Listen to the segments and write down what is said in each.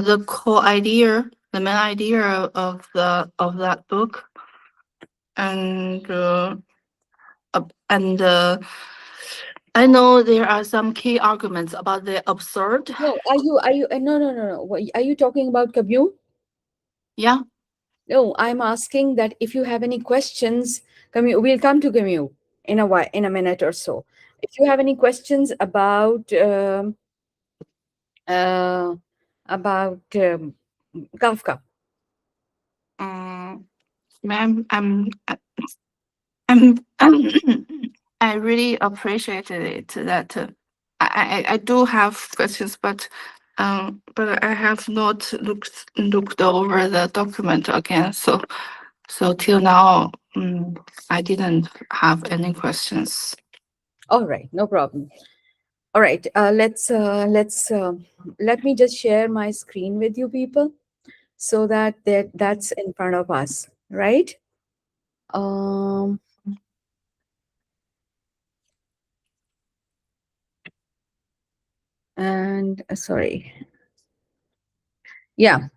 the core idea, the main idea of that book, and I know there are some key arguments about the absurd. No, no. Are you talking about Camus? Yeah. No, I'm asking that if you have any questions, Camus, we'll come to Camus in a while, in a minute or so. If you have any questions uh, about Kafka. Um, Ma'am, I'm I really appreciated it that I do have questions, but I have not looked over the document again. So till now, I didn't have any questions. All right, no problem. All right, let me just share my screen with you people so that's in front of us, right? Um, and sorry, yeah.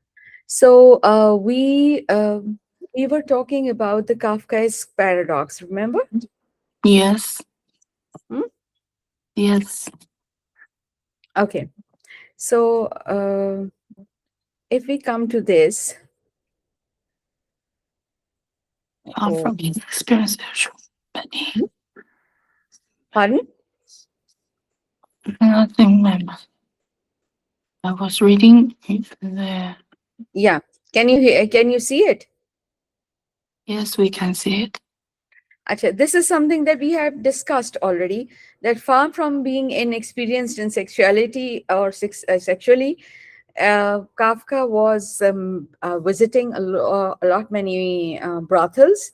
So we were talking about the Kafkaesque paradox. Remember? Yes, Hmm? yes. Okay. So if we come to this, oh, From his experience, many. pardon? Nothing, ma'am. I was reading the. Yeah. Can you hear? Can you see it? Yes, we can see it. Acha, this is something that we have discussed already. That far from being inexperienced in sexuality or sexually, Kafka was visiting a lot many brothels,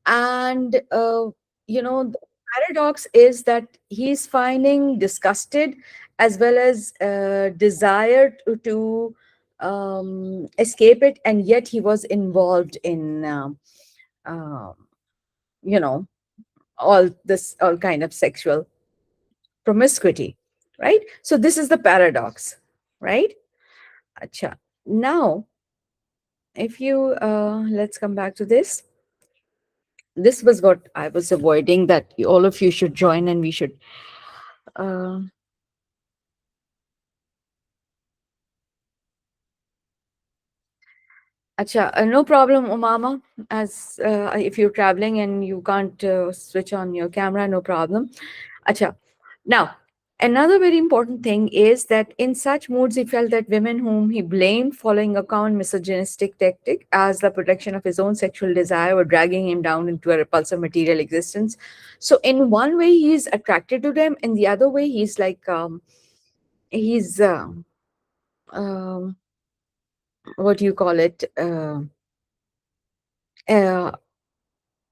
and the paradox is that he's finding disgusted as well as desire to escape it, and yet he was involved in um, you know all kind of sexual promiscuity, right? So this is the paradox, right? Acha. Now if you let's come back to this. This was what I was avoiding, that all of you should join and we should uh, Acha, no problem, Umama. As if you're traveling and you can't switch on your camera, no problem. Acha. Now, another very important thing is that in such moods, he felt that women whom he blamed, following a common misogynistic tactic as the protection of his own sexual desire, were dragging him down into a repulsive material existence. So, in one way, he's attracted to them, in the other way, he's like he's um, what do you call it? Uh,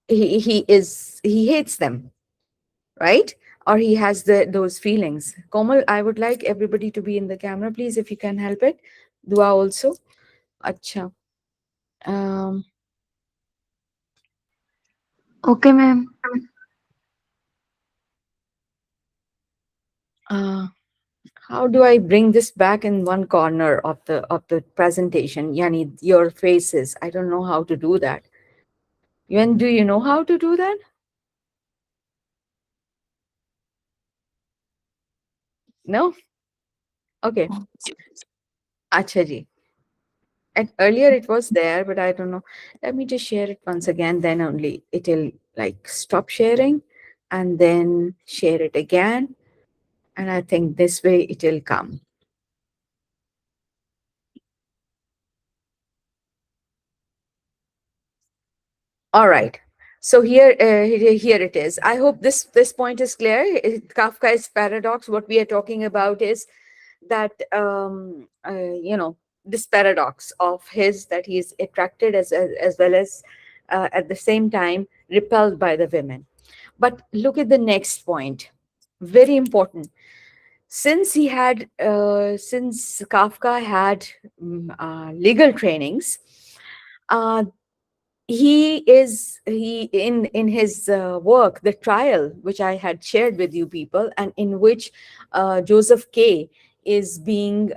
he hates them, right? Or he has those feelings. Komal, I would like everybody to be in the camera, please, if you can help it. Dua also. Acha. Um, Okay, ma'am. uh, how do I bring this back in one corner of the presentation? Yani, your faces. I don't know how to do that. When do you know how to do that? No? Okay. Acha ji. And earlier it was there, but I don't know. Let me just share it once again, then only it'll like stop sharing and then share it again. And I think this way it will come. All right. So here it is. I hope this point is clear. Kafka's paradox. What we are talking about is that this paradox of his, that he's attracted as well as at the same time repelled by the women. But look at the next point. Very important. Since Kafka had legal trainings, uh, he in his work, The Trial, which I had shared with you people, and in which Joseph K is being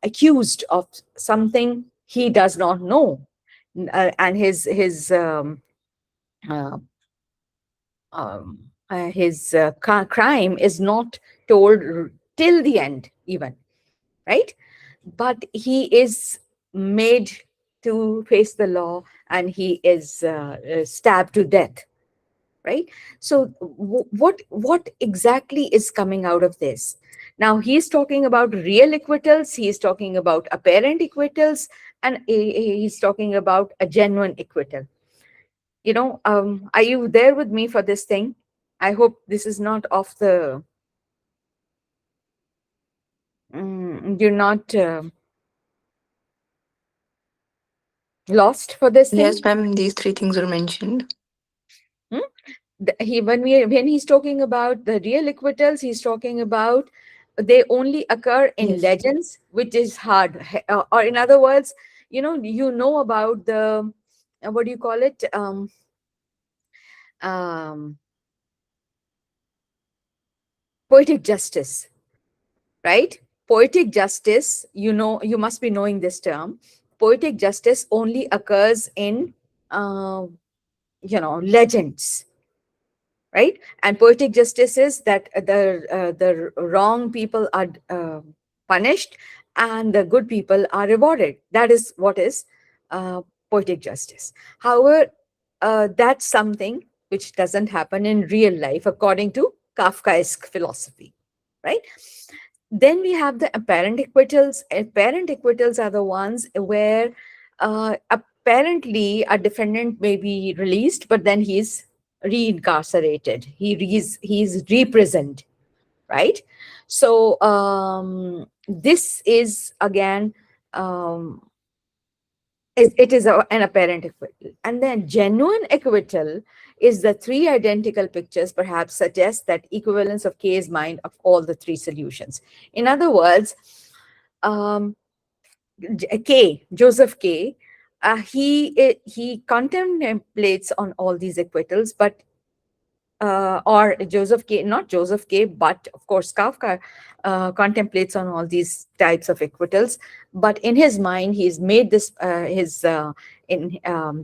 accused of something he does not know. And uh, crime is not told till the end even, right? But he is made to face the law, and he is stabbed to death, right? So what exactly is coming out of this? Now he's talking about real acquittals, he's talking about apparent acquittals, and he's talking about a genuine acquittal. Are you there with me for this thing? I hope this is not off the you're not lost for this Yes, thing. ma'am, these three things were mentioned. Hmm? When he's talking about the real acquittals, he's talking about they only occur in Yes. legends, which is hard. Or in other words, you know about the what do you call it? Um, Poetic justice, right? Poetic justice, you must be knowing this term. Poetic justice only occurs in uh, legends, right? And poetic justice is that the wrong people are punished and the good people are rewarded. That is what is uh, poetic justice. However, that's something which doesn't happen in real life according to Kafkaesque philosophy, right? Then we have the apparent acquittals. Apparent acquittals are the ones where apparently a defendant may be released, but then he's reincarcerated. He's reprisoned, right? So this is again um, it is an apparent acquittal. And then genuine acquittal is the three identical pictures perhaps suggest that equivalence of K's mind of all the three solutions. In other words, um, Joseph K, he contemplates on all these acquittals, but or Joseph K, not Joseph K, but of course Kafka contemplates on all these types of acquittals. But in his mind, he's made this his in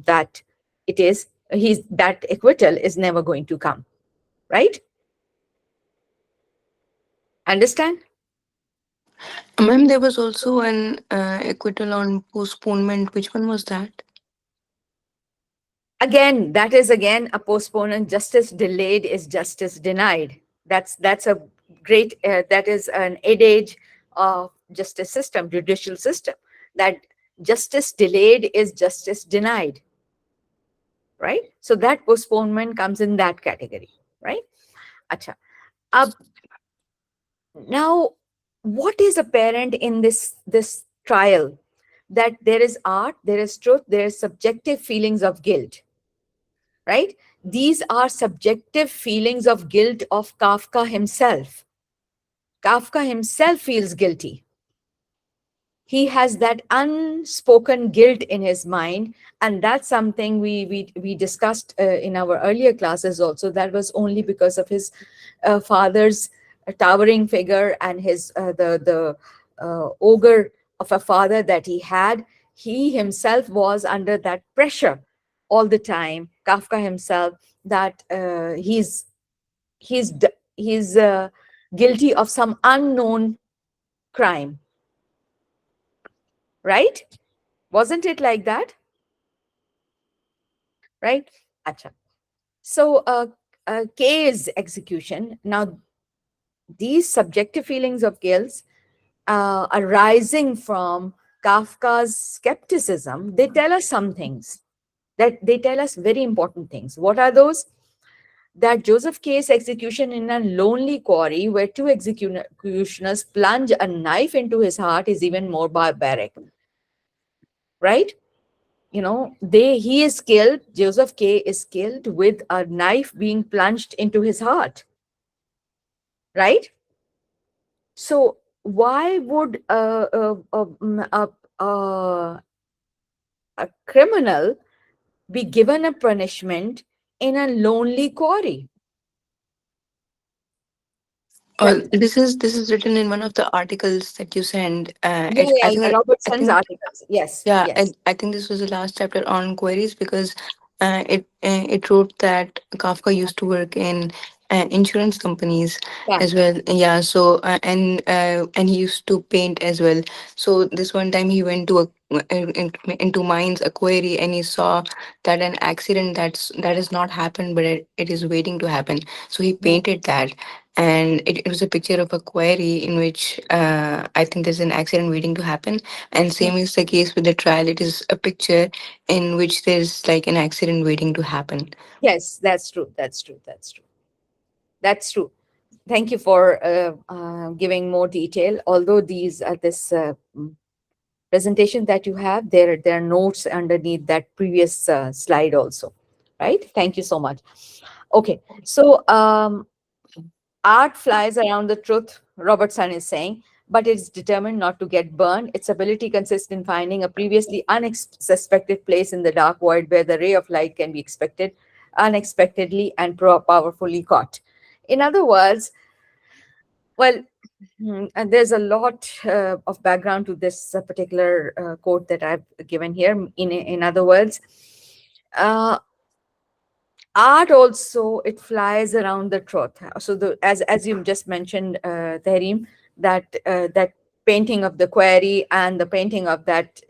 that it is he's that acquittal is never going to come, right? Understand? Ma'am, there was also an acquittal on postponement. Which one was that? Again, that is again a postponement. Justice delayed is justice denied. That's a great that is an adage of justice system, judicial system, that justice delayed is justice denied, right? So that postponement comes in that category, right? Acha. uh, Now what is apparent in this trial? That there is art, there is truth, there is subjective feelings of guilt, right? These are subjective feelings of guilt of Kafka himself. Kafka himself feels guilty. He has that unspoken guilt in his mind, and that's something we discussed in our earlier classes also. That was only because of his father's towering figure and his the ogre of a father that he had. He himself was under that pressure all the time, Kafka himself, that he's guilty of some unknown crime, right? Wasn't it like that? Right? Acha. So, K's execution. Now, these subjective feelings of guilt arising from Kafka's skepticism, they tell us some things. That they tell us very important things. What are those? That Joseph K's execution in a lonely quarry where two executioners plunge a knife into his heart is even more barbaric, right? He is killed, Joseph K is killed with a knife being plunged into his heart, right? So why would a criminal be given a punishment in a lonely quarry? Tell me. This is written in one of the articles that you sent. Yeah, I yeah, think I Robertson's think articles. Yes, Yeah, yes. I think this was the last chapter on queries because it wrote that Kafka used to work in insurance companies Yeah, as well. Yeah, so and he used to paint as well. So this one time he went to into mines a query, and he saw that an accident that has not happened, but it is waiting to happen. So he yeah, painted that, and it was a picture of a query in which I think there's an accident waiting to happen, and yeah. same is the case with the trial. It is a picture in which there's like an accident waiting to happen. Yes, that's true. That's true. That's true. That's true. Thank you for giving more detail. Although these this presentation that you have, there are notes underneath that previous slide also, right? Thank you so much. Okay, so art flies around the truth, Robertson is saying, but it's determined not to get burned. Its ability consists in finding a previously unsuspected place in the dark void where the ray of light can be expected unexpectedly and powerfully caught. In other words, well, and there's a lot of background to this particular quote that I've given here. In other words, uh, art also, it flies around the truth. So the as you just mentioned, Tahreem, that painting of the quarry and the painting of that,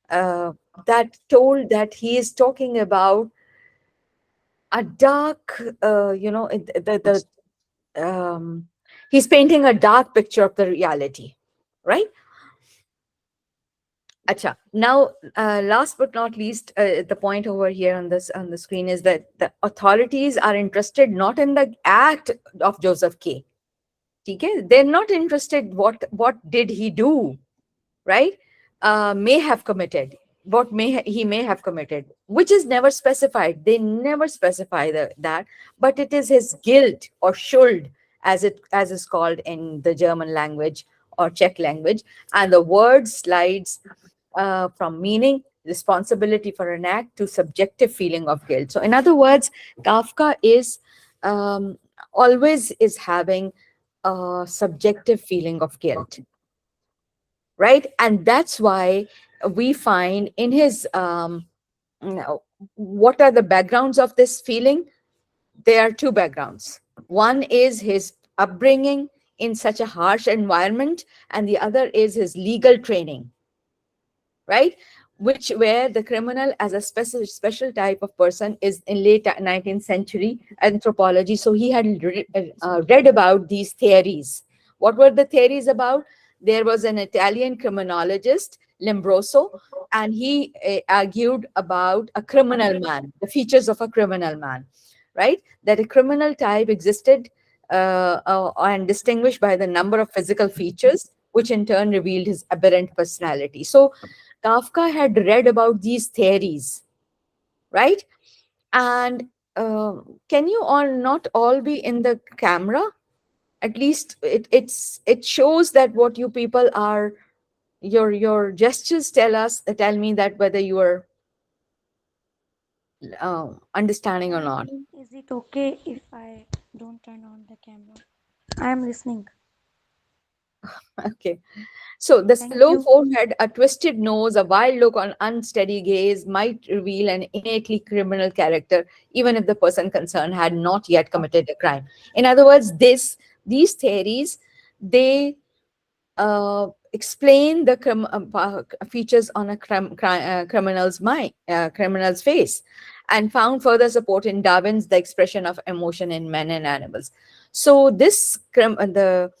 that told that he is talking about a dark, um, he's painting a dark picture of the reality, right? Acha. Now, last but not least, the point over here on this on the screen is that the authorities are interested not in the act of Joseph K. Okay, they're not interested what did he do, right? May have committed, he may have committed, which is never specified. They never specify that, but it is his guilt or schuld, as is called in the German language or Czech language, and the word slides from meaning, responsibility for an act, to subjective feeling of guilt. So, in other words, Kafka is always is having a subjective feeling of guilt, right? And that's why we find in his now, what are the backgrounds of this feeling? There are two backgrounds. One is his upbringing in such a harsh environment, and the other is his legal training, right? Which where the criminal as a special type of person is in late 19th century anthropology. So he had read about these theories. What were the theories about? There was an Italian criminologist, Lombroso, and he argued about a criminal man, the features of a criminal man, right? That a criminal type existed and distinguished by the number of physical features, which in turn revealed his aberrant personality. So Kafka had read about these theories, right? And can you all not all be in the camera? At least it shows that what you people are, your gestures tell me that whether you are understanding or I'm not. listening. Is it okay if I don't turn on the camera? I'm listening. Okay. So the Thank slow you. forehead, a twisted nose, a wild look on unsteady gaze might reveal an innately criminal character, even if the person concerned had not yet committed a crime. In other words, these theories, they explain the features on a criminal's face, and found further support in Darwin's The Expression of Emotion in Men and Animals. So this the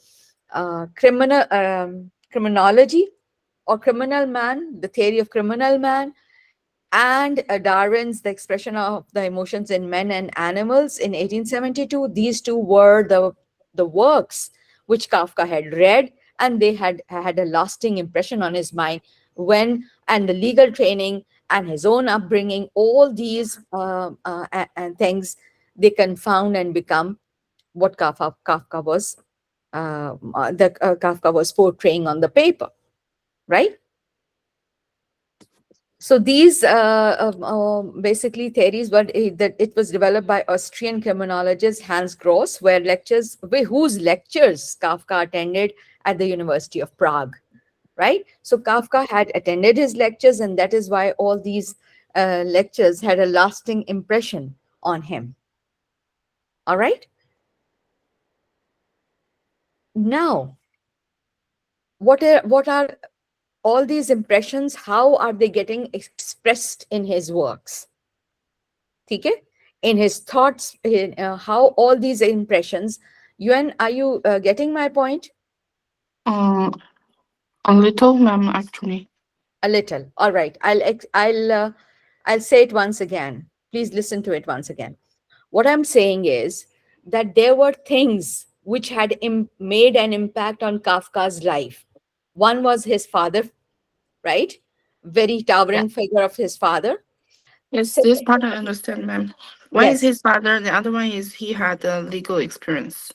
criminology or criminal man, the theory of criminal man, and Darwin's The Expression of the Emotions in Men and Animals in 1872. These two were the works which Kafka had read, and they had a lasting impression on his mind when, and the legal training and his own upbringing, all these and things, they confound and become what Kafka was portraying on the paper, right? So these basically theories, but that it was developed by Austrian criminologist Hans Gross, whose lectures Kafka attended at the University of Prague, right? So Kafka had attended his lectures, and that is why all these lectures had a lasting impression on him. All right. Now, what are all these impressions? How are they getting expressed in his works? Okay, in his thoughts, how all these impressions. Yuan, are you getting my point? Um, a little, ma'am, actually. A little. All right. I'll say it once again. Please listen to it once again. What I'm saying is that there were things which had made an impact on Kafka's life. One was his father, right? Very Yeah. towering figure of his father. Yes, Second, this part I understand, ma'am. One is yes, his father, the other one is he had a legal experience.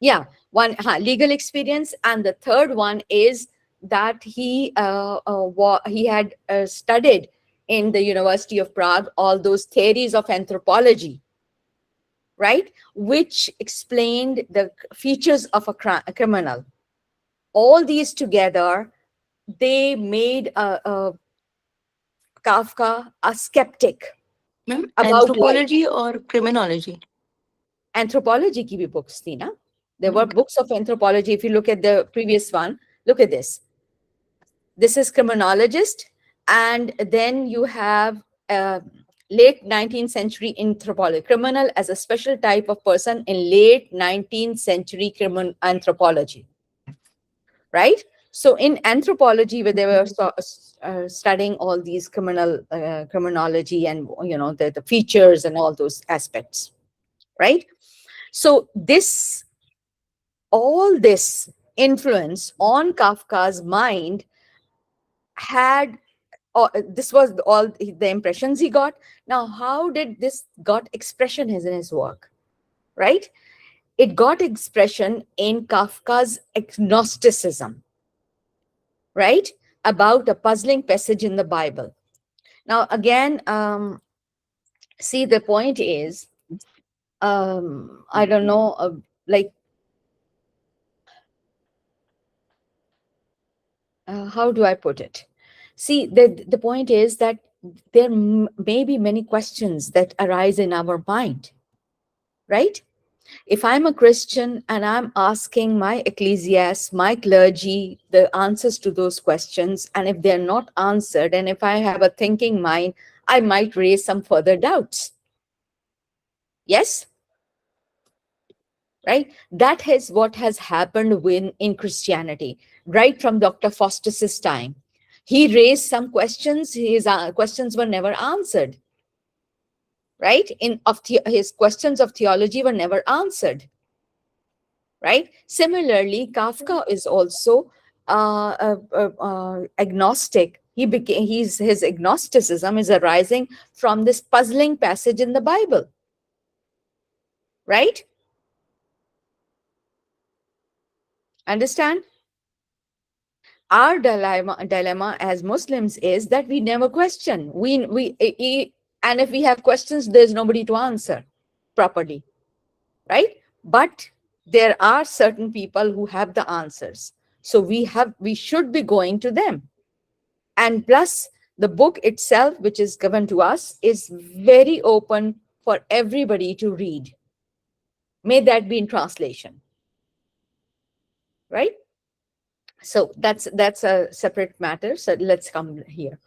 yeah, one legal experience, and the third one is that he had studied in the University of Prague all those theories of anthropology, right, which explained the features of a criminal. All these together, they made Kafka a skeptic Ma'am, about life. anthropology or criminology? Anthropology ki bhi books thi na. There were Okay. books of anthropology. If you look at the previous one, look at this. This is criminologist, and then you have uh, late 19th century anthropology, criminal as a special type of person in late 19th century criminal anthropology, right? So in anthropology, where they were studying all these criminology and the features and all those aspects, right? So all this influence on Kafka's mind had, this was all the impressions he got. Now, how did this got expression in his work, right? It got expression in Kafka's agnosticism, right? About a puzzling passage in the Bible. Now, again, see, the point is, I don't know, like, how do I put it? See, the point is that there may be many questions that arise in our mind, right? If I'm a Christian and I'm asking my ecclesiast, my clergy, the answers to those questions, and if they're not answered, and if I have a thinking mind, I might raise some further doubts. Yes, right? That is what has happened in Christianity, right from Dr. Faustus's time. He raised some questions, his questions were never answered, right? His questions of theology were never answered, right? Similarly, Kafka is also agnostic. His agnosticism is arising from this puzzling passage in the Bible, right? Understand? Our dilemma as Muslims is that we never question. And if we have questions, there's nobody to answer properly, right? But there are certain people who have the answers, so we should be going to them. And plus, the book itself, which is given to us, is very open for everybody to read. May that be in translation, right? So that's a separate matter. So let's come here.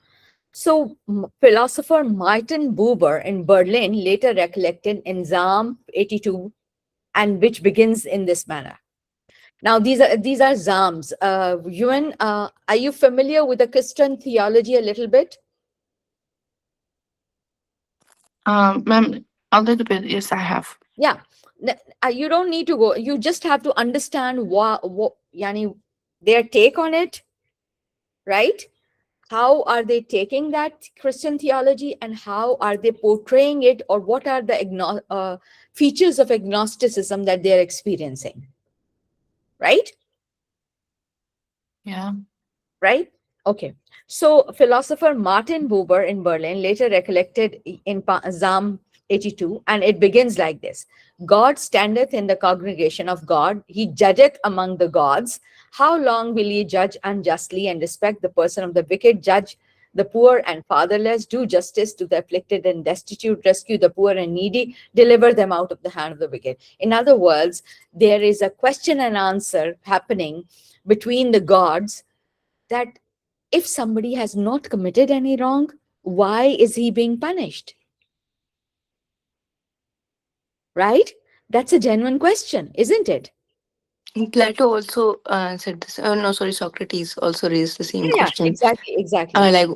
So philosopher Martin Buber in Berlin later recollected in Psalm 82, and which begins in this manner. Now these are Psalms. Yuan, are you familiar with the Christian theology a little bit? Ma'am, a little bit, yes, I have. Yeah. You don't need to go. You just have to understand what yani, their take on it, right? How are they taking that Christian theology and how are they portraying it, or what are the features of agnosticism that they're experiencing, right? Yeah. Right? Okay. So philosopher Martin Buber in Berlin later recollected in Psalm 82, and it begins like this: God standeth in the congregation of God, he judgeth among the gods. How long will ye judge unjustly and respect the person of the wicked? Judge the poor and fatherless, do justice to the afflicted and destitute, rescue the poor and needy, deliver them out of the hand of the wicked. In other words, there is a question and answer happening between the gods, that if somebody has not committed any wrong, why is he being punished? Right? That's a genuine question, isn't it? Plato also said this. No, sorry, Socrates also raised the same Yeah, yeah, question. exactly, exactly. Like,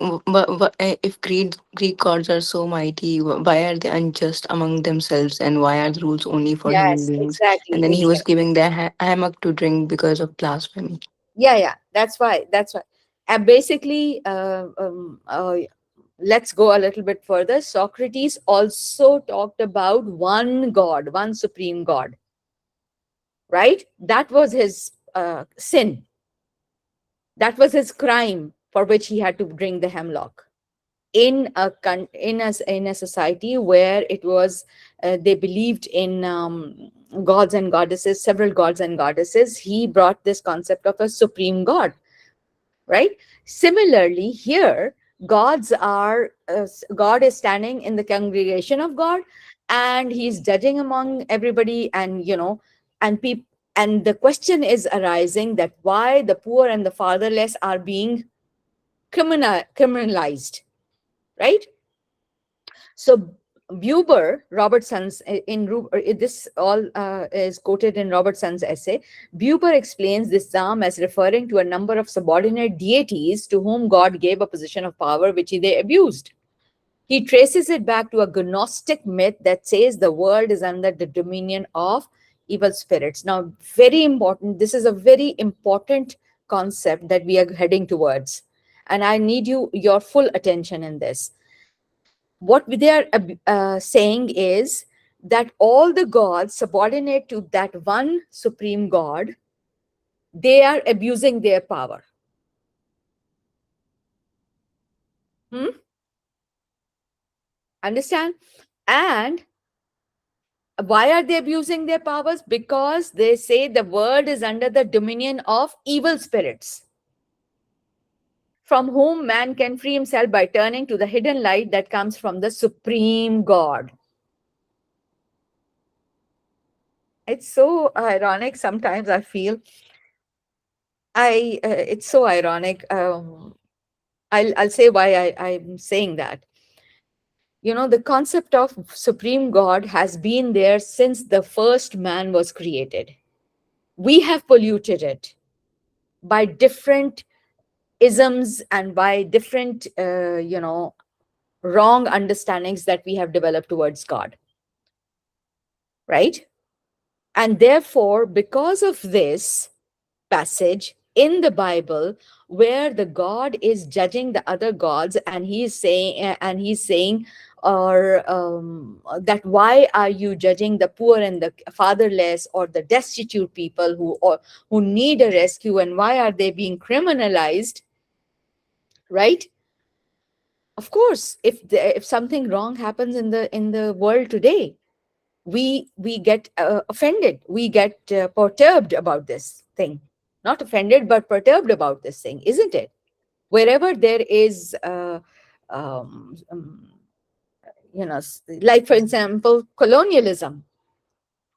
if Greek gods are so mighty, why are they unjust among themselves, and why are the rules only for human Yes, beings? And exactly, then he was exactly. giving their hammock to drink because of blasphemy. Yeah, yeah, that's why, that's why. And basically, let's go a little bit further. Socrates also talked about one God, one supreme God, right? That was his sin. That was his crime for which he had to drink the hemlock. In a society where it was, they believed in gods and goddesses, several gods and goddesses, he brought this concept of a supreme god, right? Similarly here, god is standing in the congregation of God, and he's judging among everybody, and and people, and the question is arising that why the poor and the fatherless are being criminalized, right? So Buber, Robertson's this all is quoted in Robertson's essay. Buber explains this psalm as referring to a number of subordinate deities to whom God gave a position of power which they abused. He traces it back to a Gnostic myth that says the world is under the dominion of evil spirits. Now, very important. This is a very important concept that we are heading towards, and I need your full attention in this. What they are saying is that all the gods subordinate to that one supreme god, they are abusing their power. Hmm? Understand? And why are they abusing their powers? Because they say the world is under the dominion of evil spirits, from whom man can free himself by turning to the hidden light that comes from the supreme god. It's so ironic sometimes, I feel. It's so ironic. I'll say why I'm saying that. The concept of supreme God has been there since the first man was created. We have polluted it by different isms and by different, wrong understandings that we have developed towards God, right? And therefore, because of this passage in the Bible where the God is judging the other gods, and he's saying, or that why are you judging the poor and the fatherless or the destitute people who need a rescue, and why are they being criminalized, right? Of course, if something wrong happens in the world today, we get offended, we get perturbed about this thing. Not offended, but perturbed about this thing, isn't it? Wherever there is um, um, like for example colonialism,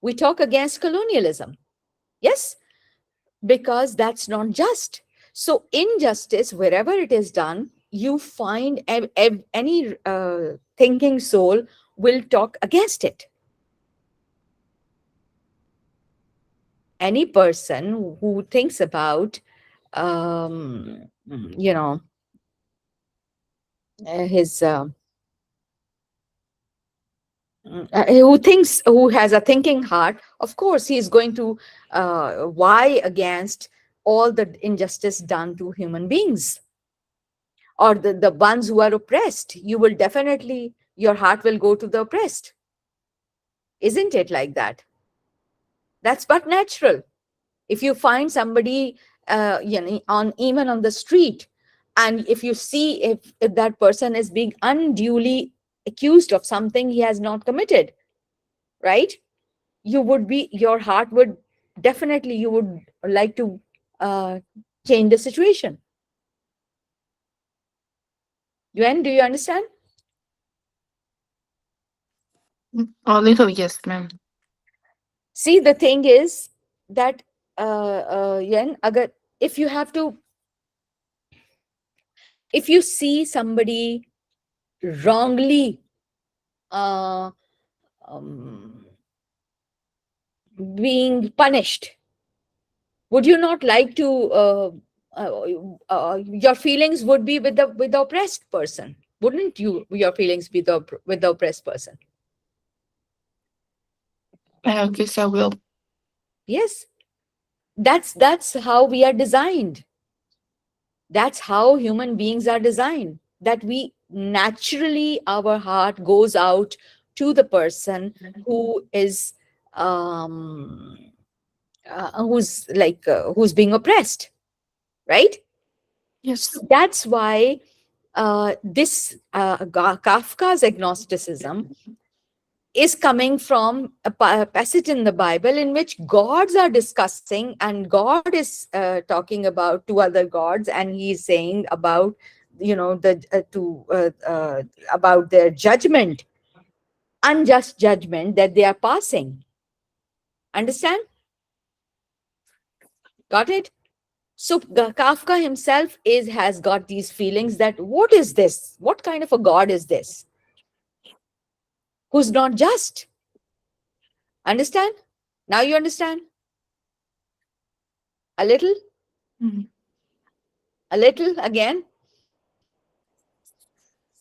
we talk against colonialism. Yes, because that's not just. So injustice, wherever it is done, you find any thinking soul will talk against it. Any person who thinks about you know his who has a thinking heart, of course he is going to vie against all the injustice done to human beings, or the ones who are oppressed. You will definitely, your heart will go to the oppressed, isn't it like that? That's but natural. If you find somebody on even on the street, And if you see if that person is being unduly accused of something he has not committed, right, you would be, your heart would definitely, you would like to uh, change the situation. Yuan, do you understand? A little, yes, ma'am. See, the thing is that Yuan, agar, if you have to, if you see somebody wrongly uh, um, being punished, would you not like to uh, your feelings would be with the oppressed person, wouldn't you, your feelings be with the oppressed person? I guess I will. Yes, that's how we are designed. That's how human beings are designed, that we naturally, our heart goes out to the person who is um who's like who's being oppressed, right? Yes. So that's why this Kafka's agnosticism is coming from a passage in the Bible in which gods are discussing, and God is talking about two other gods, and he's saying about, you know, the about their judgment, unjust judgment that they are passing. Understand? Got it? So Kafka himself is has got these feelings that what is this? What kind of a God is this who's not just? Understand? Now you understand a little, Mm. a little again.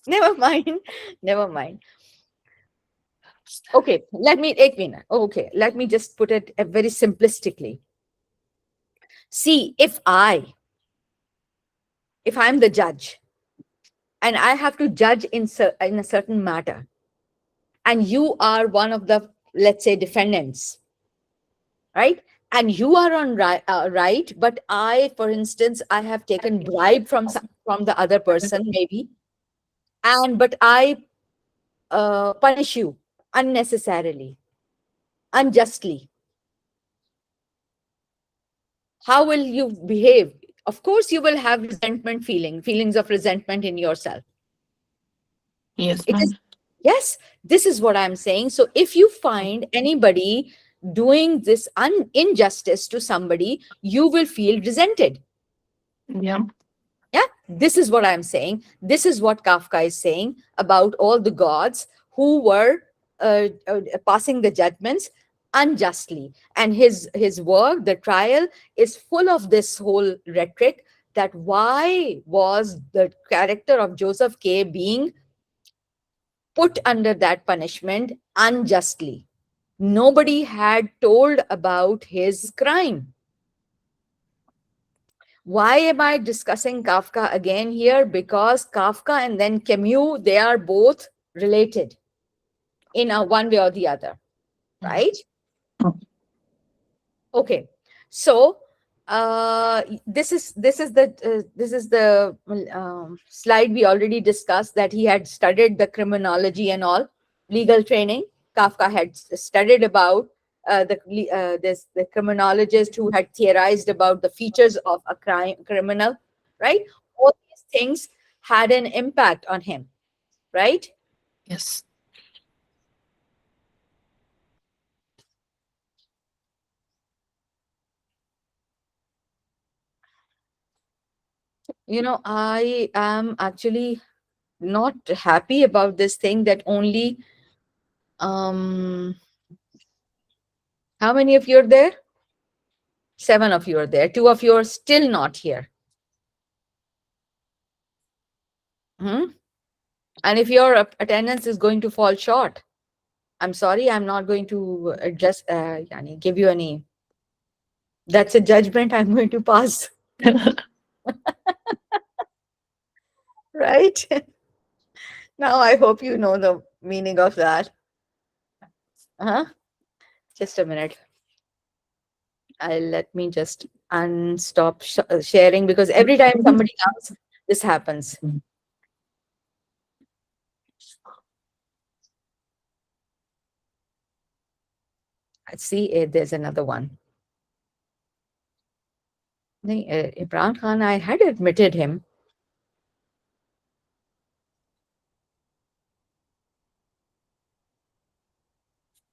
Never mind. Never mind. Okay, let me take me. Okay, let me just put it very simplistically. See, if I'm the judge and I have to judge in a certain matter, and you are one of the, let's say, defendants, right? And you are on right, but I, for instance, I have taken bribe from from the other person, maybe, and but I punish you unnecessarily, unjustly. How will you behave? Of course, you will have resentment feelings of resentment in yourself. Yes, It is, ma'am. yes, this is what I'm saying. So if you find anybody doing this injustice to somebody, you will feel resented. Yeah. Yeah, this is what I'm saying. This is what Kafka is saying about all the gods who were passing the judgments unjustly. And his work, The Trial, is full of this whole rhetoric that why was the character of Joseph K being put under that punishment unjustly? Nobody had told about his crime. Why am I discussing Kafka again here? Because Kafka and then Camus, they are both related in a one way or the other, right? Mm. Okay, so this is the slide we already discussed, that he had studied the criminology and all, legal training. Kafka had studied about the criminologist who had theorized about the features of a criminal, right? All these things had an impact on him, right? Yes. You know, I am actually not happy about this thing that only um how many of you are there? 7 of you are there. 2 of you are still not here. Hmm? And if your attendance is going to fall short, I'm sorry, I'm not going to just yani, give you any. That's a judgment I'm going to pass, right? Now I hope you know the meaning of that. Uh-huh. Just a minute. I'll let me just unstop sharing, because every time somebody comes, this happens. Let's see, there's another one. Imran Khan, I had admitted him.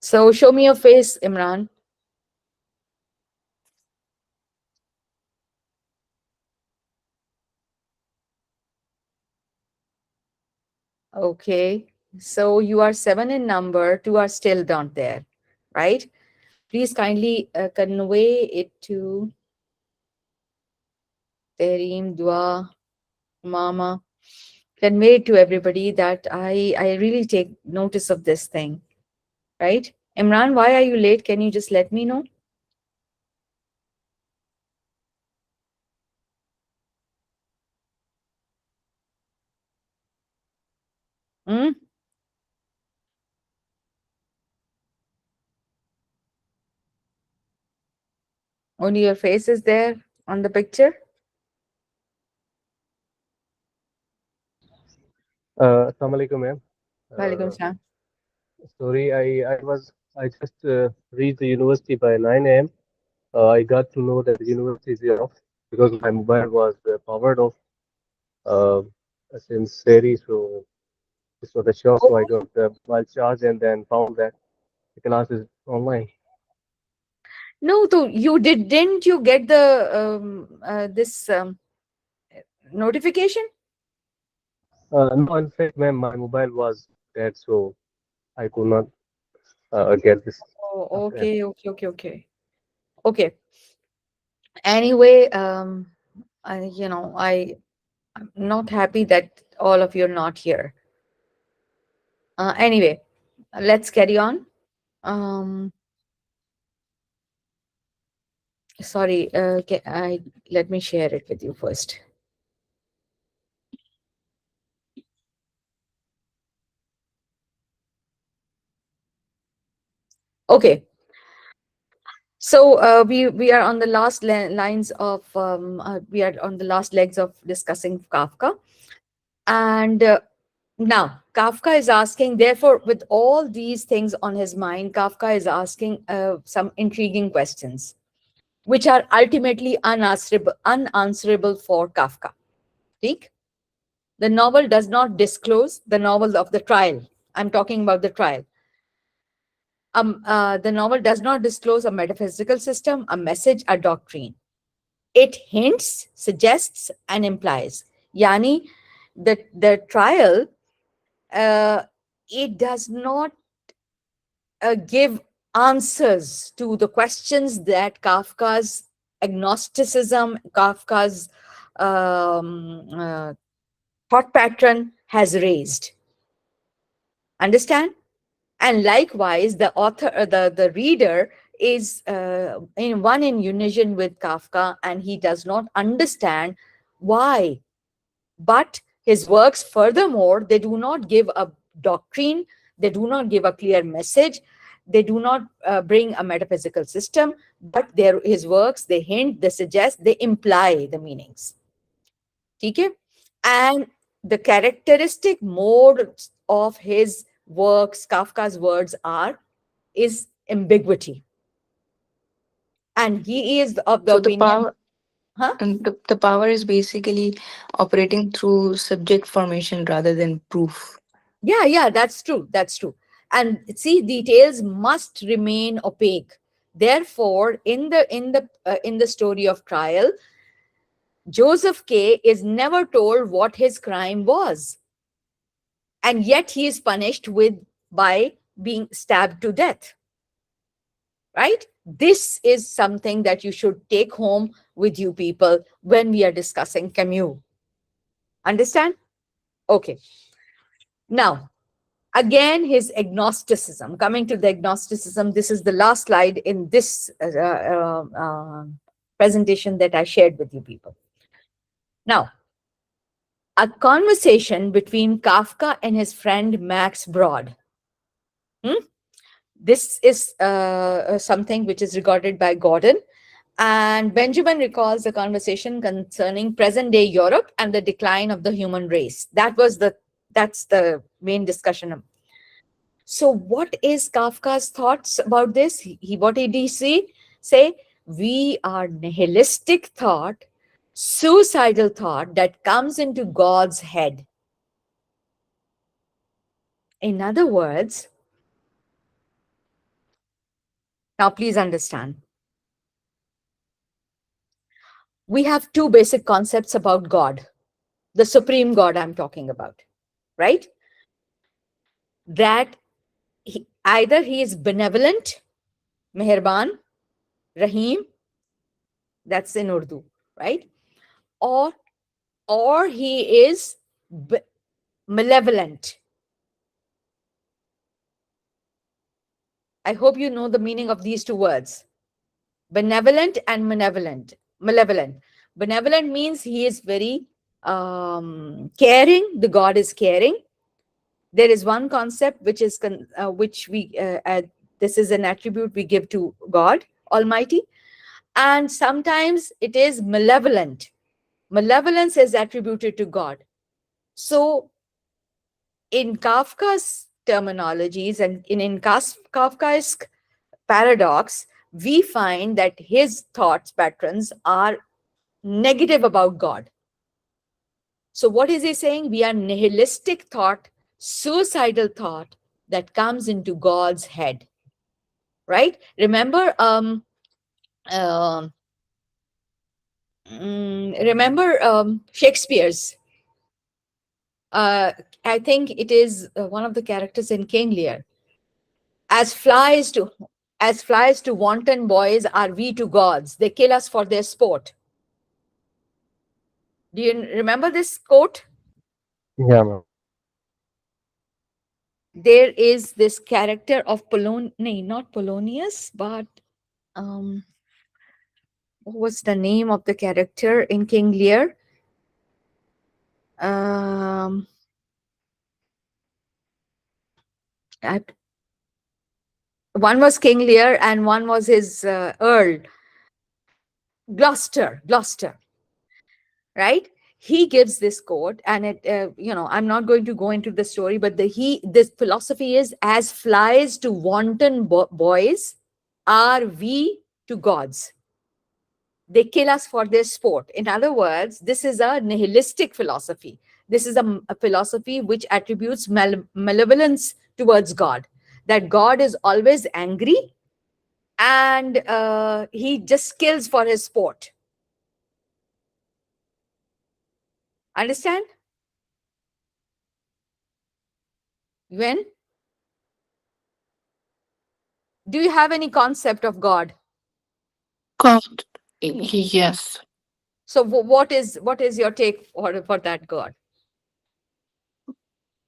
So show me your face, Imran. Okay. So you are seven in number, two are still not there, right? Please kindly convey it to Terim, Dua, Mama. Convey it to everybody that I really take notice of this thing, right? Imran, why are you late? Can you just let me know? Hmm? Only your face is there on the picture? Assalamu alaikum, ma'am. Walaikum Uh, salam. Sorry, I just reached the university by 9 a.m. I got to know that the university is off because my mobile was powered off uh, since Seri, so this was a shock. So I got the mobile charged and then found that the class is online. No, so didn't you get the this notification? No, in fact, ma'am, my mobile was dead, so I could not get this Oh, after. okay, okay, okay, okay. Okay. Anyway, I'm not happy that all of you are not here. Anyway, let's carry on. Um, Sorry, let me share it with you first. Okay. So we are on the last lines of we are on the last legs of discussing Kafka, and now Kafka is asking. Therefore, with all these things on his mind, Kafka is asking some intriguing questions, which are ultimately unanswerable for Kafka. ठीक? The novel does not disclose the novel of the trial. I'm talking about the trial. The novel does not disclose a metaphysical system, a message, a doctrine. It hints, suggests, and implies. Yani, the trial, uh, it does not give answers to the questions that Kafka's agnosticism, Kafka's thought pattern has raised. Understand? And likewise, the author, the reader is in unison with Kafka, and he does not understand why. But his works, furthermore, they do not give a doctrine, they do not give a clear message, they do not bring a metaphysical system, but his works, they hint, they suggest, they imply the meanings. Okay? And the characteristic mode of his works, Kafka's words is ambiguity. And he is of the So the opinion, power huh? and the power is basically operating through subject formation rather than proof. Yeah, that's true. That's true. And see, details must remain opaque. Therefore, in the story of trial, Joseph K is never told what his crime was, and yet he is punished by being stabbed to death. Right? This is something that you should take home with you people when we are discussing Camus. Understand? Okay. Now, again, his agnosticism. Coming to the agnosticism, this is the last slide in this presentation that I shared with you people. Now, a conversation between Kafka and his friend Max Brod. This is something which is recorded by Gordon, And Benjamin recalls a conversation concerning present day Europe and the decline of the human race. That's the main discussion. So what is Kafka's thoughts about this? What did he say? We are nihilistic thought, suicidal thought that comes into God's head. In other words, now please understand, we have two basic concepts about God, the supreme God I'm talking about, right? That either he is benevolent, meherban, rahim, that's in Urdu, right? Or he is malevolent. I hope you know the meaning of these two words, benevolent and malevolent. Benevolent means he is very caring. The God is caring. There is one concept which is which we this is an attribute we give to God Almighty, and sometimes it is malevolent. Malevolence is attributed to God. So in Kafka's terminologies and in Kafka's paradox, we find that his thoughts patterns are negative about God. So what is he saying? We are nihilistic thought, suicidal thought that comes into God's head, right? Remember, uh, remember Shakespeare's. I think it is one of the characters in King Lear. As flies to wanton boys are we to gods. They kill us for their sport. Do you remember this quote? Yeah, ma'am. There is this character of not Polonius, but what was the name of the character in King Lear? Um, one was King Lear and one was his Earl, Gloucester, right? He gives this quote, and it, I'm not going to go into the story, but this philosophy is, as flies to wanton boys, are we to gods. They kill us for their sport. In other words, this is a nihilistic philosophy. This is a philosophy which attributes malevolence towards God, that God is always angry and he just kills for his sport. Understand? When? Do you have any concept of God? God, yes. So what is your take for that God?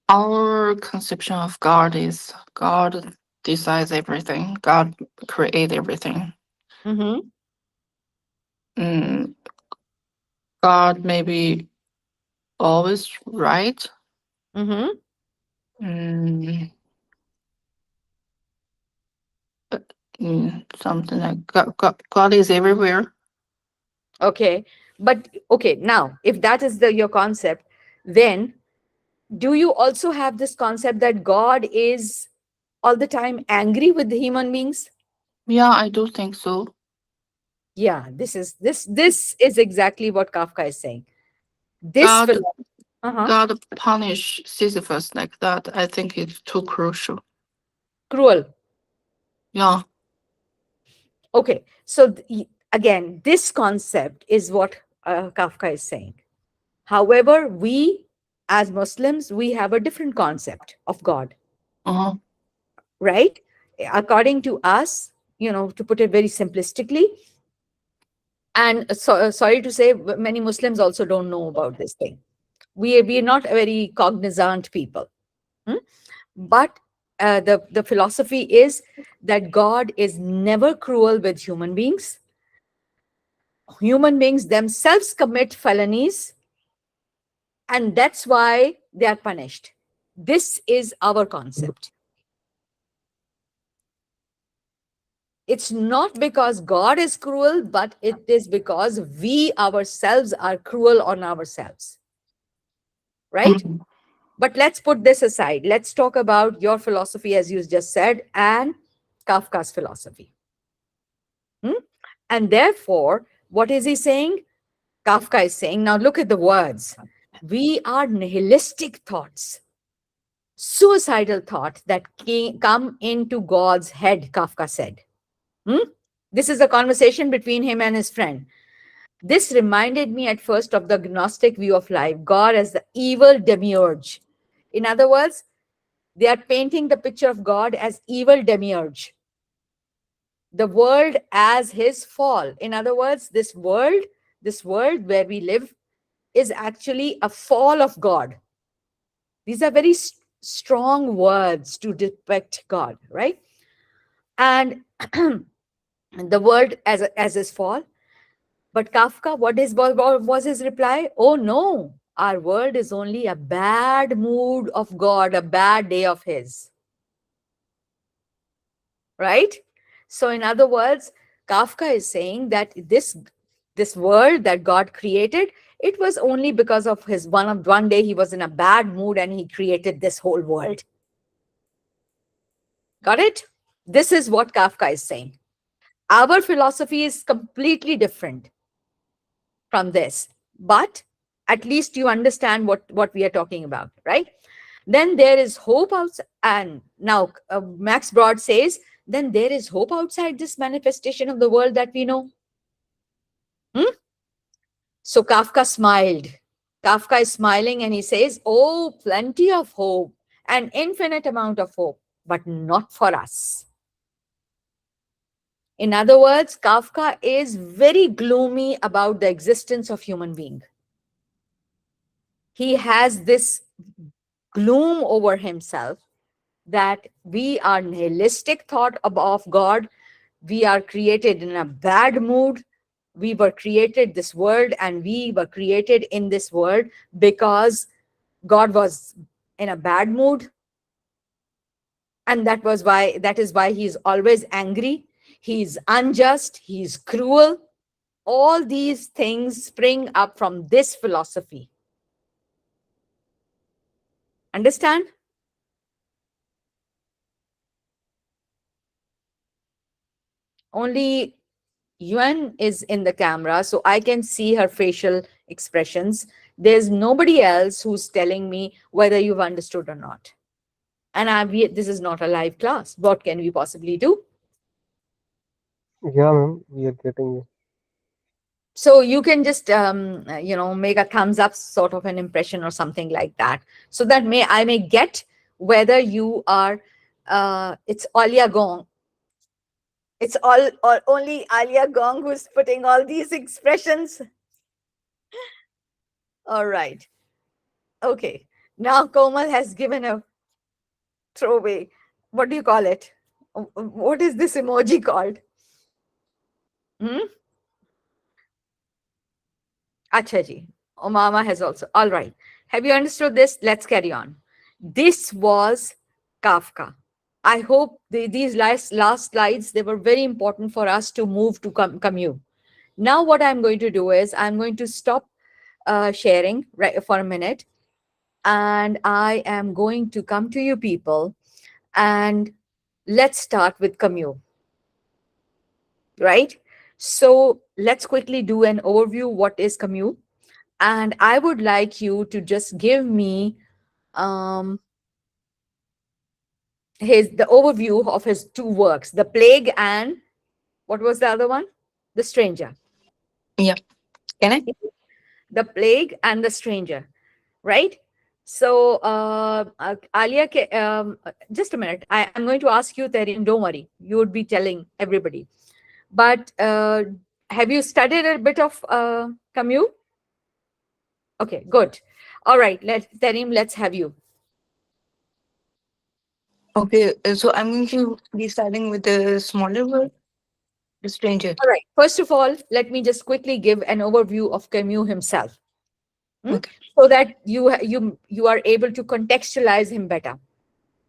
Our conception of God is God decides everything. God create everything. Mm-hmm. Mm, God may be always right. Mm-hmm. Mm, something like God is everywhere. Okay. But okay, now if that is your concept, then do you also have this concept that God is all the time angry with the human beings? Yeah, I do think so. Yeah, this is exactly what Kafka is saying. This God philosophy, uh-huh, God punish Sisyphus like that. I think it's too crucial. cruel. Yeah. Okay, so again, this concept is what Kafka is saying. However, we as Muslims, we have a different concept of God, Uh-huh. right? According to us, to put it very simplistically, and sorry to say, many Muslims also don't know about this thing. We are not a very cognizant people. Hmm? But the philosophy is that God is never cruel with human beings. Human beings themselves commit felonies, and that's why they are punished. This is our concept. It's not because God is cruel, but it is because we ourselves are cruel on ourselves. Right? Mhm. But let's put this aside. Let's talk about your philosophy, as you just said, and Kafka's philosophy. Hmm? And therefore, what is he saying? Kafka is saying, now look at the words. We are nihilistic thoughts, suicidal thoughts that come into God's head, Kafka said. Hmm? This is a conversation between him and his friend. This reminded me at first of the Gnostic view of life, God as the evil demiurge. In other words, they are painting the picture of God as evil demiurge, the world as his fall. In other words, this world where we live is actually a fall of God. These are very strong words to depict God, right? And the world as his fall. But Kafka, what was his reply? Oh no, our world is only a bad mood of God, a bad day of his. Right? So, in other words, Kafka is saying that this world that God created, it was only because of his one day he was in a bad mood and he created this whole world. Got it? This is what Kafka is saying. Our philosophy is completely different from this, but at least you understand what we are talking about, right? Then there is hope outside. And now Max Brod says, then there is hope outside this manifestation of the world that we know. Hmm? So Kafka smiled. Kafka is smiling and he says, oh, plenty of hope, an infinite amount of hope, but not for us. In other words, Kafka is very gloomy about the existence of human being. He has this gloom over himself that we are nihilistic thought of God. We are created in a bad mood. We were created this world, and we were created in this world because God was in a bad mood. And that is why he's always angry. He's unjust. He's cruel. All these things spring up from this philosophy. Understand? Only Yuan is in the camera, so I can see her facial expressions. There's nobody else who's telling me whether you've understood or not. And this is not a live class. What can we possibly do? Yeah, ma'am, we are getting you. So you can just, make a thumbs up sort of an impression or something like that, so that I may get whether you are. It's Alia Gong. It's only Alia Gong who's putting all these expressions. All right. Okay. Now Komal has given a throwaway. What do you call it? What is this emoji called? Hmm? Acha ji. Omama has also. All right. Have you understood this? Let's carry on. This was Kafka. I hope these last slides, they were very important for us to move to Camus. Now what I'm going to do is I'm going to stop sharing right for a minute, and I am going to come to you people, and let's start with Camus, right? So let's quickly do an overview. What is Camus? And I would like you to just give me um, the overview of his two works, The Plague and what was the other one? The Stranger. Yeah. Can I? The Plague and the Stranger, right? So, Alia, just a minute. I'm going to ask you, Tarim, don't worry. You would be telling everybody. But have you studied a bit of Camus? Okay, good. All right, Tarim, let's have you. Okay, so I'm going to be starting with the smaller word, the stranger. All right. First of all, let me just quickly give an overview of Camus himself, Okay. so that you are able to contextualize him better.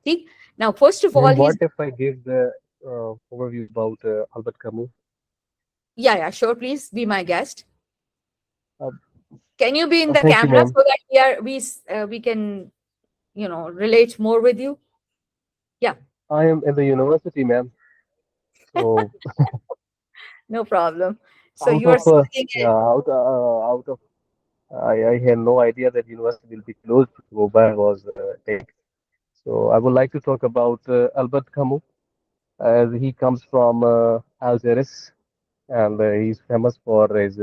See? Now, first of all, Ma'am, what he's if I give the overview about Albert Camus. Yeah, yeah, sure. Please be my guest. Uh, Can you be in the Thank you, camera ma'am. so that we can relate more with you? Yeah, I am in the university, ma'am. So no problem. So out you are of sitting yeah, out of I had no idea that university will be closed. Mobile was take. So I would like to talk about Albert Camus, as he comes from Algiers, and he's famous for his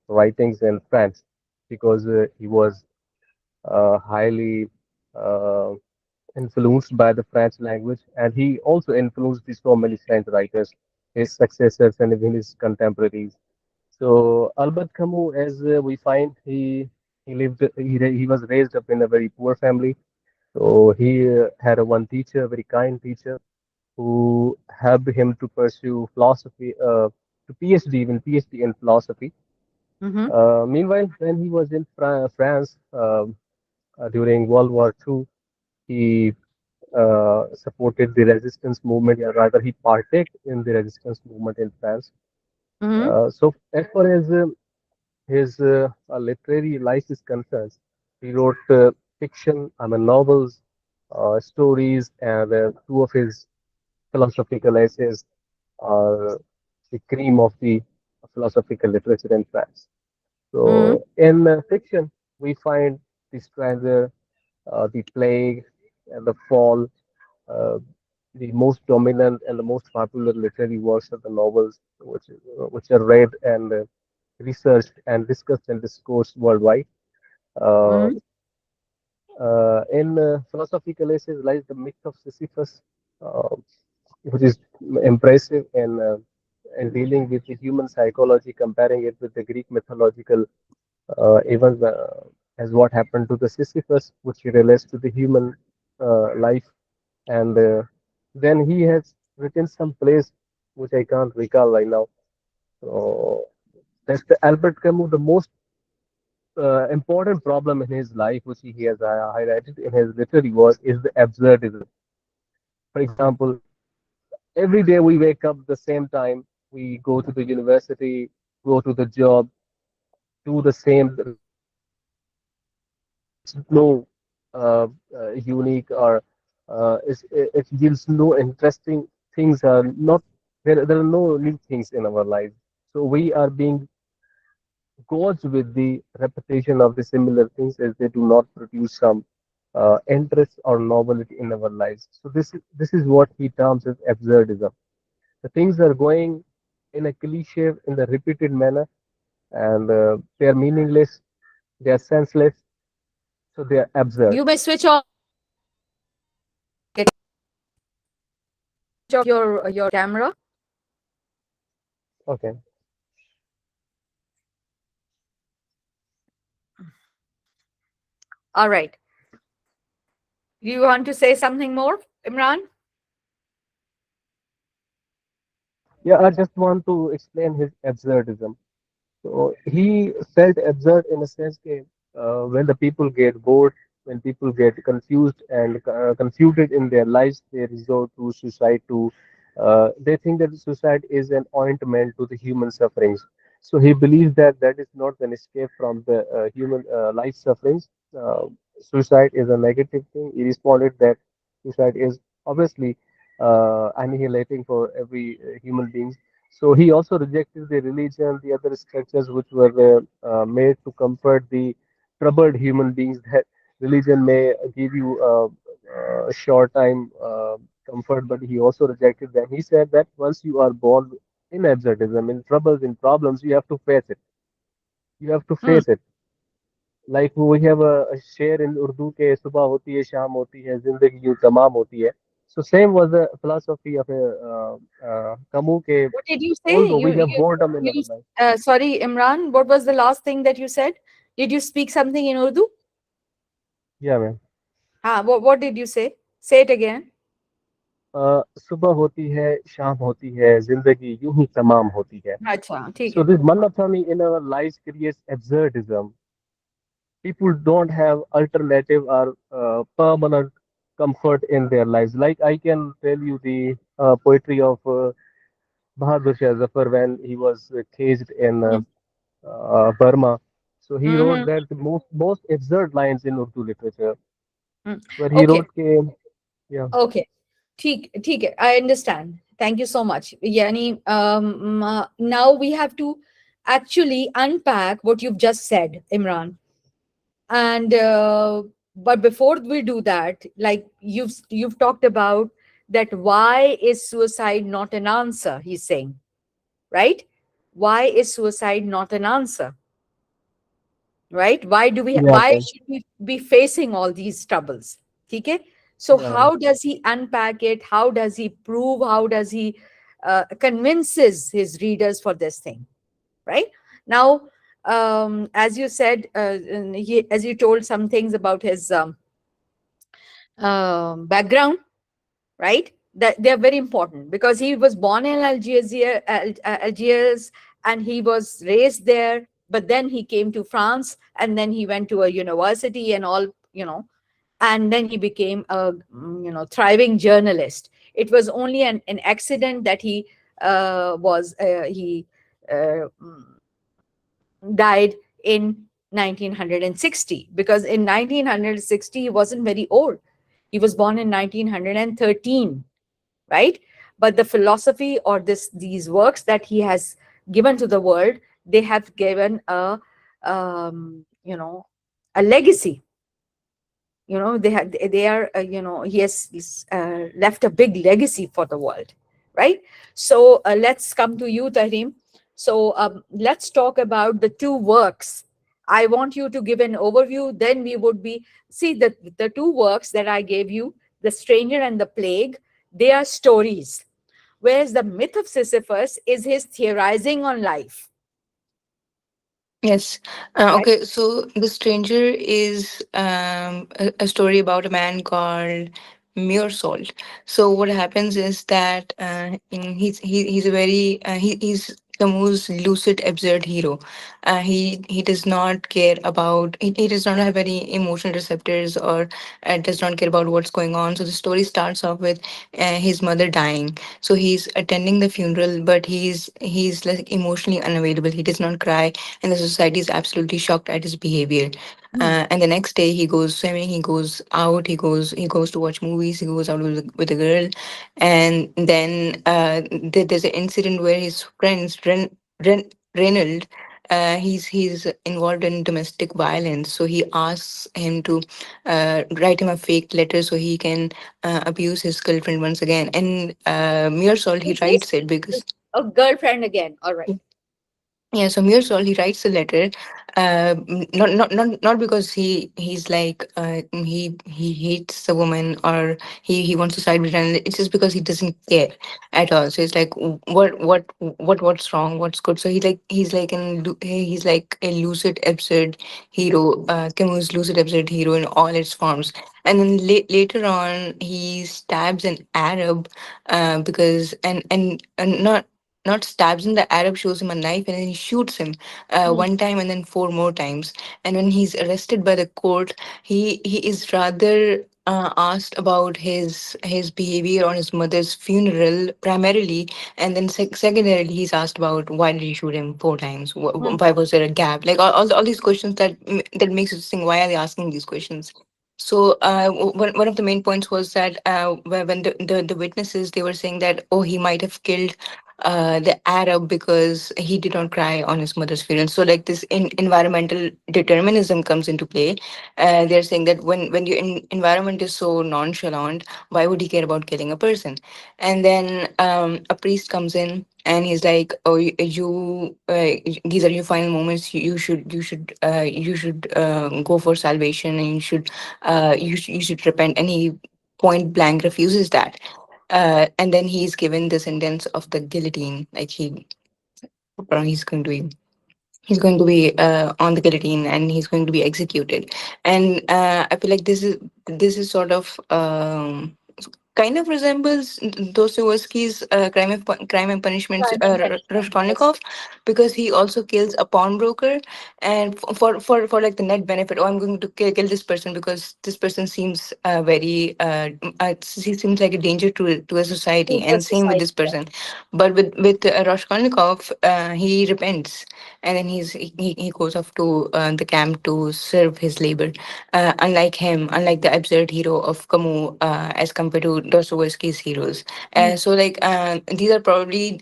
writings in France because he was highly uh, influenced by the French language, and he also influenced so many French writers, his successors and even his contemporaries. So Albert Camus, as we find, he was raised up in a very poor family. So he had a one teacher, a very kind teacher, who helped him to pursue philosophy, to PhD, even PhD in philosophy. here. Meanwhile, when he was in France during World War II, he supported the resistance movement, or rather, he partook in the resistance movement in France. Mm-hmm. So, as far as his literary life is concerned, he wrote fiction, novels, stories, and two of his philosophical essays are the cream of the philosophical literature in France. Mm-hmm. So, in fiction, we find The Stranger, The Plague, and The Fall, uh, the most dominant and the most popular literary works of the novels, which are read and researched and discussed and discoursed worldwide. Uh, Mm-hmm. in philosophical essays lies the myth of Sisyphus, uh, which is impressive in dealing with the human psychology, comparing it with the Greek mythological events, as what happened to the Sisyphus, which relates to the human life. And then he has written some plays which I can't recall right now. So that's the Albert Camus. The most important problem in his life, which he has highlighted in his literary work, is the absurdism. For example, every day we wake up the same time, we go to the university, go to the job, do the same repetitive things. It's no unique or it gives no interesting things. Are not there are no new things in our lives. So we are being goes with the repetition of the similar things as they do not produce some interest or novelty in our lives. So this is what he terms as absurdism. The things are going in a cliche, in a repeated manner, and they are meaningless, they are senseless, so they are absurd. You may switch off your camera. Okay. All right. You want to say something more, Imran? Yeah, I just want to explain his absurdism. So he felt absurd in a sense that when the people get bored, when people get confused and confuted in their lives, they resort to suicide. They think that suicide is an ointment to the human sufferings. So he believes that that is not an escape from the human life sufferings. Uh, Suicide is a negative thing. He responded that suicide is obviously annihilating for every human being. So he also rejected the religion, the other structures which were made to comfort the troubled human beings. That religion may give you a short time comfort, but he also rejected that. He said that once you are born in absurdism, in troubles, in problems, you have to face it. You have to Hmm. face it. Like we have a share in Urdu के सुबह होती है शाम होती है जिंदगी यूं तमाम होती है. So same was the philosophy of Camus. के What did you say? although we have boredom in our life. Sorry, Imran. What was the last thing that you said? Did you speak something in Urdu? Yeah, man. What did you say? Say it again. सुबह होती है शाम होती है जिंदगी यूं ही तमाम होती है. अच्छा, ठीक So है. this monotony in our lives creates absurdism. People don't have alternative or permanent comfort in their lives. Like I can tell you the poetry of Bahadur Shah Zafar when he was caged in Burma. So he wrote Mm-hmm. that the most absurd lines in Urdu literature, where he Okay. wrote, ke, yeah, Okay. ठीक है, I understand. Thank you so much. Yani, now we have to actually unpack what you've just said, Imran. And but before we do that, like you've talked about that, why is suicide not an answer? He's saying, right? Why is suicide not an answer? Right? yeah, Why should we be facing all these troubles? Okay. So yeah, how does he unpack it? How does he prove? How does he convinces his readers for this thing? Right now, as you said, as you told some things about his background, right? That they are very important because he was born in Algiers, and he was raised there. But then he came to France, and then he went to a university and all, and then he became a thriving journalist. It was only an accident that he died in 1960, because in 1960 he wasn't very old. He was born in 1913, right? But the philosophy, or these works that he has given to the world, they have given a legacy. They are he has left a big legacy for the world, right? So let's come to you, Tahrim. So let's talk about the two works. I want you to give an overview, then we would be see the two works that I gave you, The Stranger and the Plague. They are stories, whereas the Myth of Sisyphus is his theorizing on life, Yes. right? Okay. So The Stranger is a story about a man called Salt. So what happens is that he's a very he's Camus' lucid absurd hero. He does not care about he does not have any emotional receptors, or does not care about what's going on. So the story starts off with his mother dying. So he's attending the funeral, but he's like emotionally unavailable. He does not cry, and the society is absolutely shocked at his behavior. Hmm. And the next day he goes swimming, he goes out, he goes to watch movies, he goes out with a girl. And then there's an incident where his friends Reynolds, he's involved in domestic violence, so he asks him to write him a fake letter so he can abuse his girlfriend once again. And Salt, he This writes it because a girlfriend again, all right. yeah, so Mearsal, he writes a letter, not because he's like he hates the woman, or he wants to side with her. It's just because he doesn't care at all. So it's like what's wrong, what's good. So he's like a lucid absurd hero, Camus' lucid absurd hero in all its forms. And then later on, he stabs an Arab, because and not stabs him. The Arab shows him a knife and then he shoots him Hmm. one time and then four more times. And when he's arrested by the court, he is rather asked about his behavior on his mother's funeral primarily, and then secondarily he's asked about why did you shoot him four times? Hmm. Why was there a gap? Like all these questions that makes you think, why are they asking these questions? So one of the main points was that when the witnesses, they were saying that, oh, he might have killed the Arab because he did not cry on his mother's funeral. So like this environmental determinism comes into play. They're saying that when your environment is so nonchalant, why would he care about killing a person? And then a priest comes in and he's like, oh, these are your final moments. You should go for salvation, and you should repent. And he point blank refuses that. And then he's given the sentence of the guillotine. Like he's going to be on the guillotine, and he's going to be executed. And I feel like this is sort of kind of resembles Dostoevsky's Crime and Punishment, Crime and punishment, yes. Raskolnikov, because he also kills a pawnbroker, and for like the net benefit. Oh, I'm going to kill this person because this person seems very he seems like a danger to a To society, the and same with society. this person. But with Raskolnikov, he repents, and then he goes off to the camp to serve his labor. Unlike him, unlike the absurd hero of Camus, as compared to Dostoevsky's heroes. Mm, These are probably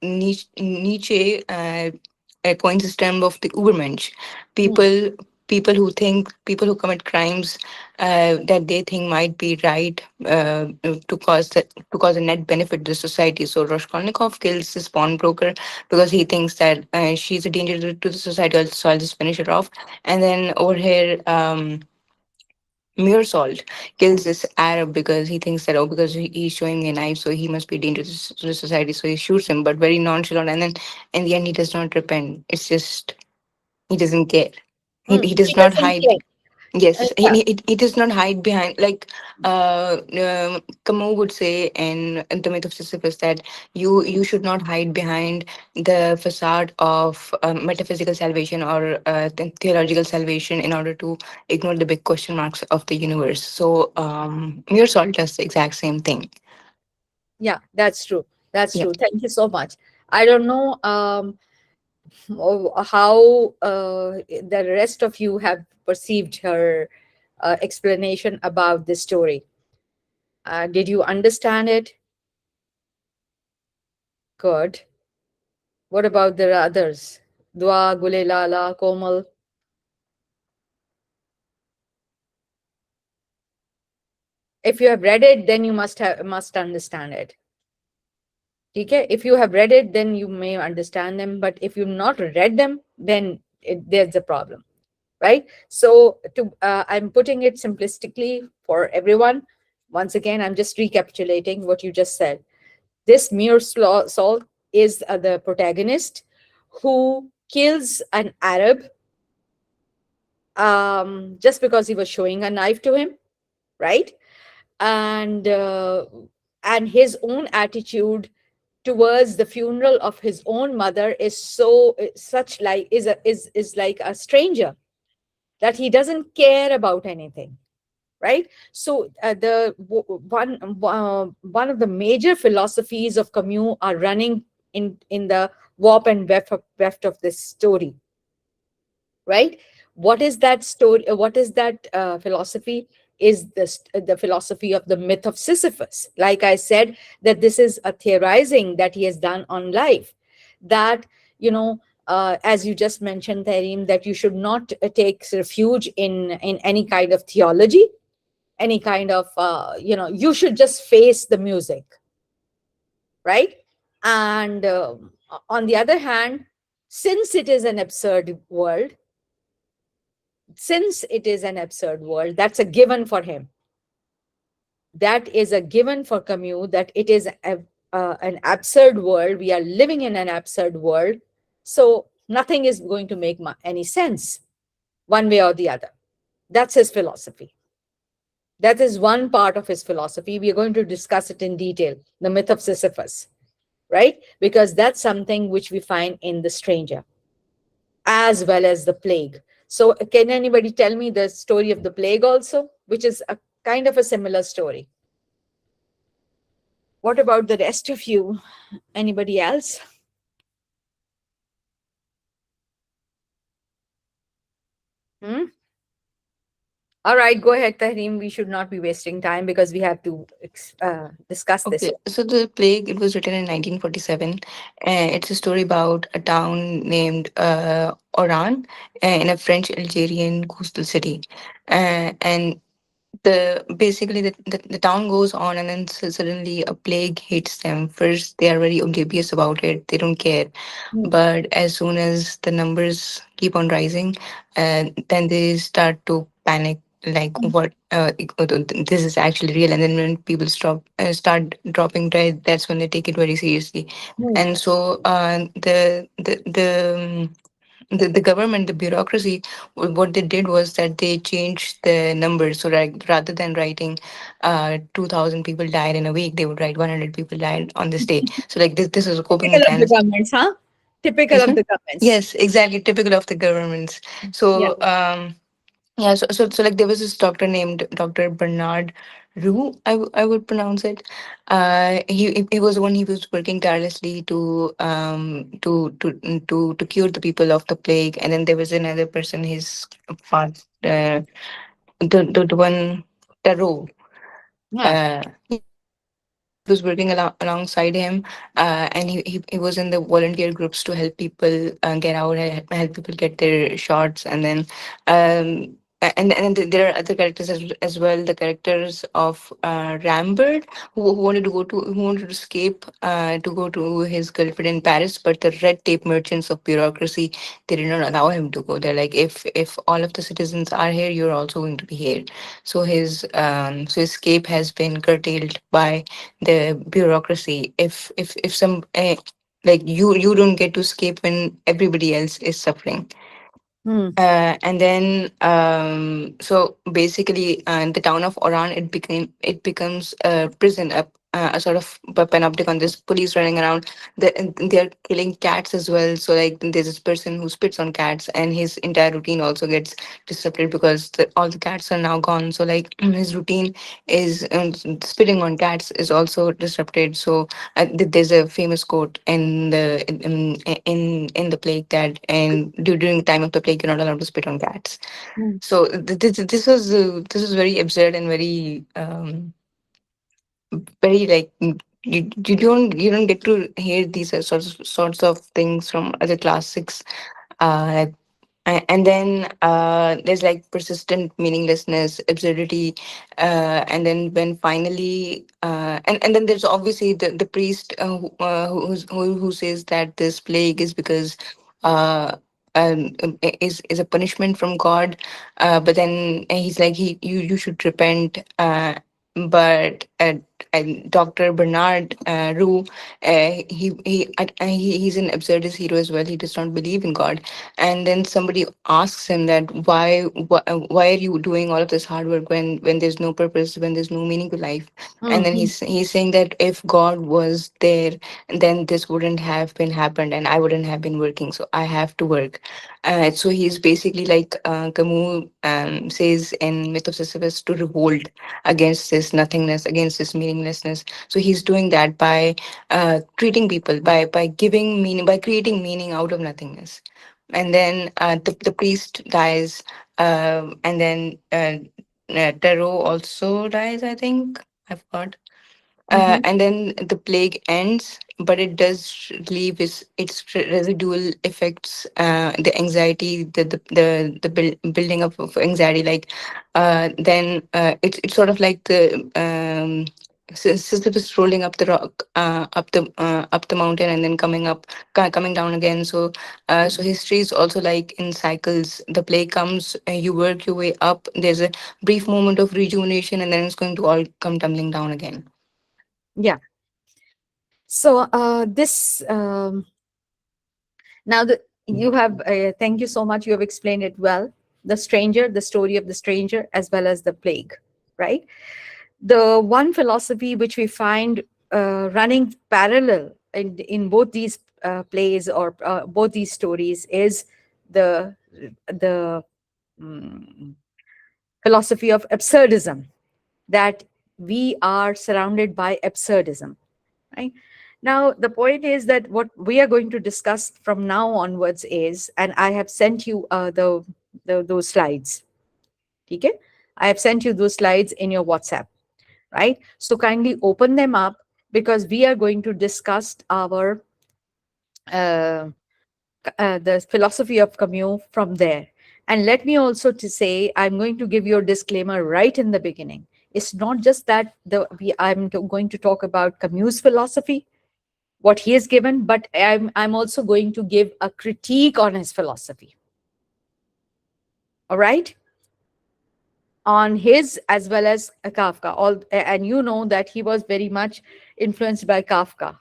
Nietzsche coins this term of the Ubermensch. mm, People people who commit crimes that they think might be right to cause a net benefit to society. So Raskolnikov kills this pawnbroker because he thinks that she's a danger to the society, so I'll just finish her off. And then over here, Salt kills this Arab because he thinks that, oh, because he's showing me a knife, so he must be dangerous to the society. So he shoots him, but very nonchalant. And then in the end, he does not repent. It's just he doesn't care. He He does not doesn't hide. care. Yes, Yeah. he does not hide behind, like Camus would say in the Myth of Sisyphus, that you should not hide behind the facade of metaphysical salvation or theological salvation in order to ignore the big question marks of the universe. So Salt does the exact same thing. Yeah, that's true. That's Yeah. true. Thank you so much. I don't know how the rest of you have perceived her explanation about this story. Did you understand it? Good. What about the others? Dua, Gulelala, Komal. If you have read it, then you must understand it. Okay? If you have read it, then you may understand them. But if you've not read them, then there's a problem, right? So I'm putting it simplistically for everyone. Once again, I'm just recapitulating what you just said. This Salt is the protagonist who kills an Arab just because he was showing a knife to him, right? And his own attitude towards the funeral of his own mother is such like is like a stranger, that he doesn't care about anything, right? So one of the major philosophies of Camus are running in the warp and weft of this story, right? What is that story? What is that philosophy? Is this the philosophy of the myth of Sisyphus? Like I said, that this is a theorizing that he has done on life. That you know, as you just mentioned, Tareem, that you should not take refuge in any kind of theology, any kind of you should just face the music, right? And on the other hand, since it is an absurd world, since it is an absurd world, that's a given for him. That is a given for Camus, that it is an absurd world. We are living in an absurd world. So nothing is going to make any sense one way or the other. That's his philosophy. That is one part of his philosophy. We are going to discuss it in detail, the myth of Sisyphus, right? Because that's something which we find in The Stranger, as well as the plague. So, can anybody tell me the story of the plague also, which is a kind of a similar story? What about the rest of you? Anybody else? Hmm? All right, go ahead, Tahrim. We should not be wasting time because we have to discuss this Okay, one. so The Plague, it was written in 1947. It's a story about a town named Oran in a French Algerian coastal city. And the town goes on, and then suddenly a plague hits them. First they are very oblivious about it, they don't care, Hmm, but as soon as the numbers keep on rising, then they start to panic, like what this is actually real. And then when people start dropping dead, that's when they take it very seriously. hmm, And so the government, the bureaucracy, what they did was that they changed the numbers. So like rather than writing 2,000 people died in a week, they would write 100 people died on this day. So like this is a coping Typical of the mechanism. governments, huh? Typical of Excuse the me? governments. Yes, exactly. Typical of the governments. Yeah. So yeah, so like there was this doctor named Dr. Bernard Roux, I would pronounce it. He was the one. He was working tirelessly to cure the people of the plague. And then there was another person, his part, the one Tarot. Yeah. He was working alongside him, and he was in the volunteer groups to help people get out, help people get their shots. And then and there are other characters as well, the characters of Rambert, who wanted to who wanted to escape to go to his girlfriend in Paris, but the red tape merchants of bureaucracy, they did not allow him to go. They're like, if all of the citizens are here, you're also going to be here. So his escape has been curtailed by the bureaucracy. If some like you don't get to escape when everybody else is suffering. Hmm. And then so basically the town of Oran, it becomes a prison, a sort of panoptic on this police running around. They're killing cats as well. So like there's this person who spits on cats, and his entire routine also gets disrupted because all the cats are now gone. So like his routine is spitting on cats is also disrupted. So there's a famous quote in in the plague that, and during the time of the plague, you're not allowed to spit on cats. Hmm. So this was very absurd and very very like you don't get to hear these sorts of things from other classics. Like and then there's like persistent meaninglessness, absurdity, and then when finally and then there's obviously the priest who says that this plague is because uh is a punishment from God. But then he's like, you should repent. But and Dr. Bernard Roux, he's an absurdist hero as well. He does not believe in God. And then somebody asks him that why are you doing all of this hard work when there's no purpose, when there's no meaning to life. And then Hmm. he's saying that if God was there, then this wouldn't have been happened, and I wouldn't have been working, so I have to work. So he's basically like Camus says in Myth of Sisyphus, to revolt against this nothingness, against this meaninglessness. So he's doing that by treating people, by giving meaning, by creating meaning out of nothingness. And then the priest dies, and then Tarot also dies, I think. I forgot. Hmm. And then the plague ends, but it does leave its residual effects, the anxiety, building up of anxiety. Like then it's sort of like the Sisyphus rolling up the rock, up the mountain, and then coming down again. So so history is also like in cycles. The plague comes, you work your way up. There's a brief moment of rejuvenation, and then it's going to all come tumbling down again. Yeah. So this now the you have thank you so much. You have explained it well. The stranger, the story of the stranger, as well as the plague, right? The one philosophy which we find running parallel in both these plays or both these stories is the mm, philosophy of absurdism, that we are surrounded by absurdism, right? Now the point is that what we are going to discuss from now onwards is, and I have sent you those slides. Okay, I have sent you those slides in your WhatsApp, right? So kindly open them up, because we are going to discuss our uh, the philosophy of Camus from there. And let me also to say, I'm going to give you a disclaimer right in the beginning. It's not just that I'm going to talk about Camus' philosophy, what he has given, but I'm also going to give a critique on his philosophy. All right, on his as well as Kafka. And you know that he was very much influenced by Kafka.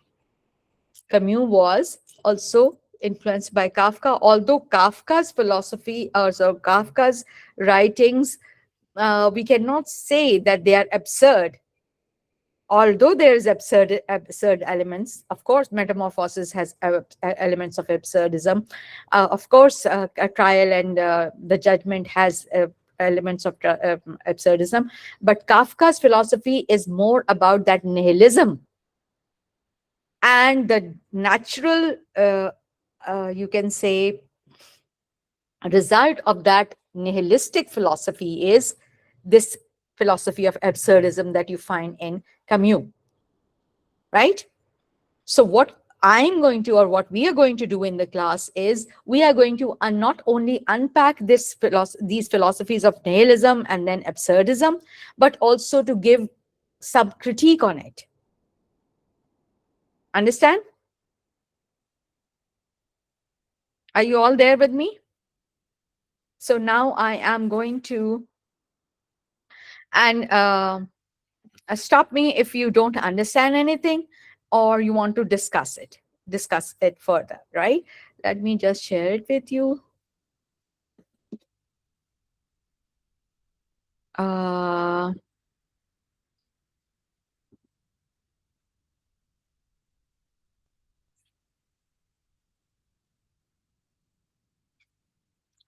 Camus was also influenced by Kafka, although Kafka's philosophy, or so Kafka's writings, we cannot say that they are absurd. Although there is absurd elements, of course, Metamorphosis has elements of absurdism. Of course, a Trial and the Judgment has elements of absurdism. But Kafka's philosophy is more about that nihilism, and the natural, you can say, result of that nihilistic philosophy is this philosophy of absurdism that you find in Camus, right? So what I'm going to, or what we are going to do in the class is, we are going to not only unpack these philosophies of nihilism and then absurdism, but also to give some critique on it. Understand? Are you all there with me? So now I am going to, and stop me if you don't understand anything or you want to discuss it further, right? Let me just share it with you. Uh,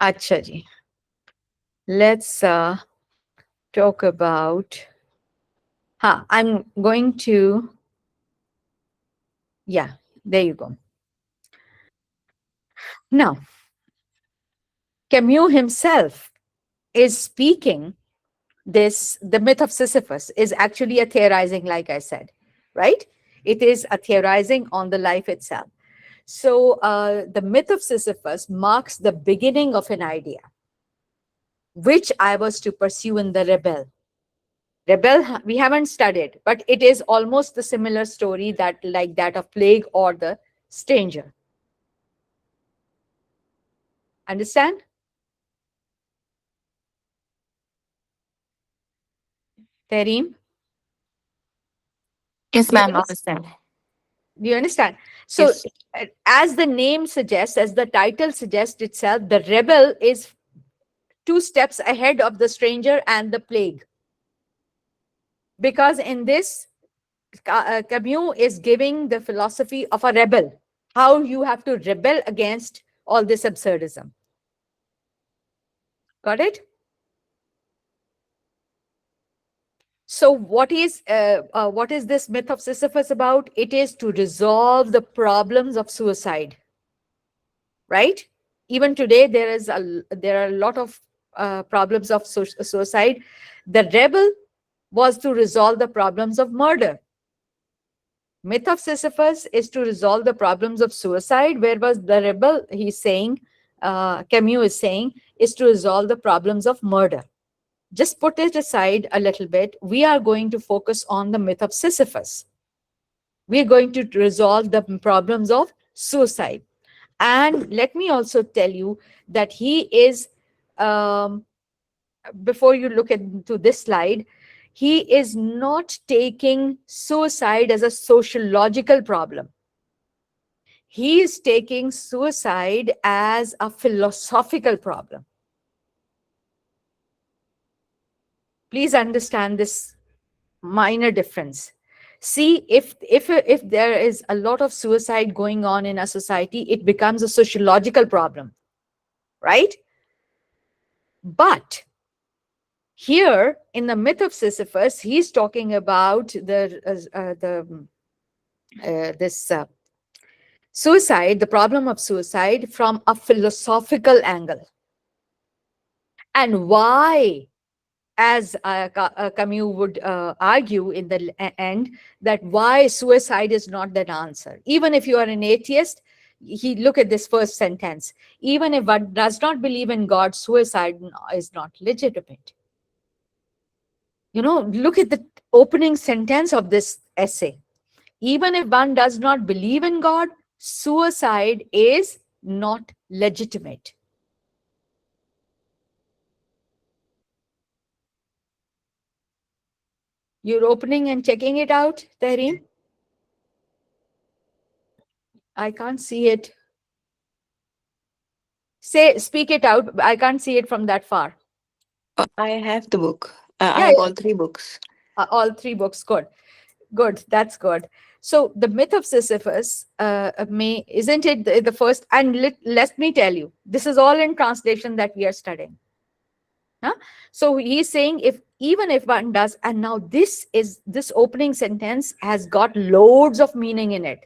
Acha ji. Let's talk about, I'm going to, yeah, there you go. Now, Camus himself is speaking the myth of Sisyphus is actually a theorizing, like I said, right? It is a theorizing on the life itself. So the myth of Sisyphus marks the beginning of an idea, which I was to pursue in the Rebel. Rebel, we haven't studied, but it is almost the similar story that, like that of Plague or the Stranger. Understand? Terim? Yes, Do you ma'am. understand? Understand. Do you understand? So, Yes. as the name suggests, as the title suggests itself, the rebel is 2 steps ahead of the stranger and the plague. Because in this, Camus is giving the philosophy of a rebel, how you have to rebel against all this absurdism. Got it? So what is this myth of Sisyphus about? It is to resolve the problems of suicide, right? Even today, there are a lot of problems of suicide. The rebel was to resolve the problems of murder. Myth of Sisyphus is to resolve the problems of suicide, whereas the rebel, he's saying, Camus is saying, is to resolve the problems of murder. Just put it aside a little bit. We are going to focus on the myth of Sisyphus. We're going to resolve the problems of suicide. And let me also tell you that he is, before you look into this slide, he is not taking suicide as a sociological problem. He is taking suicide as a philosophical problem. Please understand this minor difference. See, if there is a lot of suicide going on in a society, it becomes a sociological problem, right? But here in the myth of Sisyphus, he's talking about this suicide, the problem of suicide, from a philosophical angle. And why, as Camus would argue in the end, that why suicide is not that answer. Even if you are an atheist, look at this first sentence. Even if one does not believe in God, suicide is not legitimate. You know, look at the opening sentence of this essay. Even if one does not believe in God, suicide is not legitimate. You're opening and checking it out, Tahreem? I can't see it. Speak it out. I can't see it from that far. I have the book. I Yeah, have yeah. all three books. All three books. Good. Good. That's good. So the myth of Sisyphus, may isn't it the first? And let me tell you, this is all in translation that we are studying. Huh? So he's saying if even if one does, and now this opening sentence has got loads of meaning in it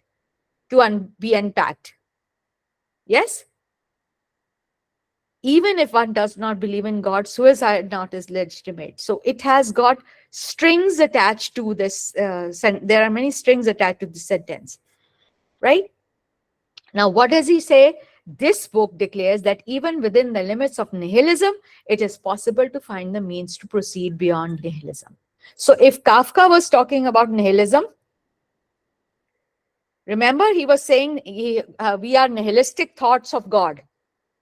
to be unpacked. Yes, even if one does not believe in God, suicide not is legitimate. So it has got strings attached to this. There are many strings attached to this sentence, right? Now, what does he say? This book declares that even within the limits of nihilism, it is possible to find the means to proceed beyond nihilism. So, if Kafka was talking about nihilism, remember he was saying we are nihilistic thoughts of God.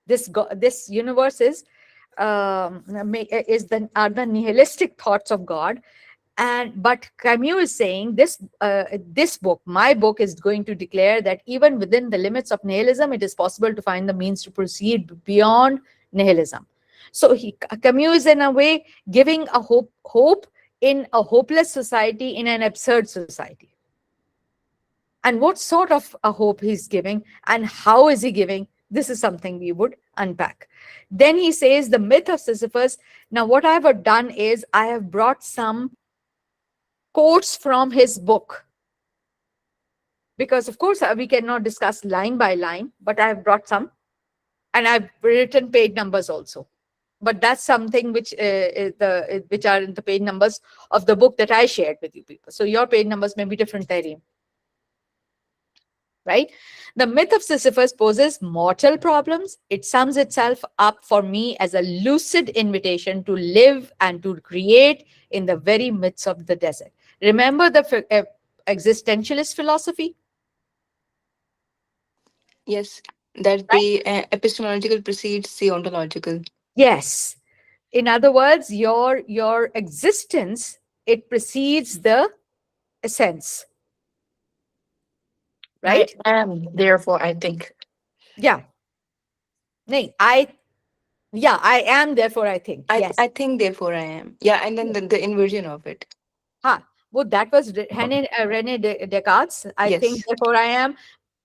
This universe is are the nihilistic thoughts of God. And but Camus is saying this book, my book, is going to declare that even within the limits of nihilism, it is possible to find the means to proceed beyond nihilism. So Camus is in a way giving a hope in a hopeless society, in an absurd society. And what sort of a hope he's giving and how is he giving? This is something we would unpack. Then he says the myth of Sisyphus. Now, what I have done is I have brought some quotes from his book, because of course we cannot discuss line by line, but I have brought some, and I've written page numbers also. But that's something which which are in the page numbers of the book that I shared with you people. So your page numbers may be different, Terry. Right? The myth of Sisyphus poses mortal problems. It sums itself up for me as a lucid invitation to live and to create in the very midst of the desert. Remember the existentialist philosophy? Yes, that Right? the epistemological precedes the ontological. Yes. In other words, your existence, it precedes the essence, I right? am, therefore I think. Yeah. Nahin, I am, therefore I think. Yes. I think therefore I am. Yeah, and then the inversion of it. Ha. Well, that was Rene Descartes. I think, Yes. therefore I am.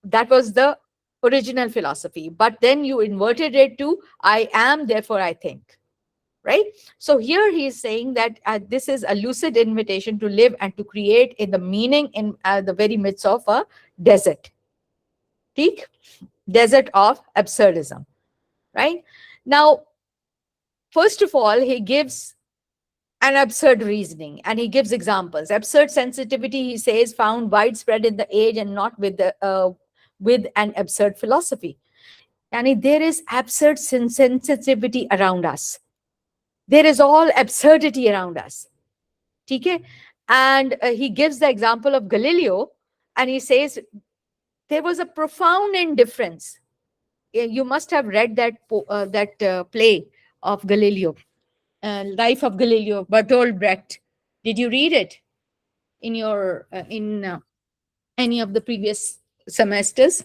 That was the original philosophy. But then you inverted it to I am, therefore I think. Right? So here he is saying that this is a lucid invitation to live and to create in the meaning in the very midst of a desert. Teak? Desert of absurdism. Right? Now, first of all, he gives an absurd reasoning and he gives examples. Absurd sensitivity, he says, found widespread in the age and not with an absurd philosophy. And there is absurd sensitivity around us. There is all absurdity around us. Okay? And he gives the example of Galileo, and he says there was a profound indifference. You must have read that play of Galileo, Life of Galileo, Bertolt Brecht. Did you read it in your in any of the previous semesters?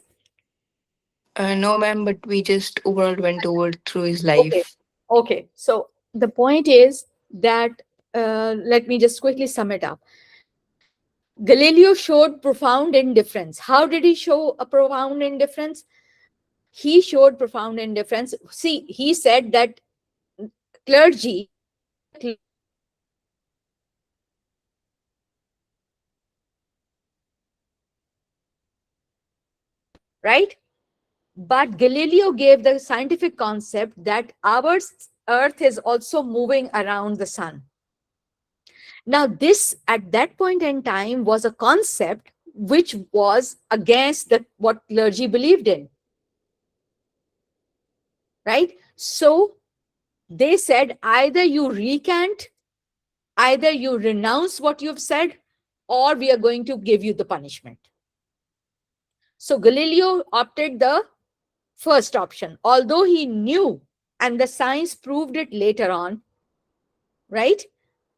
No, ma'am, but we just overall went over through his Okay. life. Okay. So the point is that let me just quickly sum it up. Galileo showed profound indifference. How did he show a profound indifference? He showed profound indifference. See, he said that clergy, right? But Galileo gave the scientific concept that our Earth is also moving around the sun. Now, this at that point in time was a concept which was against what clergy believed in, right? So they said either you recant, either you renounce what you've said, or we are going to give you the punishment. So Galileo opted the first option, although he knew, and the science proved it later on, right?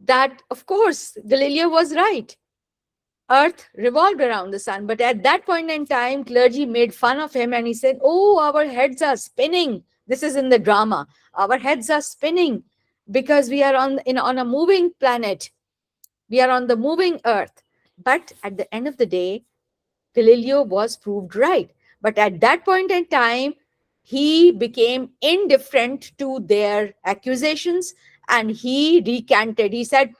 That, of course, Galileo was right. Earth revolved around the sun. But at that point in time, clergy made fun of him and he said, oh, our heads are spinning. This is in the drama. Our heads are spinning because we are on a moving planet. We are on the moving earth. But at the end of the day, Galileo was proved right. But at that point in time, he became indifferent to their accusations and he recanted. He said,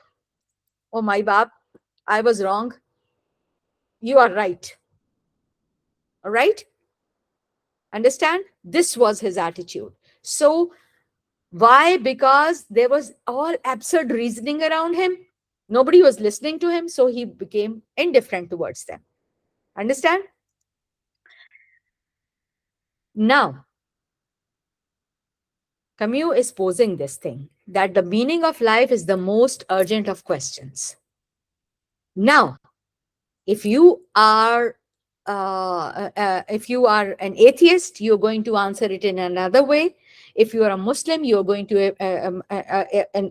"Oh, my bab, I was wrong. You are right." All right? Understand? This was his attitude. So, why? Because there was all absurd reasoning around him. Nobody was listening to him. So, he became indifferent towards them. Understand? Now, Camus is posing this thing that the meaning of life is the most urgent of questions. Now, if you are if you are an atheist, you're going to answer it in another way. If you are a Muslim, you're going to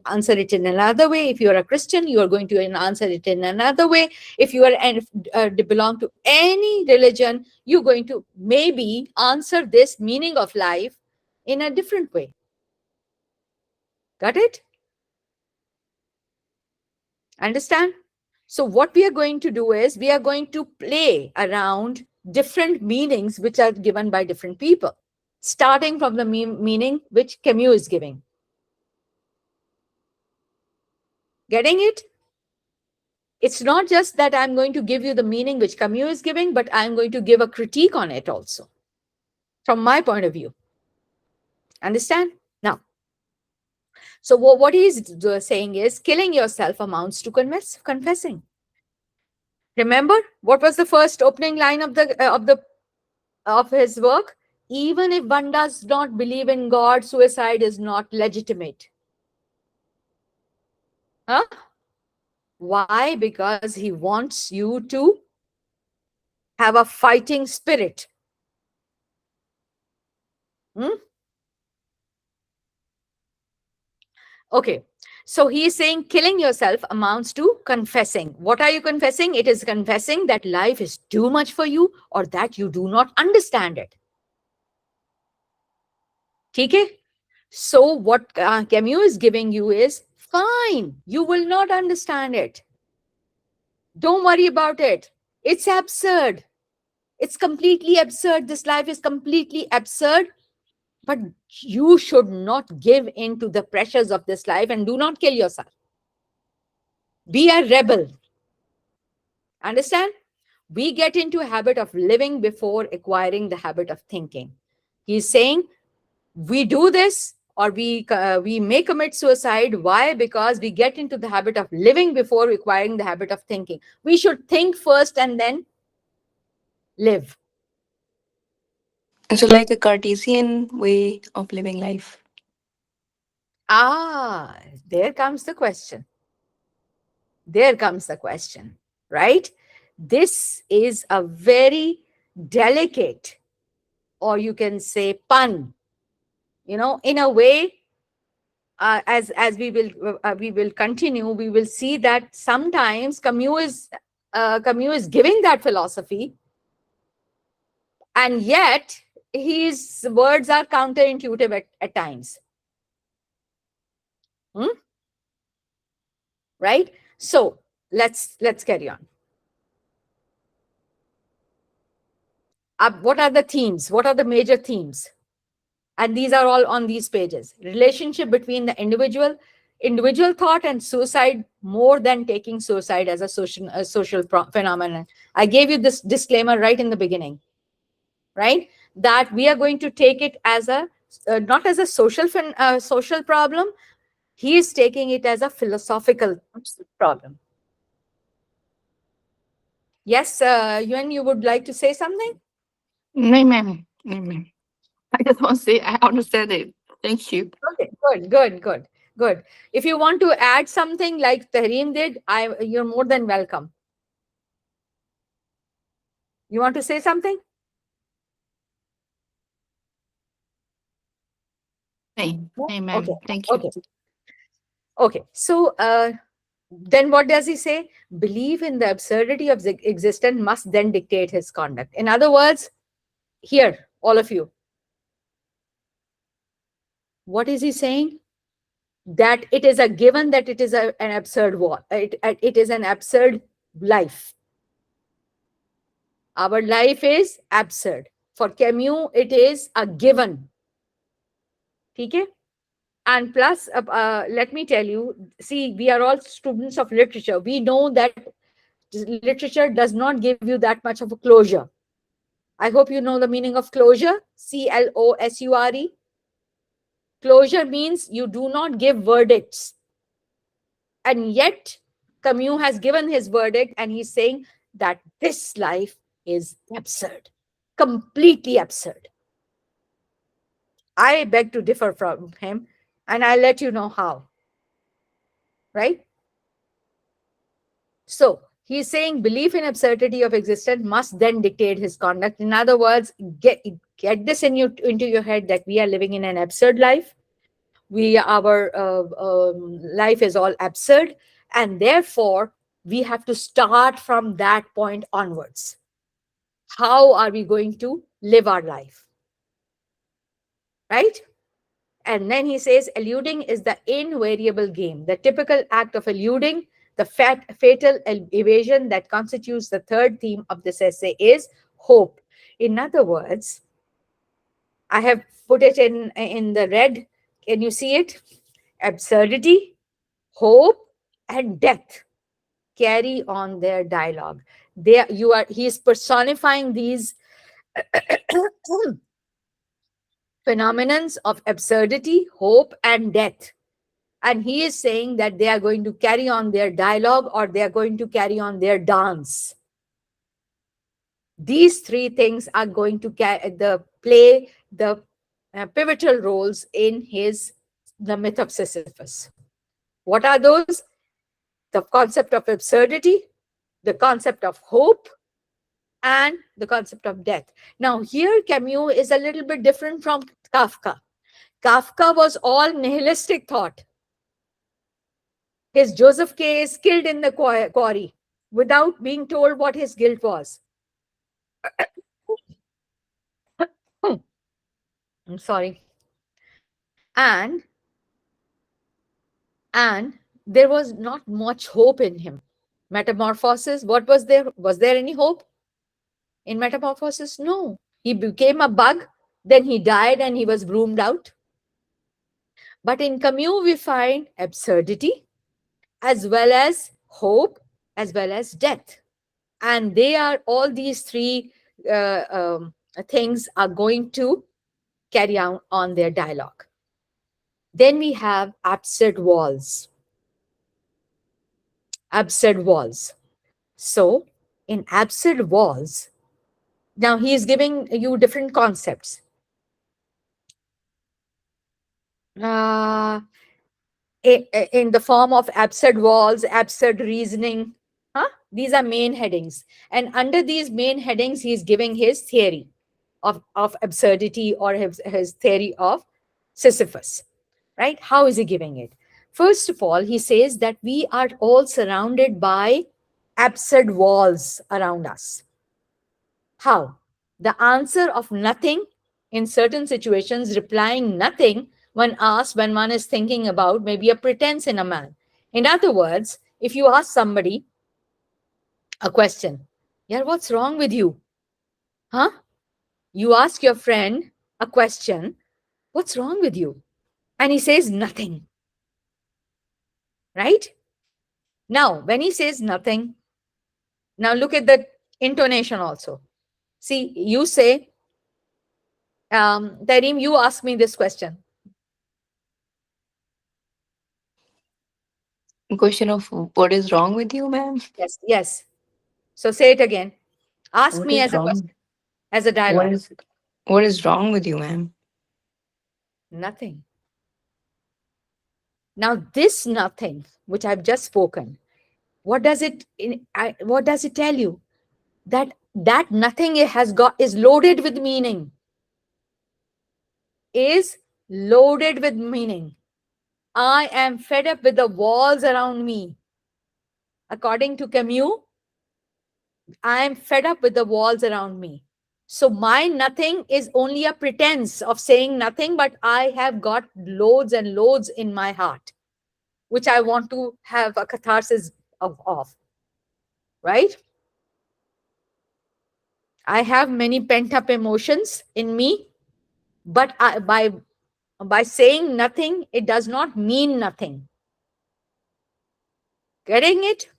answer it in another way. If you're a Christian, you are going to answer it in another way. If you are belong to any religion, you're going to maybe answer this meaning of life in a different way. Got it? Understand? So what we are going to do is we are going to play around different meanings which are given by different people, starting from the meaning which Camus is giving. Getting it? It's not just that I'm going to give you the meaning which Camus is giving, but I'm going to give a critique on it also, from my point of view. Understand? Now, so what he's saying is killing yourself amounts to confessing. Remember, what was the first opening line of his work? Even if one does not believe in God, suicide is not legitimate. Huh? Why? Because he wants you to have a fighting spirit. Hmm? Okay. So he is saying killing yourself amounts to confessing. What are you confessing? It is confessing that life is too much for you or that you do not understand it. Okay? So what Camus is giving you is, fine, you will not understand it. Don't worry about it. It's absurd. It's completely absurd. This life is completely absurd. But you should not give in to the pressures of this life and do not kill yourself. Be a rebel. Understand? We get into a habit of living before acquiring the habit of thinking. He's saying we do this or we may commit suicide. Why? Because we get into the habit of living before acquiring the habit of thinking. We should think first and then live. So, like a Cartesian way of living life. Ah, there comes the question. There comes the question, right? This is a very delicate, or you can say pun, in a way. As we will continue, we will see that sometimes Camus is giving that philosophy, and yet his words are counterintuitive at times. Right? So let's carry on. What are the themes? What are the major themes? And these are all on these pages. Relationship between the individual thought and suicide, more than taking suicide as a social phenomenon. I gave you this disclaimer right in the beginning, right? That we are going to take it as a not as a social problem. He is taking it as a philosophical problem. Yes, Yuan, you would like to say something? No, ma'am. No, ma'am. I just want to say I understand it. Thank you. Okay, good. If you want to add something like Tahreem did, you're more than welcome. You want to say something? Hey, No? hey, ma'am. Okay, Thank you. okay. So then what does he say? Belief in the absurdity of the existence must then dictate his conduct. In other words, here, all of you, What is he saying? That it is a given that it is an absurd war. It is an absurd life. Our life is absurd. For Camus, it is a given. Okay? And plus, let me tell you, see, we are all students of literature. We know that literature does not give you that much of a closure. I hope you know the meaning of closure. Closure. Closure means you do not give verdicts. And yet, Camus has given his verdict and he's saying that this life is absurd, completely absurd. I beg to differ from him, and I'll let you know how. Right? So, he's saying belief in absurdity of existence must then dictate his conduct. In other words, get this into your head that we are living in an absurd life. Our life is all absurd, and therefore we have to start from that point onwards. How are we going to live our life? Right? And then he says, eluding is the invariable game. The typical act of eluding, the fatal evasion that constitutes the third theme of this essay is hope. In other words, I have put it in the red. Can you see it? Absurdity, hope, and death carry on their dialogue. He is personifying these phenomenons of absurdity, hope, and death. And he is saying that they are going to carry on their dialogue, or they are going to carry on their dance. These three things are going to play the pivotal roles in the myth of Sisyphus. What are those? The concept of absurdity, the concept of hope, and the concept of death. Now, here Camus is a little bit different from Kafka. Kafka was all nihilistic thought. His Joseph K. is killed in the quarry without being told what his guilt was. I'm sorry. And there was not much hope in him. Metamorphosis, what was there? Was there any hope in Metamorphosis? No. He became a bug, then he died and he was broomed out. But in Camus, we find absurdity as well as hope as well as death. And all these three things are going to carry on their dialogue. Then we have absurd walls. Absurd walls. So in absurd walls, now he is giving you different concepts. In the form of absurd walls, absurd reasoning. These are main headings. And under these main headings, he is giving his theory of absurdity, or his theory of Sisyphus. Right? How is he giving it? First of all, he says that we are all surrounded by absurd walls around us. How? The answer of nothing in certain situations, replying nothing when asked, when one is thinking about maybe a pretense in a man. In other words, if you ask somebody a question, yeah, what's wrong with you? You ask your friend a question, what's wrong with you? And he says nothing. Right? Now, when he says nothing, now look at the intonation also. See, you say, Tareem, you ask me this question. Question of what is wrong with you, ma'am? Yes, yes. So say it again. Ask What me is as a wrong? question, as a What dialogue. is wrong with you, ma'am? Nothing. Now, this nothing, which I've just spoken, what does it tell you? That nothing is loaded with meaning. Is loaded with meaning. I am fed up with the walls around me. According to Camus, I am fed up with the walls around me. So my nothing is only a pretense of saying nothing, but I have got loads and loads in my heart, which I want to have a catharsis of, right? I have many pent up emotions in me, but by saying nothing, it does not mean nothing. Getting it?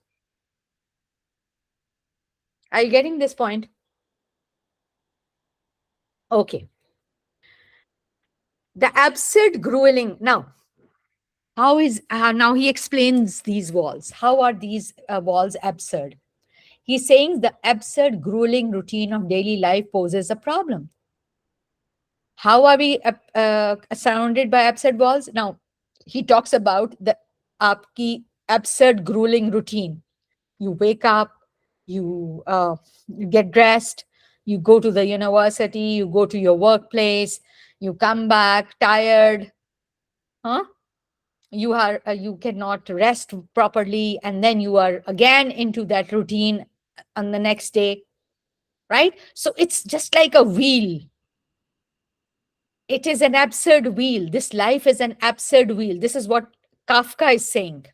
Are you getting this point? Okay. The absurd grueling. Now, how is now he explains these walls. How are these walls absurd? He's saying the absurd, grueling routine of daily life poses a problem. How are we surrounded by absurd walls? Now, he talks about the aapki absurd, grueling routine. You wake up, you get dressed, you go to the university, you go to your workplace, you come back tired, huh? You cannot rest properly, and then you are again into that routine on the next day, right? So it's just like a wheel. It is an absurd wheel. This life is an absurd wheel. This is what Kafka is saying.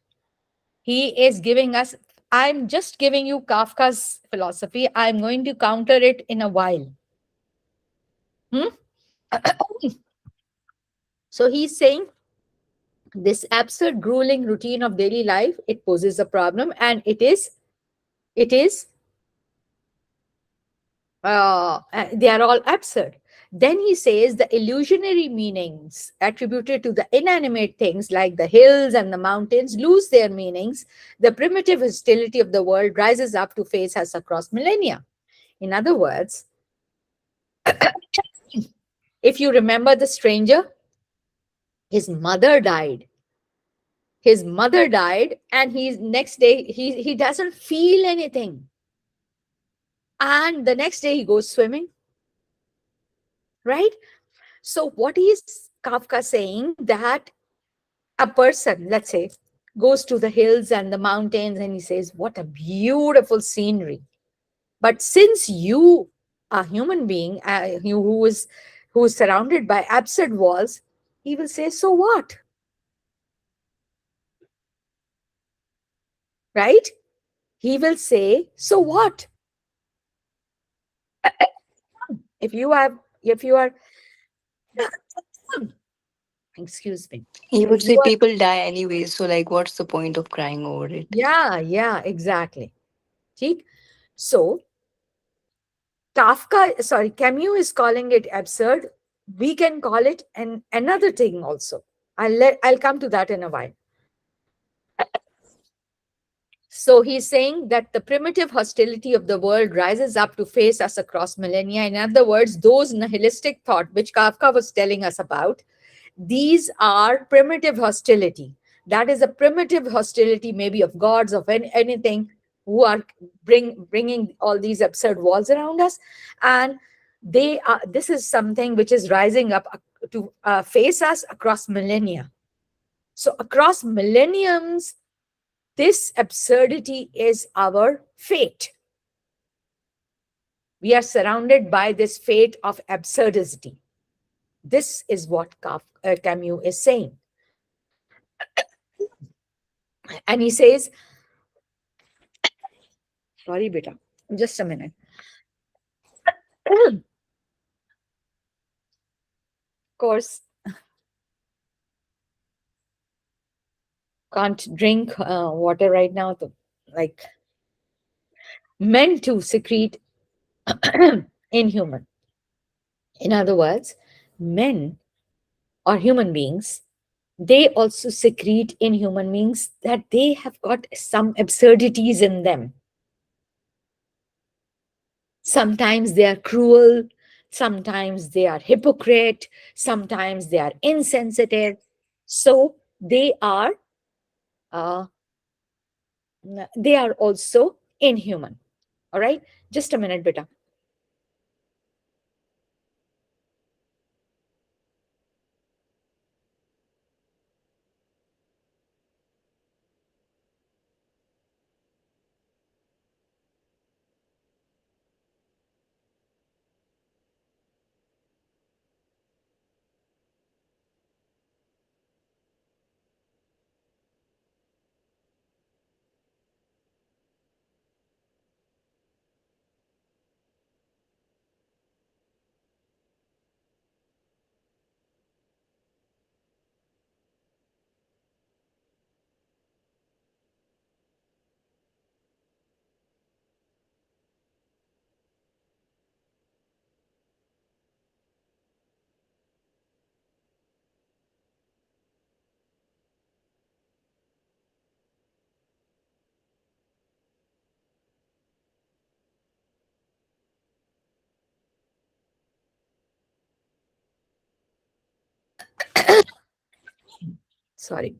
He is giving us, I'm just giving you Kafka's philosophy. I'm going to counter it in a while. Hmm? So he's saying this absurd, grueling routine of daily life, it poses a problem, and it is they are all absurd. Then he says the illusionary meanings attributed to the inanimate things like the hills and the mountains lose their meanings. The primitive hostility of the world rises up to face us across millennia. In other words, if you remember the stranger, his mother died. His mother died, and he's next day he doesn't feel anything. And the next day he goes swimming, right? So what is Kafka saying? That a person, let's say, goes to the hills and the mountains and he says, what a beautiful scenery. But since you, a human being, who is surrounded by absurd walls, he will say, so what? Right? He will say, so what? If you are excuse me, He if would you say are, people die anyways, so like what's the point of crying over it? yeah, exactly. ठीक? So Kafka, sorry, Camus is calling it absurd. We can call it another thing also. I'll come to that in a while. So he's saying that the primitive hostility of the world rises up to face us across millennia. In other words, those nihilistic thought which Kafka was telling us about, these are primitive hostility. That is a primitive hostility, maybe of gods, of anything, who are bringing all these absurd walls around us, and they are. This is something which is rising up to face us across millennia. So across millenniums, this absurdity is our fate. We are surrounded by this fate of absurdity. This is what Camus is saying. And he says, sorry, beta, just a minute. Of course, can't drink water right now. Like, meant to secrete inhuman. In other words, men or human beings, they also secrete in human beings that they have got some absurdities in them. Sometimes they are cruel, sometimes they are hypocrite, sometimes they are insensitive. So uh, they are also inhuman. All right, just a minute, beta. Sorry.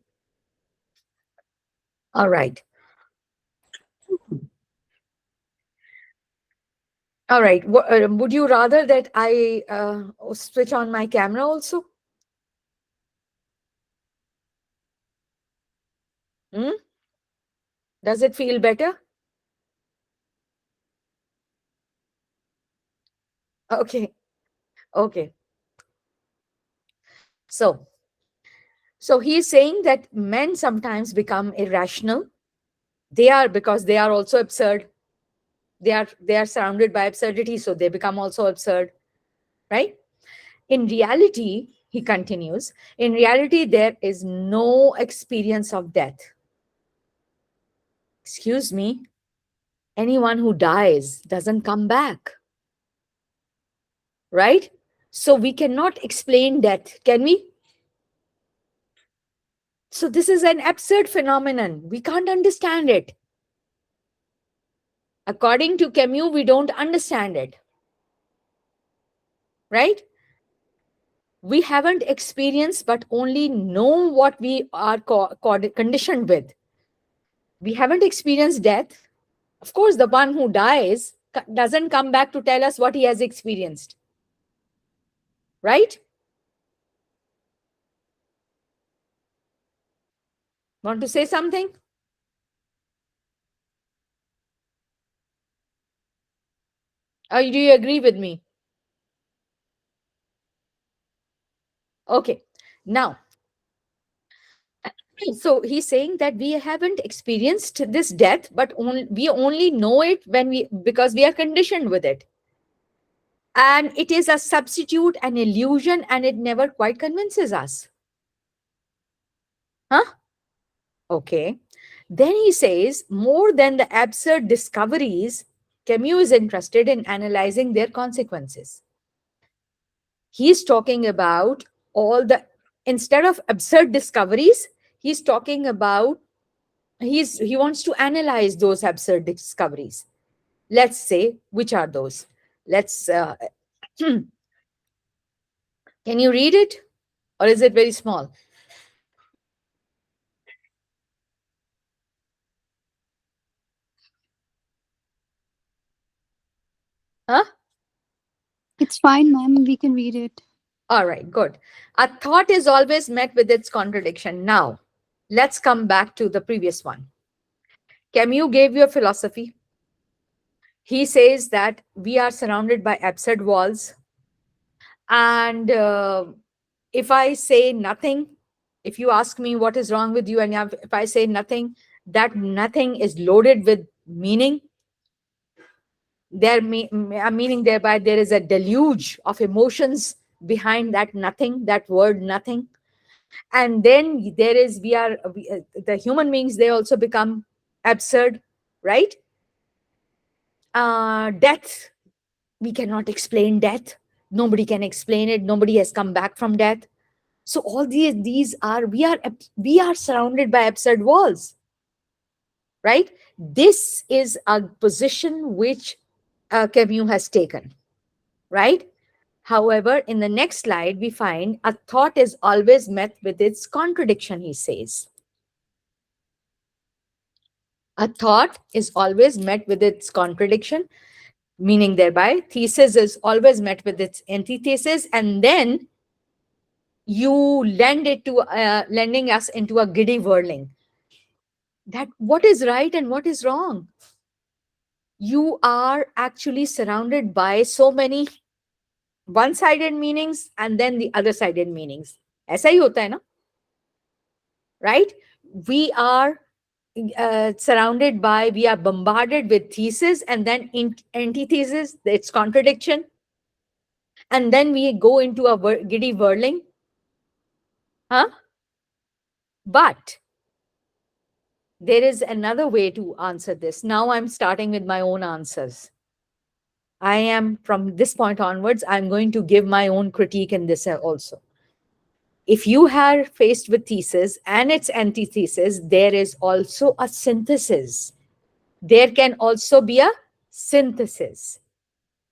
All right. All right. Would you rather that I switch on my camera also? Hmm? Does it feel better? Okay. Okay. So, so he's saying that men sometimes become irrational. They are, because they are also absurd. They are surrounded by absurdity, so they become also absurd, right? In reality, he continues, in reality, there is no experience of death. Excuse me, anyone who dies doesn't come back, right? So we cannot explain death, can we? So this is an absurd phenomenon. We can't understand it. According to Camus, we don't understand it, right? We haven't experienced, but only know what we are conditioned with. We haven't experienced death. Of course, the one who dies doesn't come back to tell us what he has experienced, right? Want to say something? Or do you agree with me? Okay. Now, so he's saying that we haven't experienced this death, but we only know it because we are conditioned with it. And it is a substitute, an illusion, and it never quite convinces us. Huh? Okay. Then he says, more than the absurd discoveries, Camus is interested in analyzing their consequences. He's talking about instead of absurd discoveries, he's talking about, he wants to analyze those absurd discoveries. Let's say, which are those? Let's, can you read it? Or is it very small? Huh? It's fine, ma'am. We can read it. All right, good. A thought is always met with its contradiction. Now, let's come back to the previous one. Camus gave you a philosophy. He says that we are surrounded by absurd walls. And if I say nothing, if you ask me what is wrong with you, and if I say nothing, that nothing is loaded with meaning. Meaning thereby there is a deluge of emotions behind that nothing, that word nothing. And then there is, the human beings, they also become absurd, right? Death, we cannot explain death. Nobody can explain it. Nobody has come back from death. So all these are, we are surrounded by absurd walls, right? This is a position which Camus has taken, right? However, in the next slide, we find a thought is always met with its contradiction, he says. A thought is always met with its contradiction, meaning thereby thesis is always met with its antithesis, and then you lending us into a giddy whirling. That what is right and what is wrong? You are actually surrounded by so many one-sided meanings and then the other-sided meanings. ऐसा ही होता है ना? Right? We are surrounded by, we are bombarded with thesis and then antithesis, its contradiction. And then we go into a giddy whirling. Huh? But there is another way to answer this. Now I'm starting with my own answers. I am, from this point onwards, I'm going to give my own critique in this also. If you are faced with thesis and its antithesis, there is also a synthesis. There can also be a synthesis,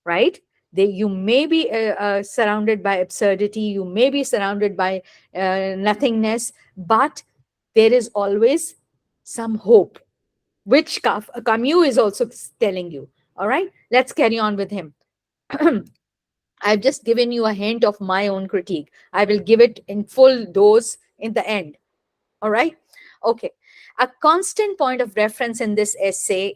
right? You may be surrounded by absurdity, you may be surrounded by nothingness, but there is always some hope, which Camus is also telling you. All right, let's carry on with him. I've just given you a hint of my own critique. I will give it in full dose in the end. All right. Okay. A constant point of reference in this essay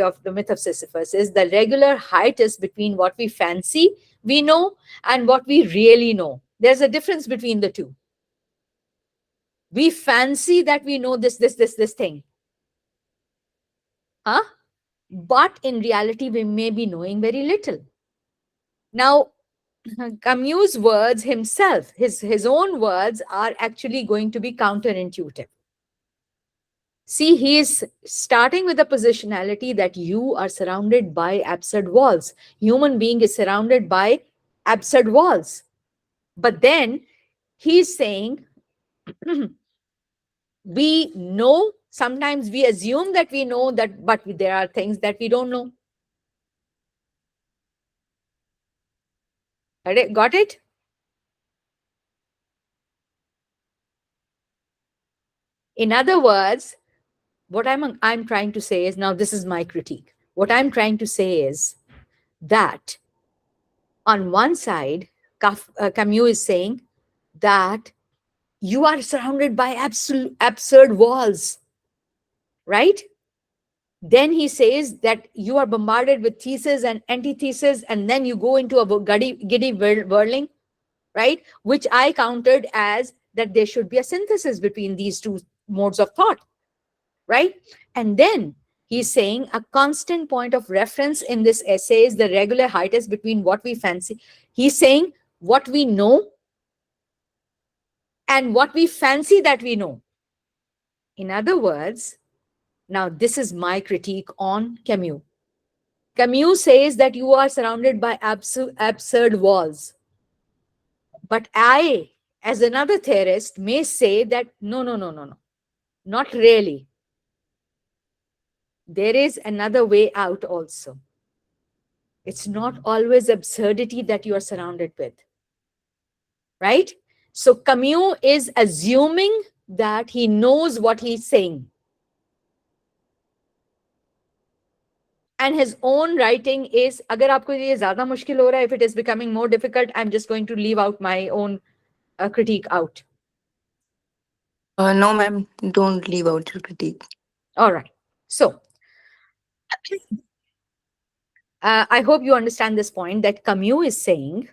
of the Myth of Sisyphus, is the regular hiatus between what we fancy we know and what we really know. There's a difference between the two. We fancy that we know this thing. Huh? But in reality, we may be knowing very little. Now, Camus' words himself, his own words, are actually going to be counterintuitive. See, he is starting with a positionality that you are surrounded by absurd walls. Human being is surrounded by absurd walls. But then he's saying, we know, sometimes we assume that we know that, but there are things that we don't know. Got it? In other words, what I'm trying to say is, now this is my critique. What I'm trying to say is that on one side, Camus is saying that you are surrounded by absurd walls, right? Then he says that you are bombarded with thesis and antithesis, and then you go into a giddy whirling, right? Which I countered as that there should be a synthesis between these two modes of thought, right? And then he's saying a constant point of reference in this essay is the regular hiatus between what we fancy. He's saying what we know and what we fancy that we know. In other words, now this is my critique on Camus. Camus says that you are surrounded by absurd walls. But I, as another theorist, may say that no, not really. There is another way out also. It's not always absurdity that you are surrounded with, right? So Camus is assuming that he knows what he's saying. And his own writing is, agar aapko ye zyada mushkil ho raha hai, if it is becoming more difficult, I'm just going to leave out my own critique out. No, ma'am, don't leave out your critique. All right. So I hope you understand this point, that Camus is saying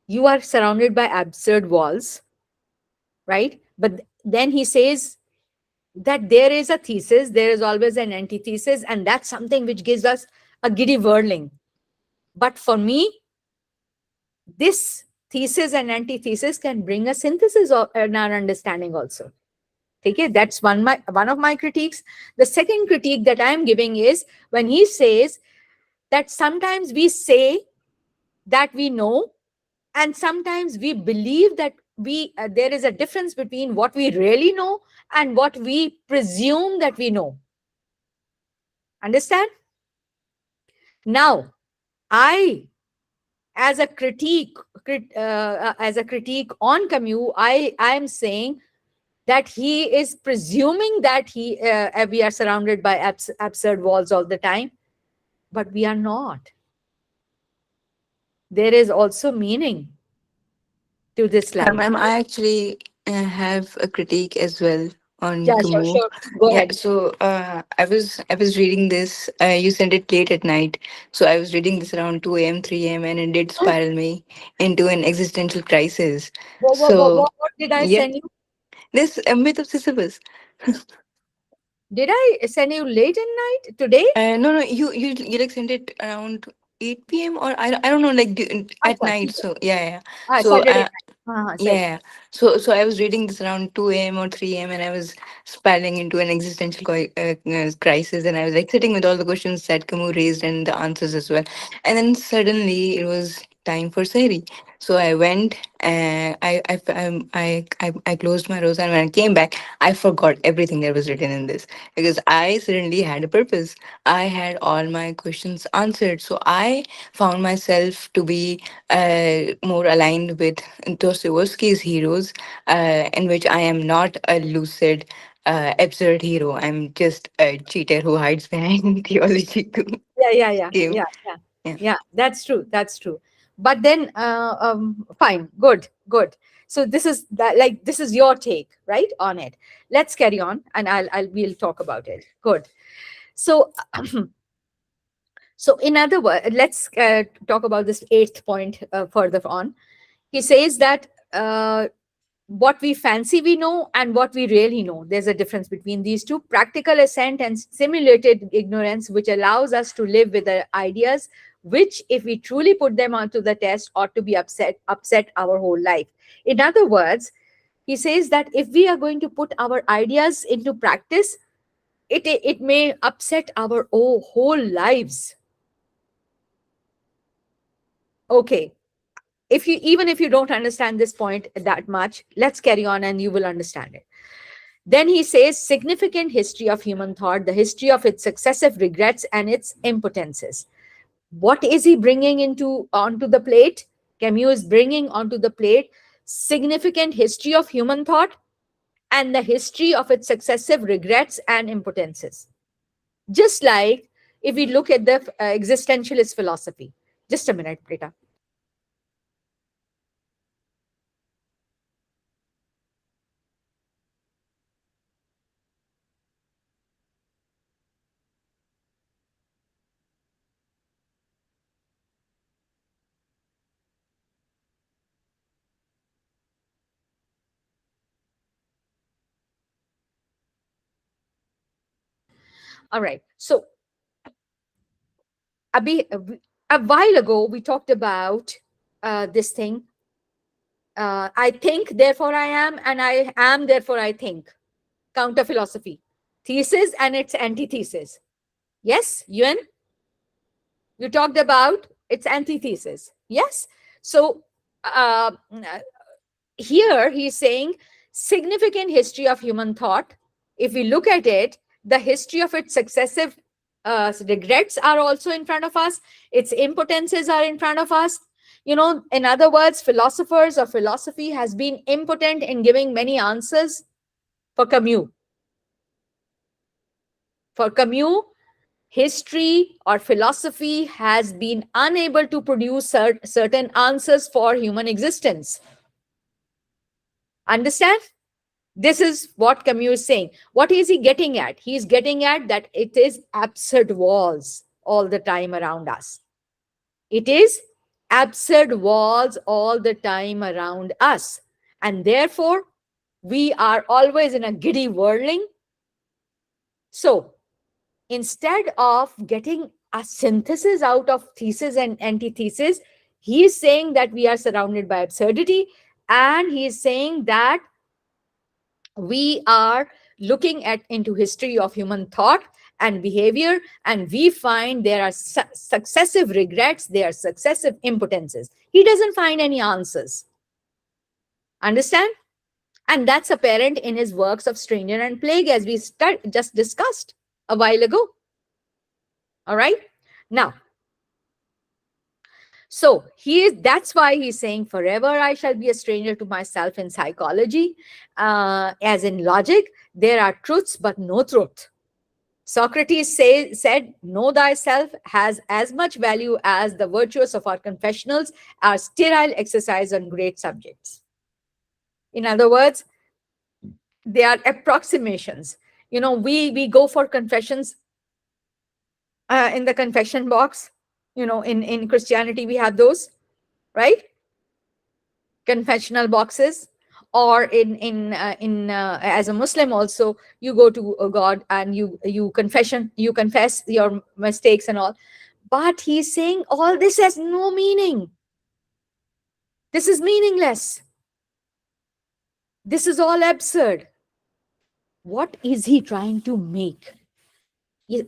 you are surrounded by absurd walls, right? But then he says that there is a thesis, there is always an antithesis, and that's something which gives us a giddy whirling. But for me, this thesis and antithesis can bring a synthesis in our understanding also. Okay, that's one of my critiques. The second critique that I'm giving is when he says that sometimes we say that we know, and sometimes we believe that there is a difference between what we really know and what we presume that we know. Understand? Now, I, as a critique on Camus, I am saying that he is presuming that we are surrounded by absurd walls all the time, but we are not. There is also meaning to this line. Ma'am, I actually have a critique as well on Yeah, sure, Camus. sure. Go Yeah, ahead. so I was reading this. You sent it late at night, so I was reading this around 2 a.m., 3 a.m., and it did spiral me into an existential crisis. So What did I yeah, send you? this Myth of Sisyphus. Did I send you late at night today? No, no, you like sent it around 8 p.m. or I don't know, like at Acha, night. theek hai. So yeah, yeah. So Saturday night. हाँ, yeah, सही. yeah. So I was reading this around 2 a.m. or 3 a.m. and I was spiraling into an existential crisis, and I was like sitting with all the questions that Camus raised and the answers as well. And then suddenly it was time for sehri. So I went and I closed my rosa, and when I came back, I forgot everything that was written in this because I suddenly had a purpose. I had all my questions answered. So I found myself to be more aligned with Dostoevsky's heroes, in which I am not a lucid, absurd hero. I'm just a cheater who hides behind theology to Yeah, yeah, yeah, escape. yeah, yeah, Yeah. yeah. That's true. That's true. But then, fine, good, good. So this is that, like, this is your take, right, on it. Let's carry on, and we'll talk about it. Good. So, so in other words, let's talk about this eighth point further on. He says that what we fancy we know and what we really know. There's a difference between these two: practical assent and simulated ignorance, which allows us to live with the ideas which, if we truly put them onto the test, ought to be upset our whole life. In other words, he says that if we are going to put our ideas into practice, it may upset our whole lives. Okay, if you, even if you don't understand this point that much, let's carry on and you will understand it. Then he says, significant history of human thought, the history of its successive regrets and its impotences. What is he bringing into onto the plate? Camus is bringing onto the plate significant history of human thought and the history of its successive regrets and impotences. Just like if we look at the existentialist philosophy. Just a minute, Prita. All right. So a while ago, we talked about this thing. I think, therefore I am, and I am, therefore I think. Counter philosophy. Thesis and its antithesis. Yes, Yuan? You talked about its antithesis. Yes? So here he's saying significant history of human thought. If we look at it, the history of its successive regrets are also in front of us, its impotences are in front of us. You know, in other words, philosophers or philosophy has been impotent in giving many answers. For Camus, for Camus, history or philosophy has been unable to produce certain answers for human existence. Understand? This is what Camus is saying. What is he getting at? He's getting at that it is absurd walls all the time around us. It is absurd walls all the time around us. And therefore, we are always in a giddy whirling. So, instead of getting a synthesis out of thesis and antithesis, he is saying that we are surrounded by absurdity, and he is saying that we are looking at into history of human thought and behavior, and we find there are successive regrets, there are successive impotences. He doesn't find any answers. Understand? And that's apparent in his works of Stranger and Plague, as we just discussed a while ago. All right. Now, so that's why he's saying, forever I shall be a stranger to myself in psychology. As in logic, there are truths, but no truth. Socrates said, know thyself has as much value as the virtues of our confessionals are sterile exercise on great subjects. In other words, they are approximations. You know, we go for confessions in the confession box. You know, in Christianity, we have those, right? Confessional boxes. Or as a Muslim also, you go to God and you confess your mistakes and all. But he's saying all this has no meaning. This is meaningless. This is all absurd. What is he trying to make?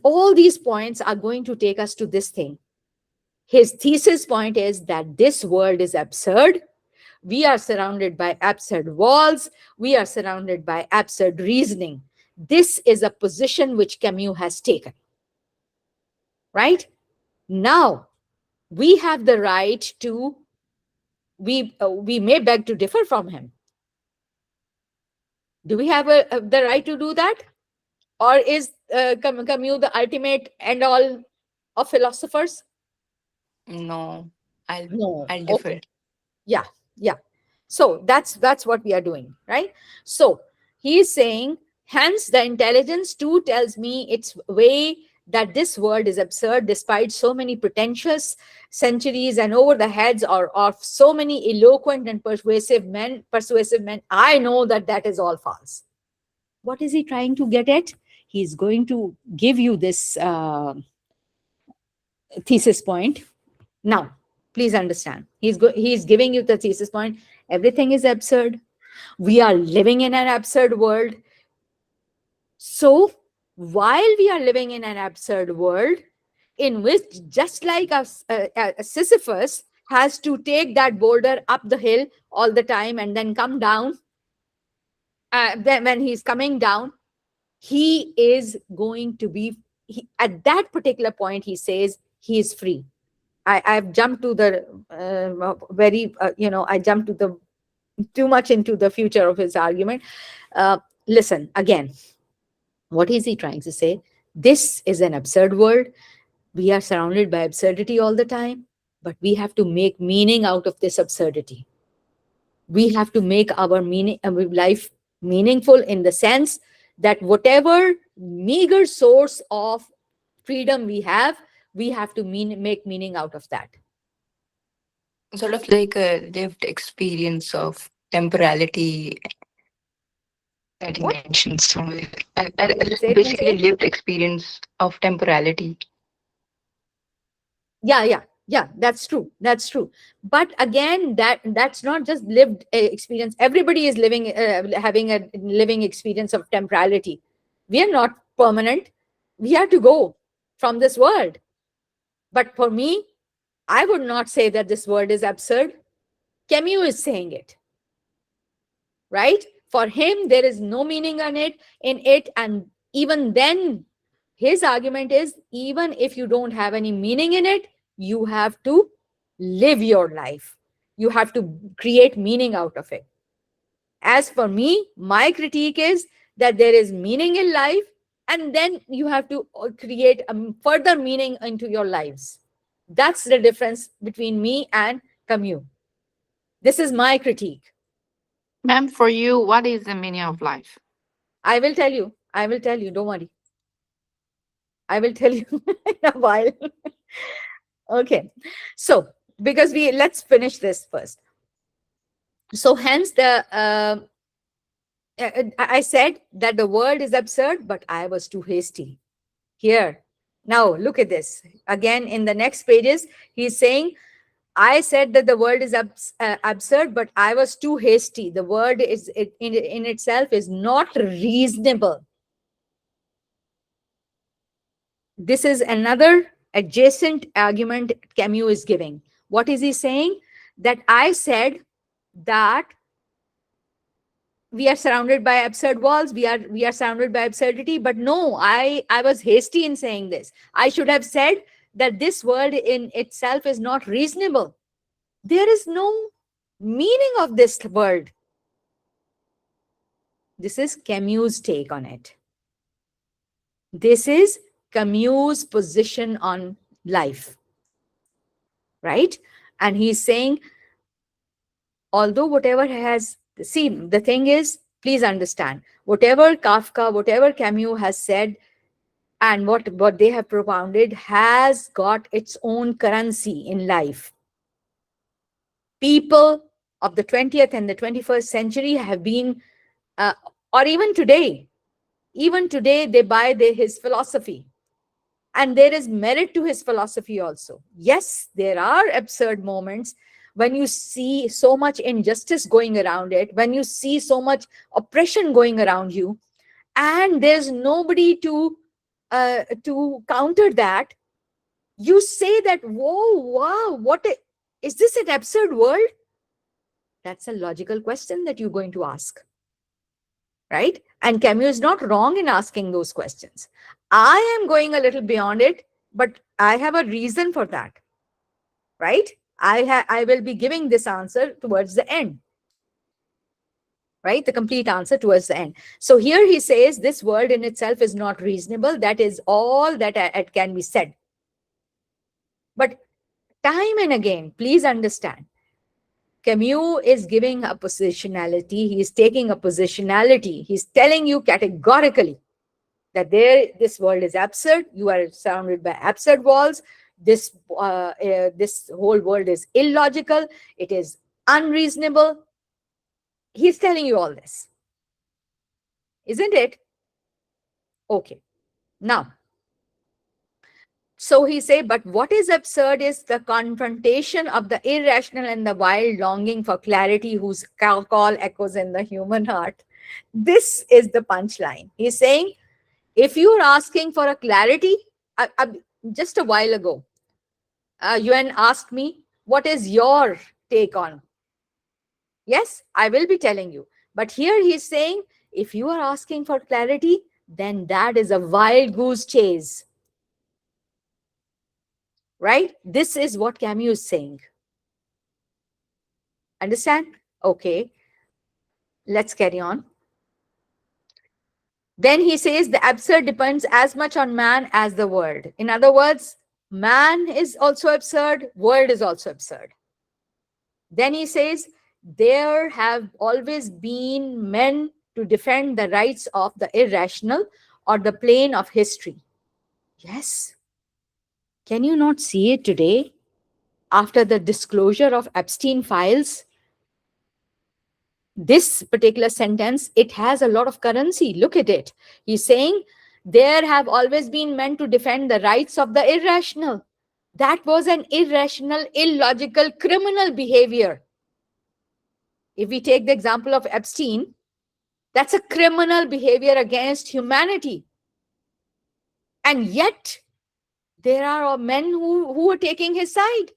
All these points are going to take us to this thing. His thesis point is that this world is absurd. We are surrounded by absurd walls. We are surrounded by absurd reasoning. This is a position which Camus has taken. Right? Now, we have the right to, we may beg to differ from him. Do we have the right to do that? Or is Camus the ultimate end all of philosophers? No, I'll No. I'll differ. Okay. Yeah. Yeah. So that's what we are doing, right? So he is saying, hence the intelligence too tells me its way that this world is absurd despite so many pretentious centuries and over the heads or of so many eloquent and persuasive men. I know that that is all false. What is he trying to get at? He's going to give you this thesis point. Now, please understand. He's giving you the thesis point. Everything is absurd. We are living in an absurd world. So, while we are living in an absurd world, in which just like a Sisyphus has to take that boulder up the hill all the time and then come down, then when he's coming down, he is going to be, at that particular point, he says he is free. I've jumped to the I jumped to the too much into the future of his argument. Listen, again, what is he trying to say? This is an absurd world. We are surrounded by absurdity all the time, but we have to make meaning out of this absurdity. We have to make our life meaningful in the sense that whatever meager source of freedom we have to make meaning out of that. Sort of like a lived experience of temporality that he What? mentions somewhere. Say it once Basically, again. lived experience of temporality. Yeah, that's true. But again, that's not just lived experience. Everybody is living having a living experience of temporality. We are not permanent. We have to go from this world. But for me, I would not say that this world is absurd. Camus is saying it, right? For him, there is no meaning in it, and even then, his argument is, even if you don't have any meaning in it, you have to live your life. You have to create meaning out of it. As for me, my critique is that there is meaning in life, and then you have to create a further meaning into your lives. That's the difference between me and Camus. This is my critique. Ma'am, for you, what is the meaning of life? I will tell you. I will tell you. Don't worry. I will tell you in a while. Okay. So, because let's finish this first. So, hence I said that the world is absurd, but I was too hasty. Here. Now, look at this. Again, in the next pages, he's saying, I said that the world is absurd, but I was too hasty. The word in itself is not reasonable. This is another adjacent argument Camus is giving. What is he saying? That I said that we are surrounded by absurd walls, we are surrounded by absurdity, but no, I was hasty in saying this. I should have said that this world in itself is not reasonable. There is no meaning of this world. This is Camus' take on it. This is Camus' position on life, right? And he's saying, although whatever see, the thing is, please understand, whatever Kafka, whatever Camus has said, and what they have propounded has got its own currency in life. People of the 20th and the 21st century have been, or even today, they buy his philosophy. And there is merit to his philosophy also. Yes, there are absurd moments when you see so much injustice going around it, when you see so much oppression going around you, and there's nobody to counter that. You say that, whoa, wow, is this an absurd world? That's a logical question that you're going to ask, right? And Camus is not wrong in asking those questions. I am going a little beyond it, but I have a reason for that, right? I will be giving this answer towards the end, right? The complete answer towards the end. So here he says this world in itself is not reasonable. That is all that it can be said. But time and again, please understand, Camus is giving a positionality. He is taking a positionality. He's telling you categorically that this world is absurd. You are surrounded by absurd walls. This whole world is illogical. It is unreasonable. He's telling you all this, isn't it? Okay. Now, so he say, but what is absurd is the confrontation of the irrational and the wild longing for clarity whose call echoes in the human heart. This is the punchline. He's saying, if you're asking for a clarity, just a while ago, Yuan asked me, what is your take on? Yes, I will be telling you. But here he's saying, if you are asking for clarity, then that is a wild goose chase. Right? This is what Camus is saying. Understand? Okay. Let's carry on. Then he says the absurd depends as much on man as the world. In other words, man is also absurd, world is also absurd. Then he says, there have always been men to defend the rights of the irrational or the plane of history. Yes. Can you not see it today? After the disclosure of Epstein files, this particular sentence, it has a lot of currency. Look at it. He's saying, there have always been men to defend the rights of the irrational. That was an irrational, illogical, criminal behavior. If we take the example of Epstein, that's a criminal behavior against humanity. And yet, there are men who are taking his side,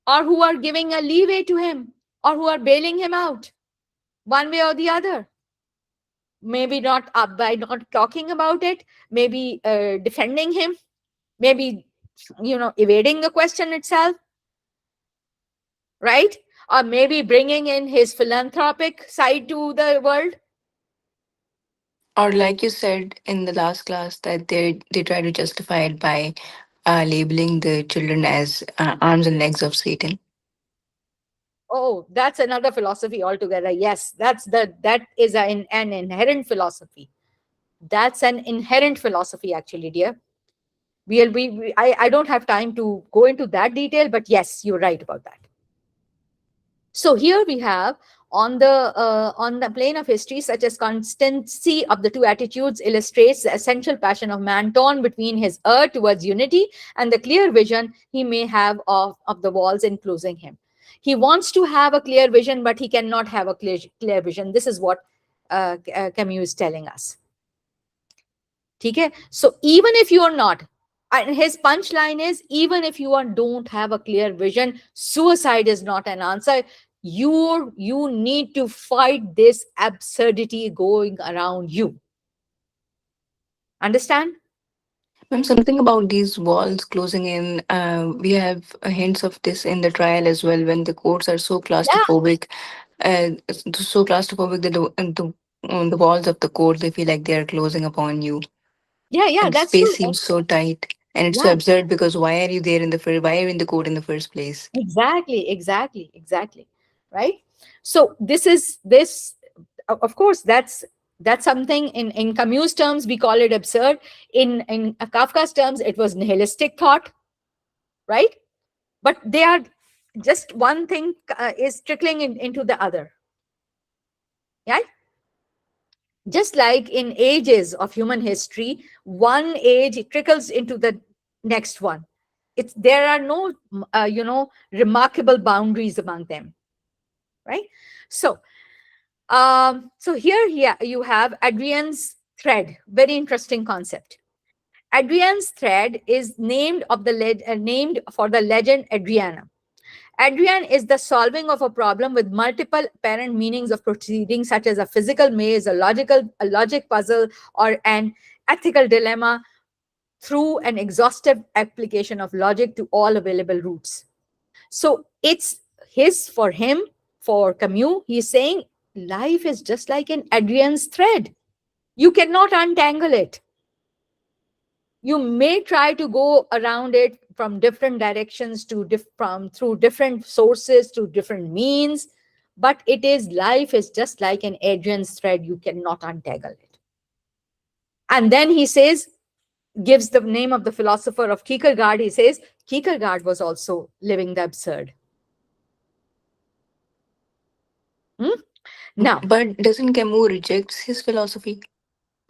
or who are giving a leeway to him, or who are bailing him out, one way or the other. Maybe not by not talking about it, maybe defending him, maybe, evading the question itself, right? Or maybe bringing in his philanthropic side to the world. Or like you said in the last class, that they try to justify it by labeling the children as arms and legs of Satan. Oh, that's another philosophy altogether. Yes, that is an inherent philosophy. That's an inherent philosophy, actually, dear. I don't have time to go into that detail, but yes, you're right about that. So here we have on the plane of history, such as constancy of the two attitudes illustrates the essential passion of man torn between his urge towards unity and the clear vision he may have of the walls enclosing him. He wants to have a clear vision, but he cannot have a clear vision. This is what Camus is telling us. Okay? So even if you are not, and his punchline is, even if don't have a clear vision, suicide is not an answer. You need to fight this absurdity going around you. Understand? Ma'am, something about these walls closing in. We have hints of this in the trial as well, when the courts are so Yeah, claustrophobic, that the walls of the court, they feel like they are closing upon you, yeah, and that's true. space seems so tight, and it's so Yeah, absurd because why are you there in the first? Why are you in the court in the first place? exactly. Right? So this, of course, that's something in Camus terms we call it absurd. In Kafka's terms, it was nihilistic thought, right? But they are just one thing is trickling into the other. Yeah, just like in ages of human history, one age trickles into the next one. There are no remarkable boundaries among them, right? So so here, yeah, you have Adrian's thread, very interesting concept. Adrian's thread is named named for the legend Adriana. Adrian is the solving of a problem with multiple apparent meanings of proceeding, such as a physical maze, a logic puzzle, or an ethical dilemma, through an exhaustive application of logic to all available routes. So it's for him, for Camus, he's saying life is just like an Adrian's thread. You cannot untangle it. You may try to go around it from different directions through different sources to different means, but life is just like an Adrian's thread. You cannot untangle it. And then he says, gives the name of the philosopher of Kierkegaard. He says Kierkegaard was also living the absurd. Now, But doesn't Camus rejects his philosophy?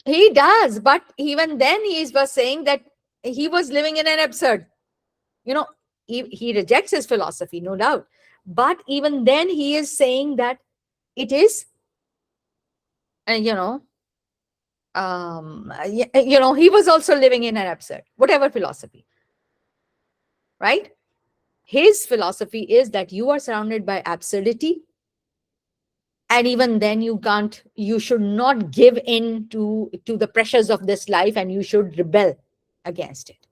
he does, but even then he was saying that he was living in an absurd. He rejects his philosophy, no doubt. But even then he is saying that it is, he was also living in an absurd, whatever philosophy, right? His philosophy is that you are surrounded by absurdity, and even then you should not give in to the pressures of this life, and you should rebel against it,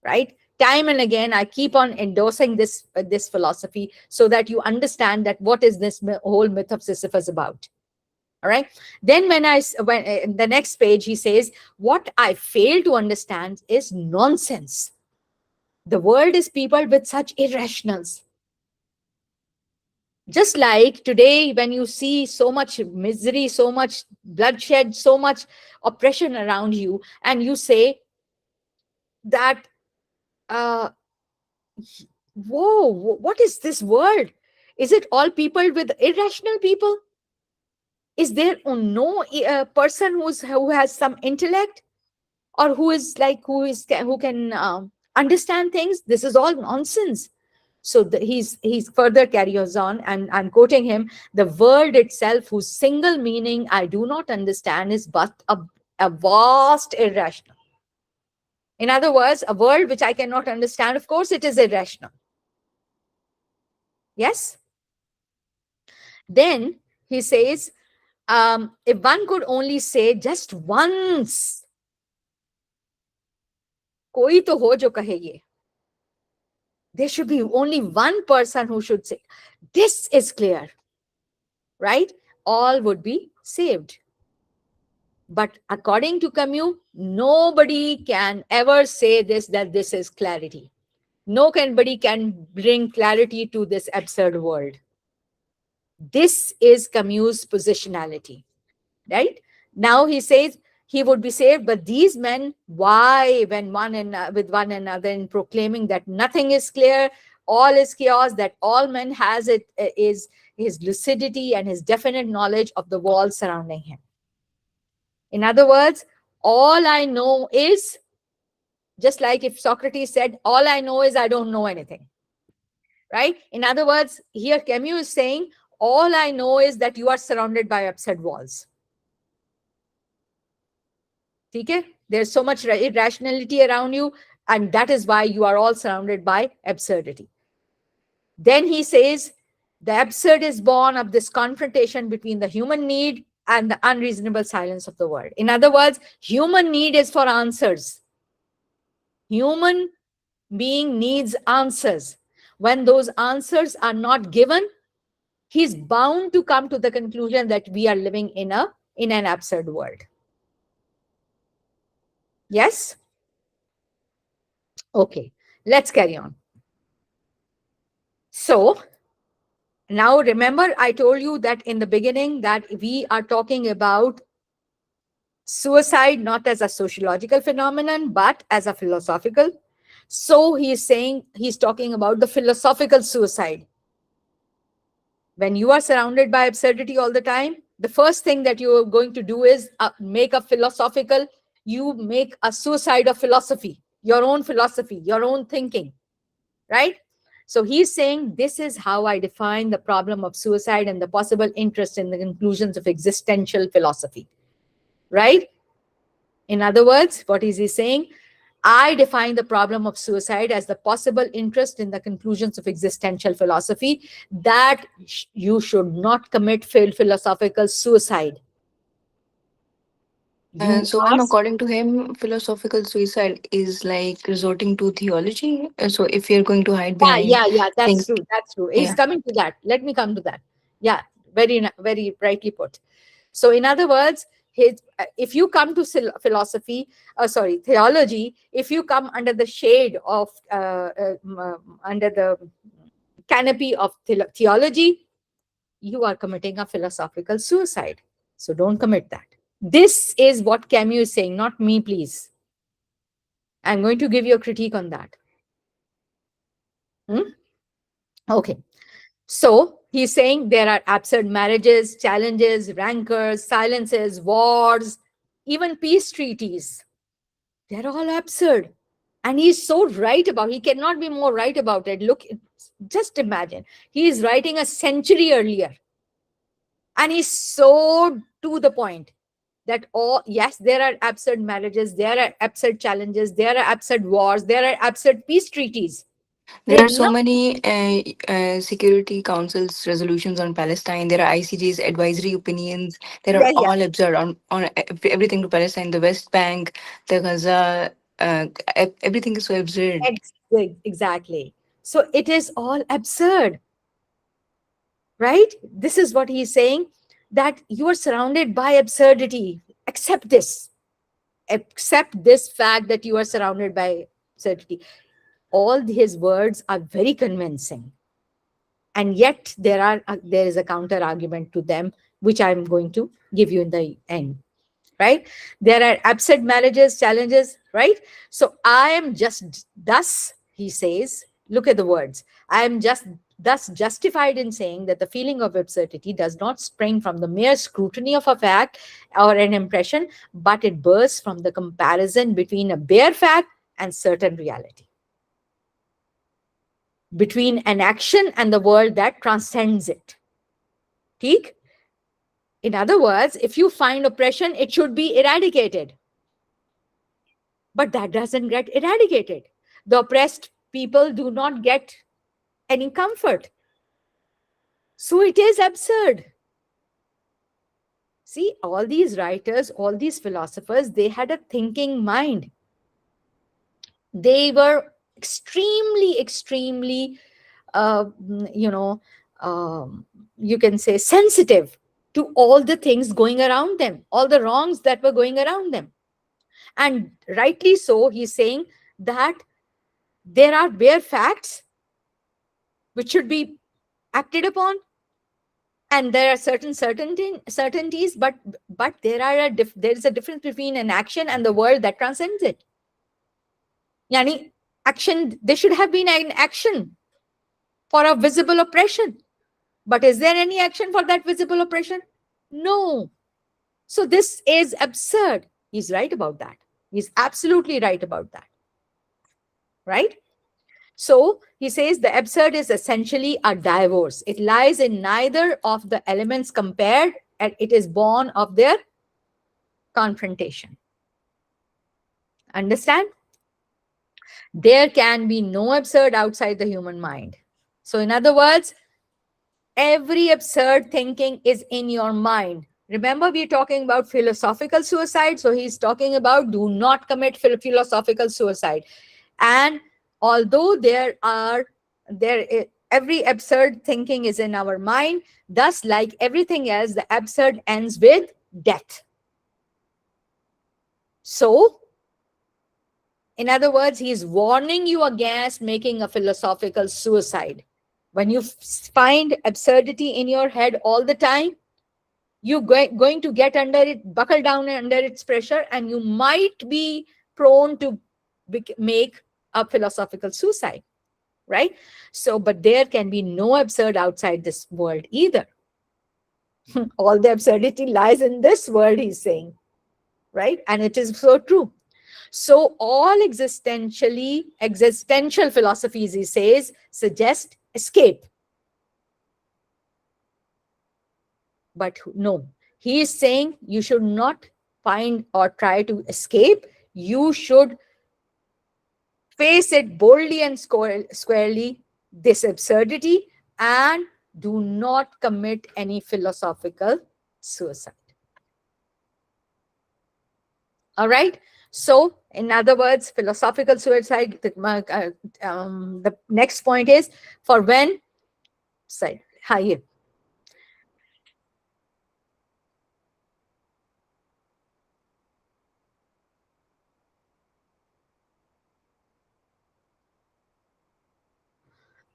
right? Time and again I keep on endorsing this philosophy so that you understand that what is this whole myth of Sisyphus about. All right. Then when in the next page he says, what I fail to understand is nonsense. The world is peopled with such irrationals. Just like today, when you see so much misery, so much bloodshed, so much oppression around you, and you say that, whoa, what is this world? Is it all peopled with irrational people? Is there no person who has some intellect, or who can understand things? This is all nonsense. So he's further carries on, and I'm quoting him: the world itself, whose single meaning I do not understand, is but a vast irrational. In other words, a world which I cannot understand, of course it is irrational. Yes. Then he says, if one could only say just once, koi to ho jo kahe ye. There should be only one person who should say, this is clear, right? All would be saved. But according to Camus, nobody can ever say that this is clarity. Nobody can bring clarity to this absurd world. This is Camus' positionality, right? Now he says he would be saved, but these men, why, when with one another, in proclaiming that nothing is clear, all is chaos, that all men has is his lucidity and his definite knowledge of the world surrounding him. In other words, all I know is, just like if Socrates said, all I know is I don't know anything, right? In other words, here Camus is saying, all I know is that you are surrounded by absurd walls. Okay? There's so much irrationality around you, and that is why you are all surrounded by absurdity. Then he says, the absurd is born of this confrontation between the human need and the unreasonable silence of the world. In other words, human need is for answers. Human being needs answers. When those answers are not given, he's bound to come to the conclusion that we are living in an absurd world. Yes? Okay, let's carry on. So, now remember, I told you that in the beginning that we are talking about suicide not as a sociological phenomenon, but as a philosophical. So he's talking about the philosophical suicide. When you are surrounded by absurdity all the time, the first thing that you are going to do is make a suicide of philosophy, your own thinking, right? So he's saying, this is how I define the problem of suicide and the possible interest in the conclusions of existential philosophy, right? In other words, what is he saying? I define the problem of suicide as the possible interest in the conclusions of existential philosophy, that you should not commit philosophical suicide. You So, ma'am, ask, according to him, philosophical suicide is like resorting to theology. So, if you're going to hide behind yeah, that's things, true. That's true. He's yeah. coming to that. Let me come to that. Yeah, very rightly put. So, in other words, if you come to philosophy, sorry, theology, if you come under the shade of, under the canopy of theology, you are committing a philosophical suicide. So, don't commit that. This is what Camus is saying, not me, please. I'm going to give you a critique on that. Okay. So he's saying there are absurd marriages, challenges, rancors, silences, wars, even peace treaties. They're all absurd. And he's so right about, he cannot be more right about it. Look, just imagine. He is writing a century earlier. And he's so to the point that, oh, yes, there are absurd marriages, there are absurd challenges, there are absurd wars, there are absurd peace treaties. There are They're so not, many Security Council's resolutions on Palestine. There are ICJ's advisory opinions. They are yeah, all absurd on everything to Palestine, the West Bank, the Gaza. Everything is so absurd. exactly. So it is all absurd, right? This is what he's saying, that you are surrounded by absurdity. Accept this. Accept this fact that you are surrounded by absurdity. All his words are very convincing. And yet there is a counter argument to them, which I'm going to give you in the end. Right? There are absurd marriages, challenges, right? So I am just thus, he says, look at the words. I am just thus justified in saying that the feeling of absurdity does not spring from the mere scrutiny of a fact or an impression, but it bursts from the comparison between a bare fact and certain reality, between an action and the world that transcends it. Teak? In other words, if you find oppression, it should be eradicated. But that doesn't get eradicated. The oppressed people do not get any comfort. So it is absurd. See, all these writers, all these philosophers, they had a thinking mind. They were extremely, you know, you can say sensitive to all the things going around them, all the wrongs that were going around them. And rightly so, he's saying that there are bare facts which should be acted upon, and there are certain certainties, but there is a difference between an action and the world that transcends it. Yani, action, there should have been an action for a visible oppression, but is there any action for that visible oppression? No. So this is absurd. He's right about that. He's absolutely right about that, right? So he says the absurd is essentially a divorce. It lies in neither of the elements compared, and it is born of their confrontation. Understand? There can be no absurd outside the human mind. So in other words, every absurd thinking is in your mind. Remember, we're talking about philosophical suicide. So he's talking about do not commit philosophical suicide. And although every absurd thinking is in our mind, thus, like everything else, the absurd ends with death. So, in other words, he's warning you against making a philosophical suicide. When you find absurdity in your head all the time, you're going to get under it, buckle down under its pressure, and you might be prone to make a philosophical suicide, right? So, but there can be no absurd outside this world either. All the absurdity lies in this world, he's saying, right? And it is so true. So all existential philosophies, he says, suggest escape. But no, he is saying you should not find or try to escape. You should Face it boldly and squarely, this absurdity, and do not commit any philosophical suicide. All right. So, in other words, philosophical suicide, the next point is for when, side, hi.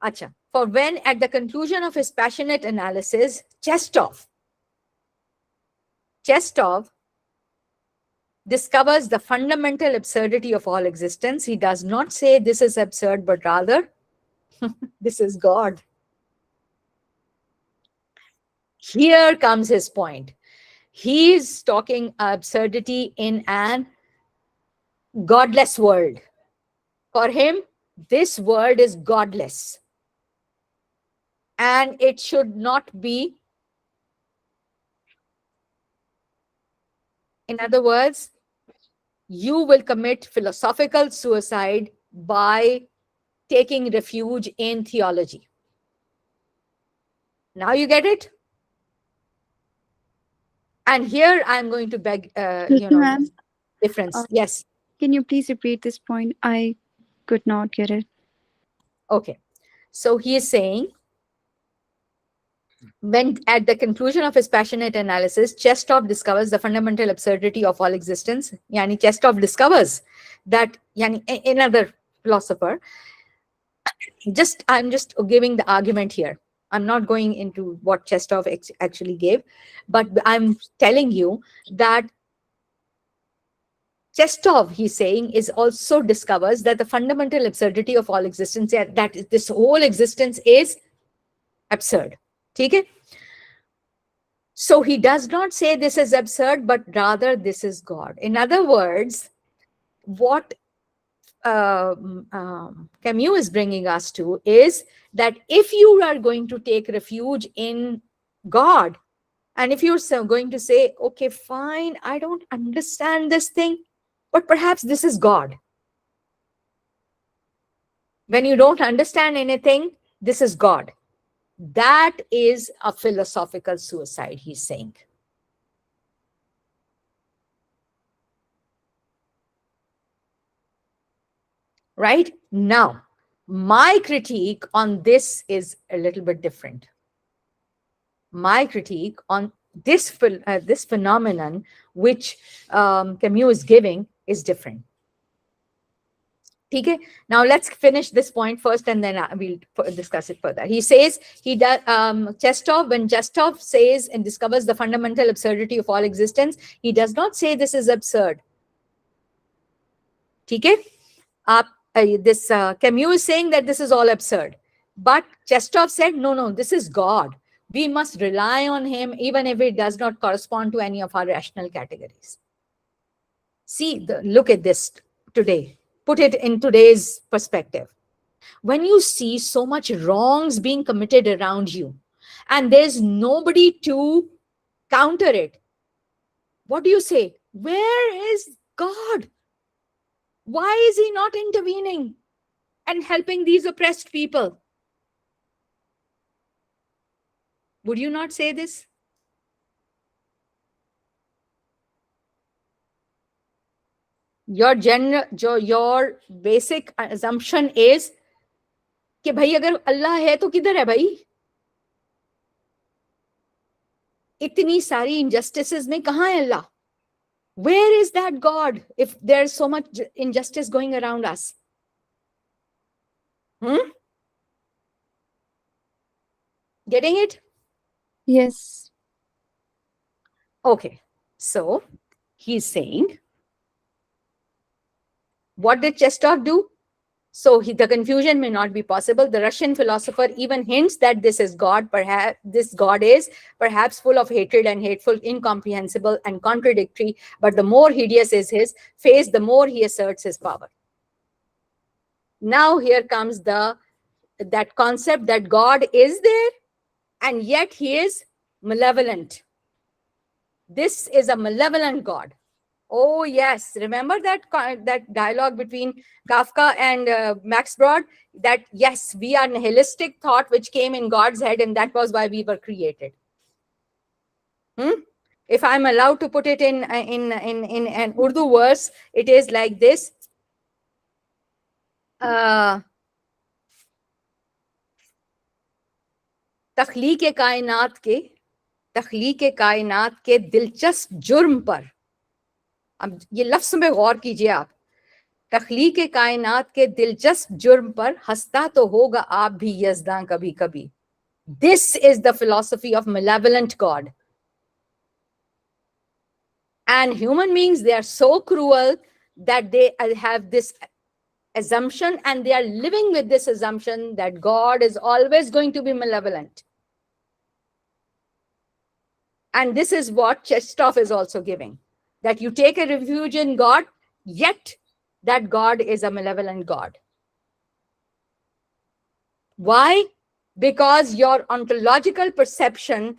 Acha. For when, at the conclusion of his passionate analysis, Chestov discovers the fundamental absurdity of all existence. He does not say this is absurd, but rather this is God. Here comes his point. He's talking absurdity in an godless world. For him, this world is godless. And it should not be, in other words, you will commit philosophical suicide by taking refuge in theology. Now you get it? And here I'm going to beg, Ma'am, difference. uh, Yes. can you please repeat this point? I could not get it. Okay. So he is saying, when at the conclusion of his passionate analysis, Chestov discovers the fundamental absurdity of all existence. Yani Chestov discovers that, yani another philosopher, I'm just giving the argument here. I'm not going into what Chestov actually gave, but I'm telling you that Chestov, he's saying, is also discovers that the fundamental absurdity of all existence, that this whole existence is absurd. Okay? So he does not say this is absurd, but rather this is God. In other words, what Camus is bringing us to is that if you are going to take refuge in God, and if you're going to say, okay, fine, I don't understand this thing, but perhaps this is God. When you don't understand anything, this is God. That is a philosophical suicide, he's saying. Right? Now, my critique on this is a little bit different. My critique on this phenomenon, which Camus is giving, is different. Okay, now let's finish this point first, and then we'll discuss it further. He says he does. Chestov, when Chestov says and discovers the fundamental absurdity of all existence, he does not say this is absurd. Okay, Camus is saying that this is all absurd, but Chestov said no, this is God. We must rely on him, even if it does not correspond to any of our rational categories. See, look at this today. Put it in today's perspective. When you see so much wrongs being committed around you, and there's nobody to counter it, what do you say? Where is God? Why is he not intervening and helping these oppressed people? Would you not say this? Your basic assumption is कि भाई अगर अल्लाह है तो किधर है भाई? इतनी सारी injustices में कहाँ है अल्लाह? Where is that God if there's so much injustice going around us? Getting it? Yes. Okay. So he's saying, what did Chestov do? So the confusion may not be possible. The Russian philosopher even hints that this is God. Perhaps this God is perhaps full of hatred and hateful, incomprehensible and contradictory. But the more hideous is his face, the more he asserts his power. Now here comes that concept that God is there, and yet he is malevolent. This is a malevolent God. Oh yes, remember that dialogue between Kafka and Max Brod? That yes, we are nihilistic thought which came in God's head, and that was why we were created. If I'm allowed to put it in an Urdu verse, it is like this. तख्लीक कायनात के तख्लीक कायनात के दिलचस्प जुर्म पर, अब ये लफ्ज में गौर कीजिए आप, तख्लीक कायनात के दिलचस्प जुर्म पर हंसता तो होगा आप भी यज़दां कभी कभी. This is the philosophy of malevolent God. And human beings, they are so cruel that they have this assumption, and they are living with this assumption that God is always going to be malevolent. And this is what Chestov is also giving, that you take a refuge in God, yet that God is a malevolent God. Why? Because your ontological perception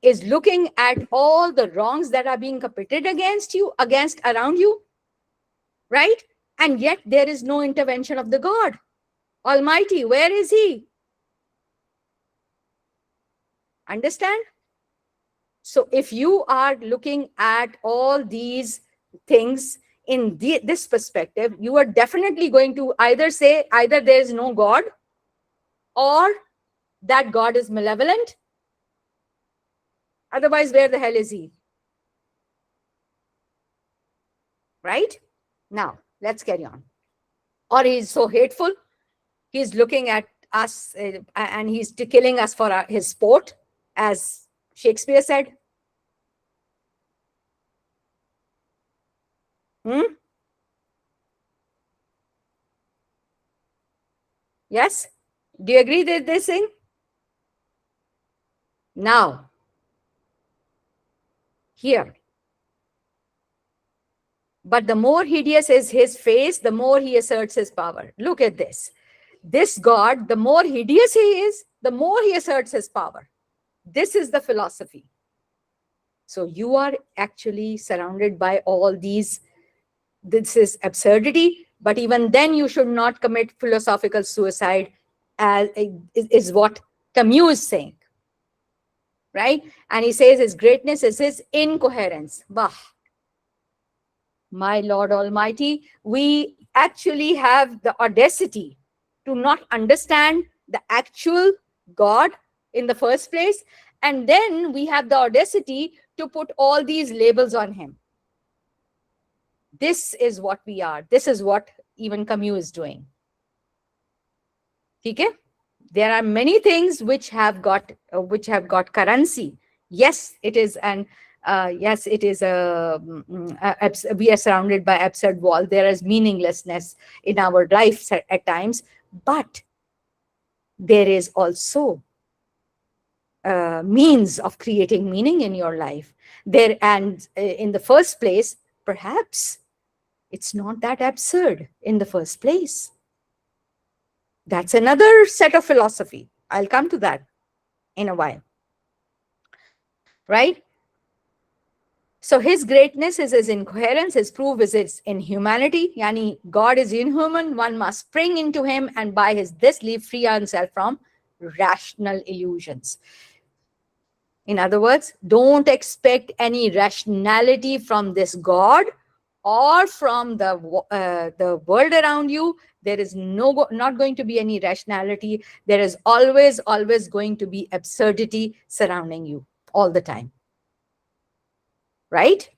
is looking at all the wrongs that are being committed against you, against around you, right? And yet there is no intervention of the God Almighty. Where is He? Understand? So if you are looking at all these things in this perspective, you are definitely going to either say either there is no God, or that God is malevolent. Otherwise, where the hell is He? Right? Now, let's carry on. Or He's so hateful, He's looking at us and He's killing us for His sport, as Shakespeare said. Yes? Do you agree with this thing? Now, here. But the more hideous is His face, the more He asserts His power. Look at this. This God, the more hideous He is, the more He asserts His power. This is the philosophy. So you are actually surrounded by all these. This is absurdity, but even then you should not commit philosophical suicide, as is what Camus is saying, right? And he says his greatness is his incoherence. Bah, my Lord Almighty, we actually have the audacity to not understand the actual God in the first place, and then we have the audacity to put all these labels on Him. This is what we are. This is what even Camus is doing. Okay? There are many things which have got currency. Yes, it is an yes, it is we are surrounded by absurd wall. There is meaninglessness in our life at times, but there is also means of creating meaning in your life. There, and in the first place, perhaps it's not that absurd in the first place. That's another set of philosophy. I'll come to that in a while. Right? So His greatness is His incoherence. His proof is His inhumanity. Yani God is inhuman. One must spring into Him, and by this leave free oneself from rational illusions. In other words, don't expect any rationality from this God or from the world around you. There is not going to be any rationality. There is always going to be absurdity surrounding you all the time. Right?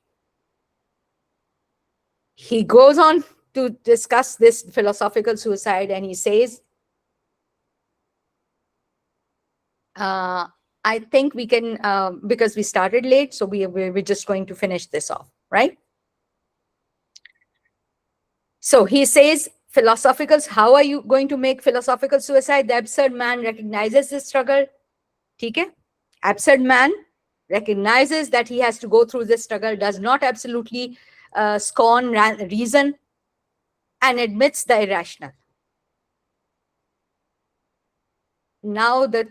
He goes on to discuss this philosophical suicide, and he says, I think we can, because we started late, so we're just going to finish this off, right? So he says, philosophicals, how are you going to make philosophical suicide? The absurd man recognizes this struggle. Okay? Absurd man recognizes that he has to go through this struggle, does not absolutely scorn reason, and admits the irrational. Now the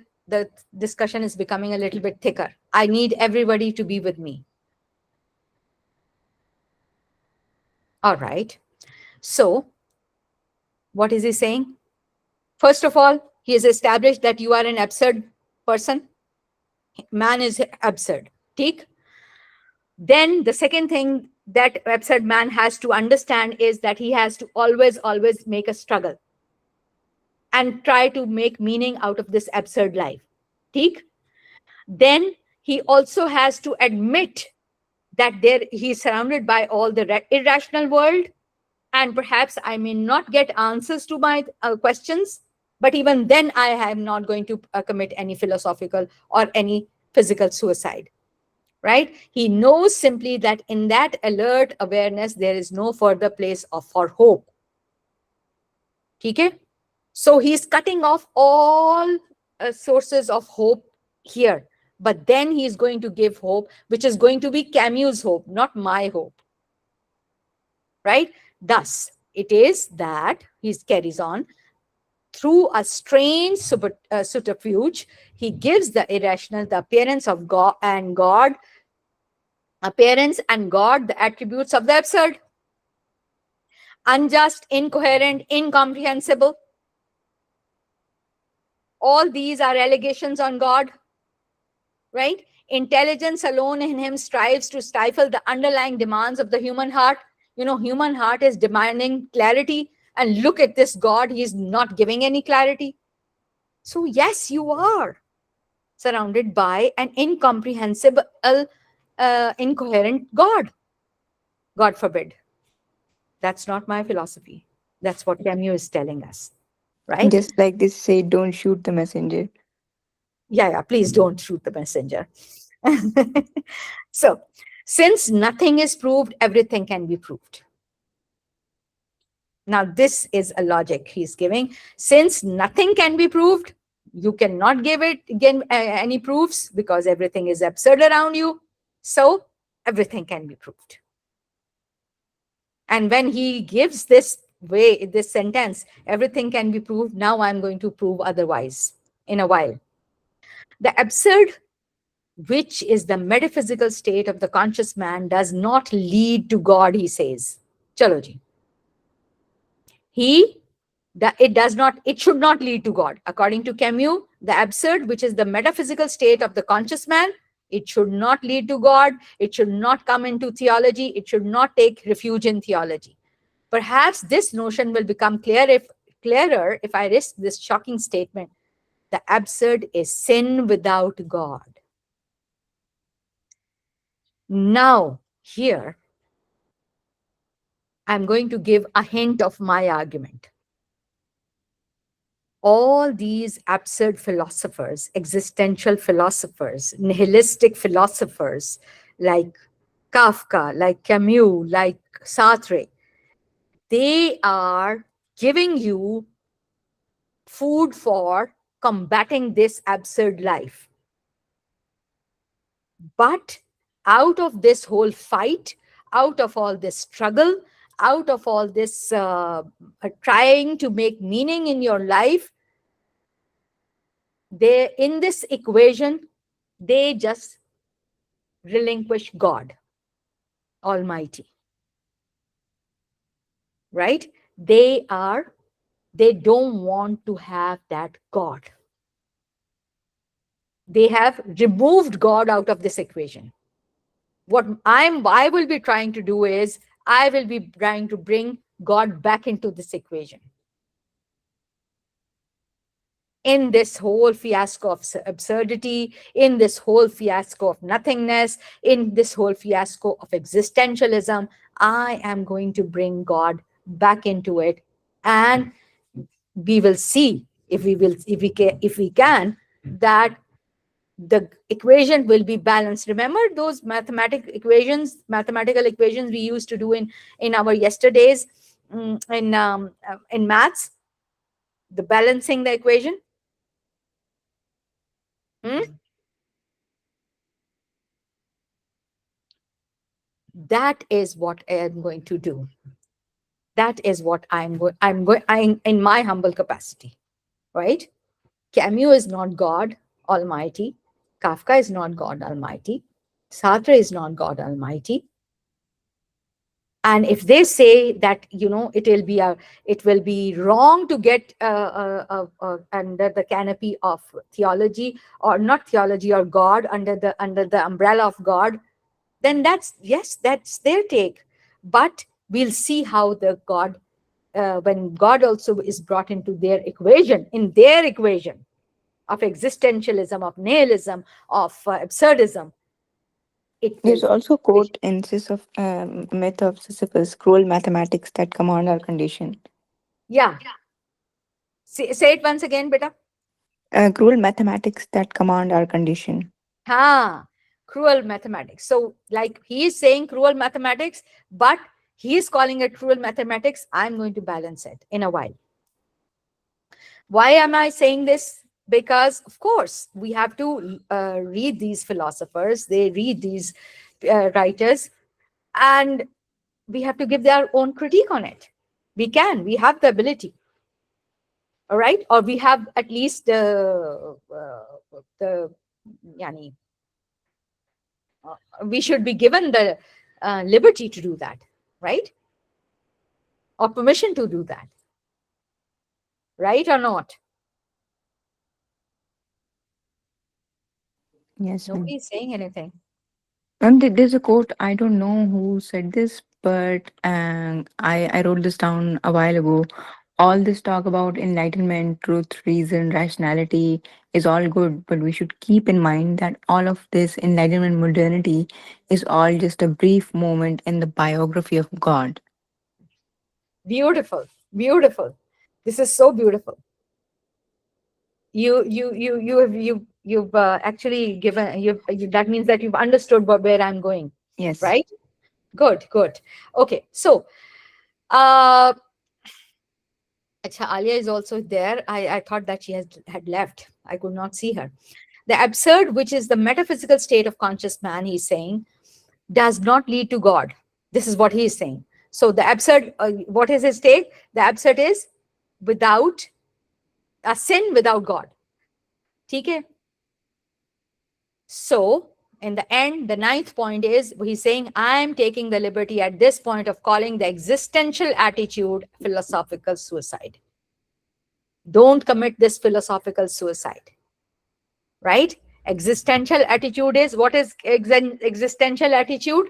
discussion is becoming a little bit thicker. I need everybody to be with me. All right. So what is he saying? First of all, he has established that you are an absurd person. Man is absurd. Take. Then the second thing that absurd man has to understand is that he has to always make a struggle and try to make meaning out of this absurd life. Take. Then he also has to admit that there he is surrounded by all the irrational world, and perhaps I may not get answers to my questions, but even then I am not going to commit any philosophical or any physical suicide. Right? He knows simply that in that alert awareness there is no further place for hope. Okay? So he's cutting off all sources of hope here. But then he's going to give hope, which is going to be Camus' hope, not my hope. Right? Thus, it is that he carries on through a strange subterfuge. He gives the irrational the appearance of God and God, appearance and God, the attributes of the absurd, unjust, incoherent, incomprehensible. All these are allegations on God, right? Intelligence alone in him strives to stifle the underlying demands of the human heart. You know, human heart is demanding clarity, and look at this God, he is not giving any clarity. So yes, you are surrounded by an incomprehensible, incoherent God. God forbid. That's not my philosophy. That's what Camus is telling us, right? Just like this say, don't shoot the messenger. Yeah, please don't shoot the messenger. So, since nothing is proved, everything can be proved. Now, this is a logic he's giving. Since nothing can be proved, you cannot give it again any proofs because everything is absurd around you. So, everything can be proved. And when he gives this way, this sentence, everything can be proved, now I'm going to prove otherwise in a while. The absurd, which is the metaphysical state of the conscious man, does not lead to God, he says. Chalo ji. It should not lead to God. According to Camus, the absurd, which is the metaphysical state of the conscious man, it should not lead to God. It should not come into theology. It should not take refuge in theology. Perhaps this notion will become clearer if I risk this shocking statement. The absurd is sin without God. Now, here, I'm going to give a hint of my argument. All these absurd philosophers, existential philosophers, nihilistic philosophers like Kafka, like Camus, like Sartre, they are giving you food for combating this absurd life. But out of this whole fight, out of all this struggle, out of all this trying to make meaning in your life, they, in this equation, they just relinquish God Almighty. Right? They don't want to have that God. They have removed God out of this equation. What I will be trying to do is, I will be trying to bring God back into this equation. In this whole fiasco of absurdity, in this whole fiasco of nothingness, in this whole fiasco of existentialism, I am going to bring God back into it, and we will see if we can that the equation will be balanced. Remember those mathematical equations we used to do in our yesterdays in maths, the balancing the equation. That is what I am going to do. That is what I'm in my humble capacity, right? Camus is not God Almighty. Kafka is not God Almighty. Sartre is not God Almighty. And if they say that, it will be wrong to get under the canopy of theology, or not theology, or God, under the umbrella of God, then that's their take. But we'll see how the God, when God also is brought into their equation, of existentialism, of nihilism, of absurdism, it will There's be also a equation. quote in Myth of Sisyphus, cruel mathematics that command our condition. Yeah. Say it once again, beta. Cruel mathematics that command our condition. Ha, cruel mathematics. So, like, he is saying cruel mathematics, but he is calling it cruel mathematics. I'm going to balance it in a while. Why am I saying this? Because, of course, we have to read these philosophers, they read these writers, and we have to give their own critique on it. We have the ability, all right? Or we have at least the yani, we should be given the liberty to do that, right? Or permission to do that, right or not? Yes, ma'am. Nobody is saying anything. There's a quote, I don't know who said this, but I wrote this down a while ago. All this talk about enlightenment, truth, reason, rationality is all good, but we should keep in mind that all of this enlightenment modernity is all just a brief moment in the biography of God. Beautiful, beautiful. This is so beautiful. You've actually given that means that you've understood where I'm going, Yes. right? Good, good. Okay, so uh Acha, Alia is also there. I thought that she had left. I could not see her. The absurd, which is the metaphysical state of conscious man, he's saying, does not lead to God. This is what he is saying. So the absurd, what is his take? The absurd is without a sin, without God. Okay. So in the end, the ninth point is he's saying, I am taking the liberty at this point of calling the existential attitude philosophical suicide. Don't commit this philosophical suicide, right? Existential attitude is, what is existential attitude?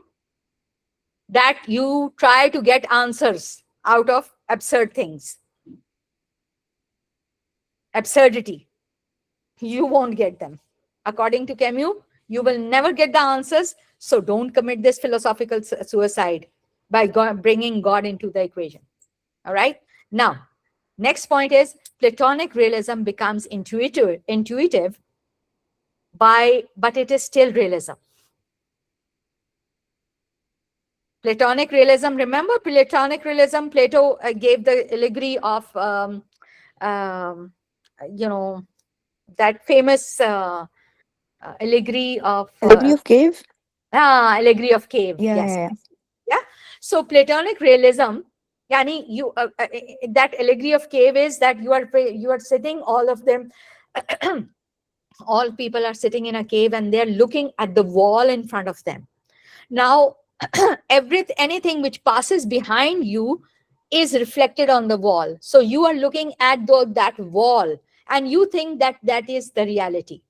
That you try to get answers out of absurd things, absurdity. You won't get them. According to Camus, you will never get the answers. So don't commit this philosophical suicide by bringing God into the equation. All right. Now, next point is Platonic realism becomes intuitive but it is still realism. Platonic realism, remember Platonic realism, Plato gave the allegory of, you know, that famous allegory of, Allegory of Cave? allegory of cave. Yeah, Yes. yeah, yeah. Yeah. So Platonic realism, yani that allegory of cave is that you are sitting, all of them, all people are sitting in a cave and they're looking at the wall in front of them. Now, anything which passes behind you is reflected on the wall. So you are looking at that wall and you think that that is the reality,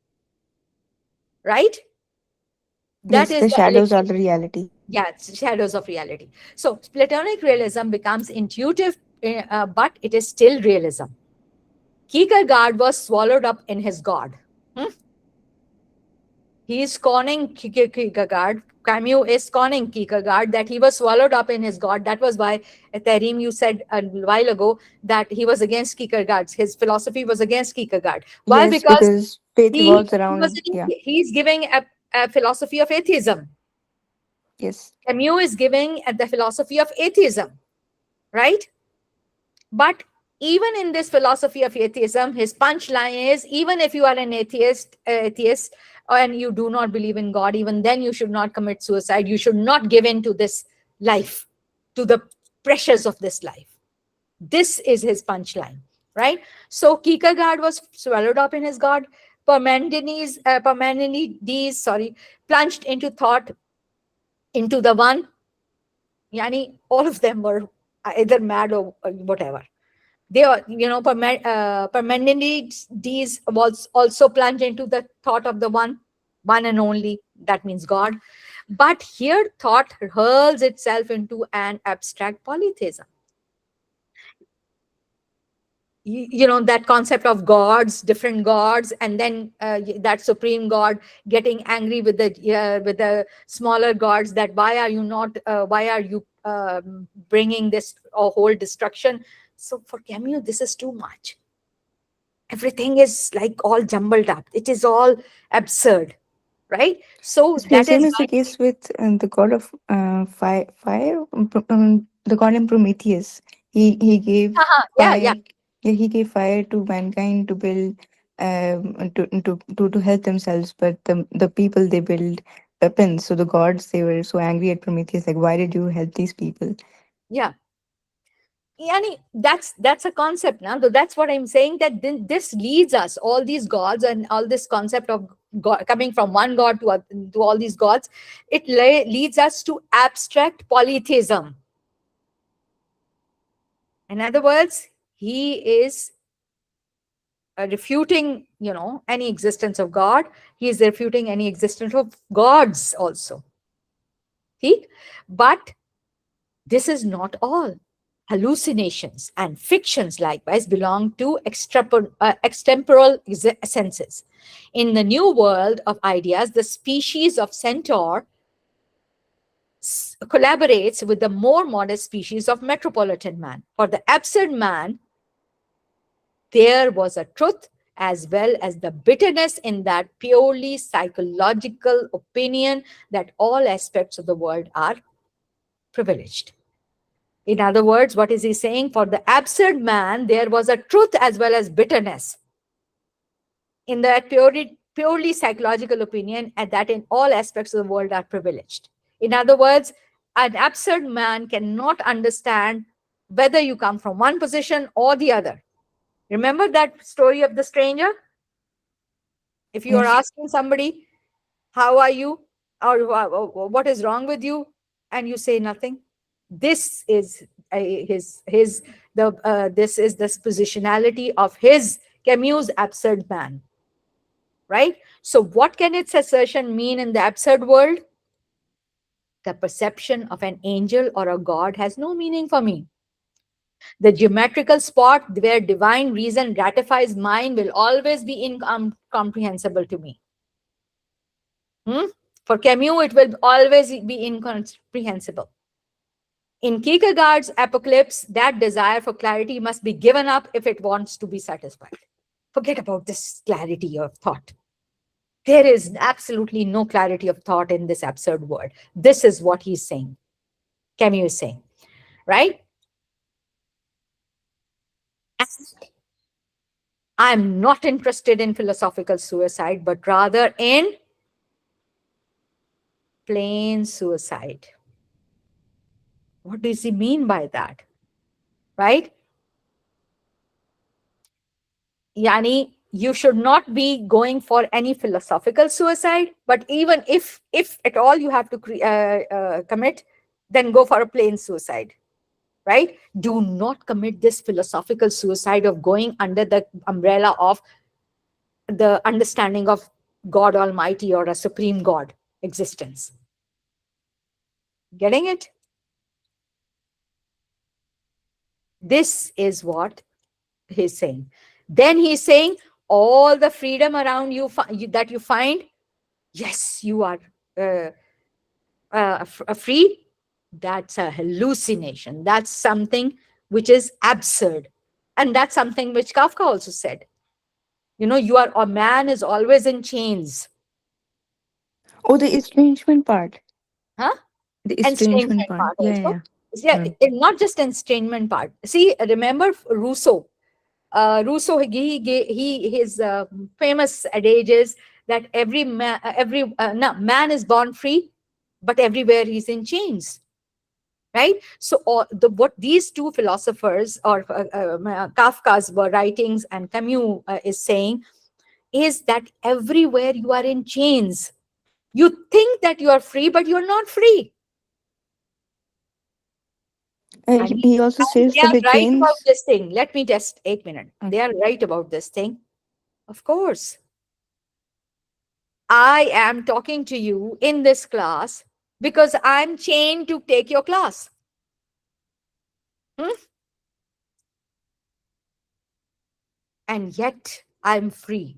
right? That Yes, is the the shadows are allegory. the reality. Yeah, it's shadows of reality. So Platonic realism becomes intuitive, but it is still realism. Kierkegaard was swallowed up in his God. Hmm? He is scorning Kierkegaard. Camus is scorning Kierkegaard, that he was swallowed up in his God. That was why, Tarim, you said a while ago that he was against Kierkegaard. His philosophy was against Kierkegaard. Why? Yes, Because because faith revolves around, yeah. he's giving a philosophy of atheism. Yes. Camus is giving the philosophy of atheism, right? But even in this philosophy of atheism, his punchline is, even if you are an atheist, and you do not believe in God, even then you should not commit suicide. You should not give in to this life, to the pressures of this life. This is his punchline, right? So Kierkegaard was swallowed up in his God. Parmenides, plunged into thought, into the one, Yani all of them were either mad or whatever. They are, Parmenides was also plunged into the thought of the one and only, that means God. But here thought hurls itself into an abstract polytheism. That concept of gods, different gods, and then that supreme God getting angry with the smaller gods, that why are you bringing this whole destruction. So for Camus, this is too much. Everything is like all jumbled up, it is all absurd, right? So So that same is is the case with the god of fire, the god in Prometheus. He gave yeah, yeah, fire. Yeah, he gave fire to mankind to build, to help themselves. But the people, they build weapons. So the gods, they were so angry at Prometheus. Like, why did you help these people? yeah. Yani, that's a concept now. So that's what I'm saying, that this leads us, all these gods and all this concept of God, coming from one god to all these gods, it leads us to abstract polytheism. In other words, he is refuting, any existence of God. He is refuting any existence of gods also. See? But this is not all. Hallucinations and fictions likewise belong to extemporal senses. In the new world of ideas, the species of centaur collaborates with the more modest species of metropolitan man. For the absurd man, there was a truth as well as the bitterness in that purely psychological opinion that all aspects of the world are privileged. In other words, what is he saying? For the absurd man, there was a truth as well as bitterness in that purely psychological opinion, and that in all aspects of the world are privileged. In other words, an absurd man cannot understand whether you come from one position or the other. Remember that story of the stranger? If you are Yes. asking somebody, how are you? Or what is wrong with you? And you say nothing. This is this is the positionality of his Camus' absurd man, right? So what can its assertion mean in the absurd world? The perception of an angel or a god has no meaning for me. The geometrical spot where divine reason gratifies mine will always be incomprehensible to me. Hmm? For Camus, it will always be incomprehensible. In Kierkegaard's Apocalypse, that desire for clarity must be given up if it wants to be satisfied. Forget about this clarity of thought. There is absolutely no clarity of thought in this absurd world. This is what he's saying. Camus is saying, right? I'm not interested in philosophical suicide, but rather in plain suicide. What does he mean by that? Right? Yani, you should not be going for any philosophical suicide, but even if at all you have to commit, then go for a plain suicide, right? Do not commit this philosophical suicide of going under the umbrella of the understanding of God Almighty or a supreme God existence. Getting it? This is what he's saying. Then he's saying all the freedom around you, that you find, yes, you are uh, free. That's a hallucination. That's something which is absurd. And that's something which Kafka also said. A man is always in chains. Oh, the estrangement part. Huh? The estrangement Estrangement part. part Yeah, also. yeah, Yeah, yeah. not just estrangement part. See, remember Rousseau. Rousseau, his famous adage is that man is born free, but everywhere he's in chains, right? So what these two philosophers, or Kafka's writings and Camus is saying, is that everywhere you are in chains. You think that you are free, but you're not free. I mean, He also and says they that are the right about chains. this thing. Let me just 8 minutes. Okay. They are right about this thing. Of course, I am talking to you in this class because I'm chained to take your class. Hmm? And yet I'm free.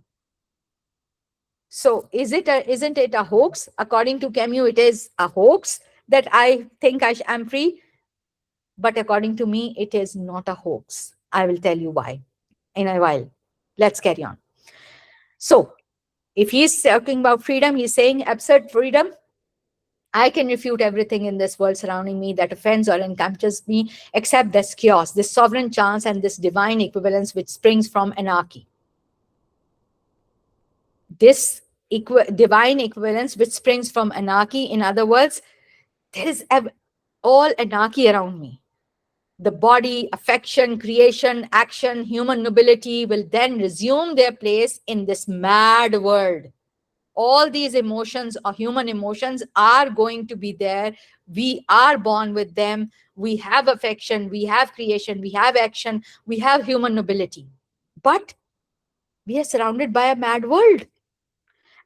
So isn't it a hoax? According to Camus, it is a hoax that I think am free. But according to me, it is not a hoax. I will tell you why in a while. Let's carry on. So if he's talking about freedom, he's saying absurd freedom. I can refute everything in this world surrounding me that offends or encounters me, except this chaos, this sovereign chance, and this divine equivalence which springs from anarchy. This divine equivalence which springs from anarchy, in other words, there is all anarchy around me. The body, affection, creation, action, human nobility will then resume their place in this mad world. All these emotions or human emotions are going to be there. We are born with them. We have affection, we have creation, we have action, we have human nobility. But we are surrounded by a mad world.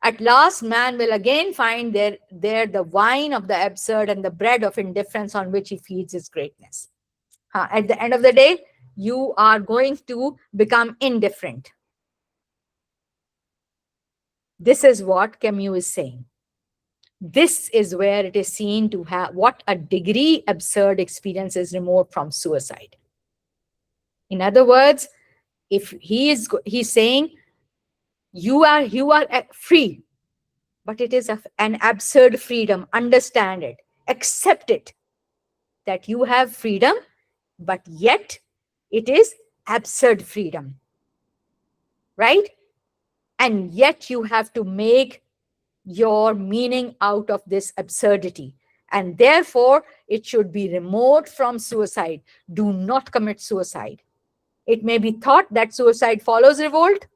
At last, man will again find there the wine of the absurd and the bread of indifference on which he feeds his greatness. At the end of the day, you are going to become indifferent. This is what Camus is saying. This is where it is seen to have what a degree absurd experience is remote from suicide. In other words, if he's saying you are free, but it is an absurd freedom. Understand it, accept it, that you have freedom, but yet it is absurd freedom, right? And yet you have to make your meaning out of this absurdity. And therefore, it should be remote from suicide. Do not commit suicide. It may be thought that suicide follows revolt,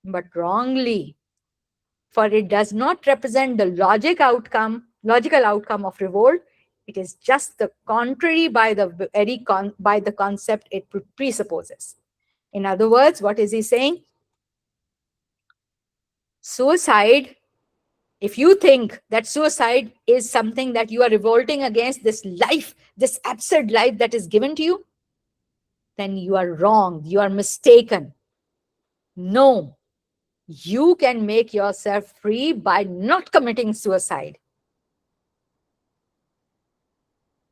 but wrongly, for it does not represent the logical outcome of revolt. It is just the contrary by the concept it presupposes. In other words, what is he saying? Suicide, if you think that suicide is something that you are revolting against, this life, this absurd life that is given to you, then you are wrong, you are mistaken. No, you can make yourself free by not committing suicide.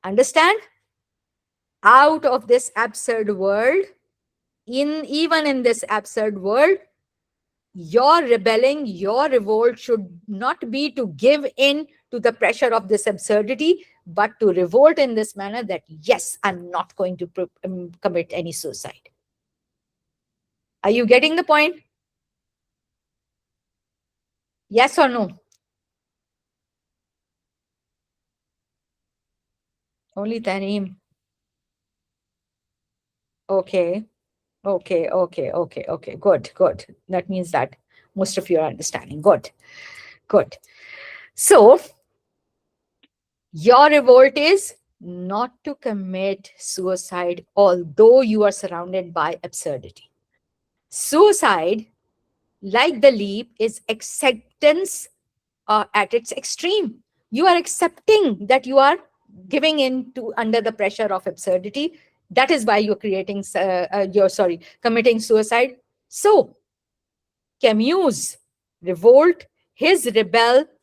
Understand? Out of this absurd world, even in this absurd world, your rebelling, your revolt should not be to give in to the pressure of this absurdity, but to revolt in this manner that, yes, I'm not going to commit any suicide. Are you getting the point? Yes or no? Only Tareem. Okay. Okay. Good. That means that most of you are understanding. Good. So, your revolt is not to commit suicide, although you are surrounded by absurdity. Suicide, like the leap, is acceptance at its extreme. You are accepting that you are giving in to under the pressure of absurdity. That is why you're committing suicide. So, Camus' revolt, his rebellion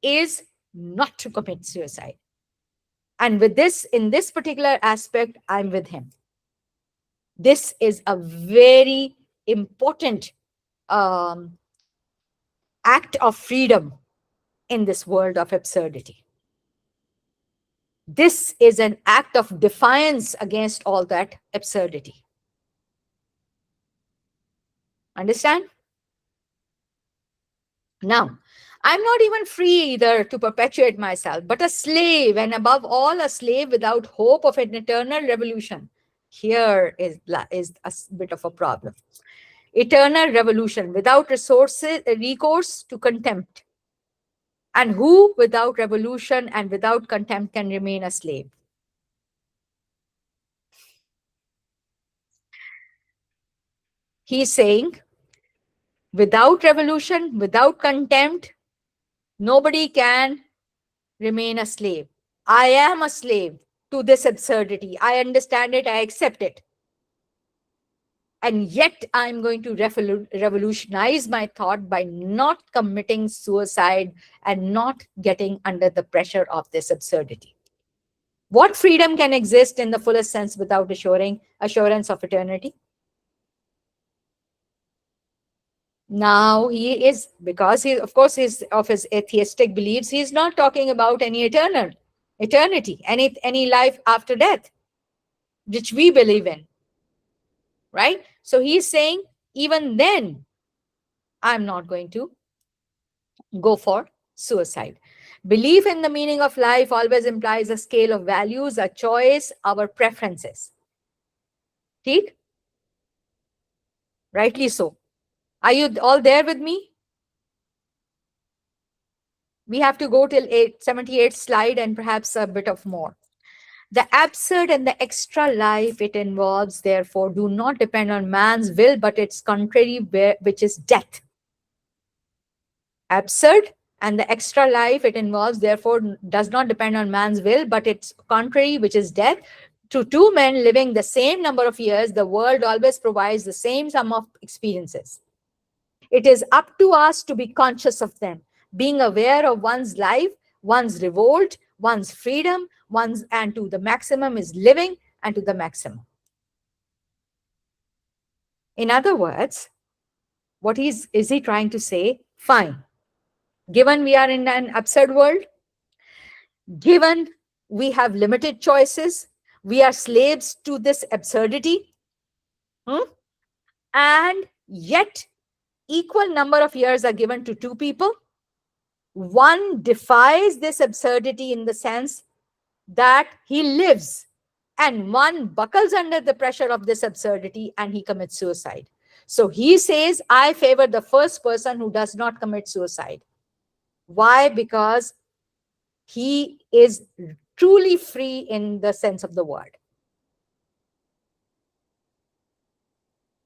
is not to commit suicide. And with this, in this particular aspect, I'm with him. This is a very important act of freedom in this world of absurdity. This is an act of defiance against all that absurdity. Understand? Now, I'm not even free either to perpetuate myself, but a slave, and above all, a slave without hope of an eternal revolution. Here is a bit of a problem. Eternal revolution without recourse to contempt. And who without revolution and without contempt can remain a slave? He's saying, without revolution, without contempt, nobody can remain a slave. I am a slave to this absurdity. I understand it, I accept it. And yet I'm going to revolutionize my thought by not committing suicide and not getting under the pressure of this absurdity. What freedom can exist in the fullest sense without assurance of eternity? Now he is, because he, of course, is of his atheistic beliefs, he's not talking about any eternity, any life after death, which we believe in, right? So he's saying, even then, I'm not going to go for suicide. Belief in the meaning of life always implies a scale of values, a choice, our preferences. ठीक? Rightly so. Are you all there with me? We have to go till 78th slide and perhaps a bit of more. The absurd and the extra life it involves, therefore, do not depend on man's will, but its contrary, which is death. Absurd and the extra life it involves, therefore, does not depend on man's will, but its contrary, which is death. To two men living the same number of years, the world always provides the same sum of experiences. It is up to us to be conscious of them, being aware of one's life, one's revolt, one's freedom, and to the maximum is living, and to the maximum. In other words, what is he trying to say? Fine. Given we are in an absurd world, given we have limited choices, we are slaves to this absurdity, and yet equal number of years are given to two people. One defies this absurdity in the sense that he lives, and one buckles under the pressure of this absurdity and he commits suicide. So he says, I favor the first person who does not commit suicide. Why? Because he is truly free in the sense of the word.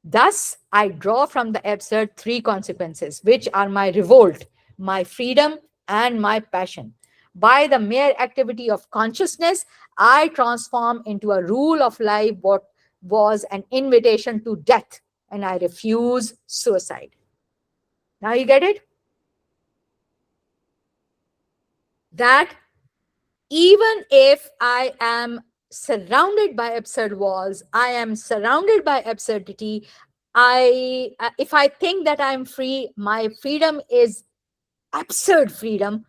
Thus, I draw from the absurd three consequences, which are my revolt, my freedom, and my passion. By the mere activity of consciousness, I transform into a rule of life what was an invitation to death, and I refuse suicide. Now you get it? That even if I am surrounded by absurd walls, I am surrounded by absurdity, if I think that I'm free, my freedom is absurd freedom.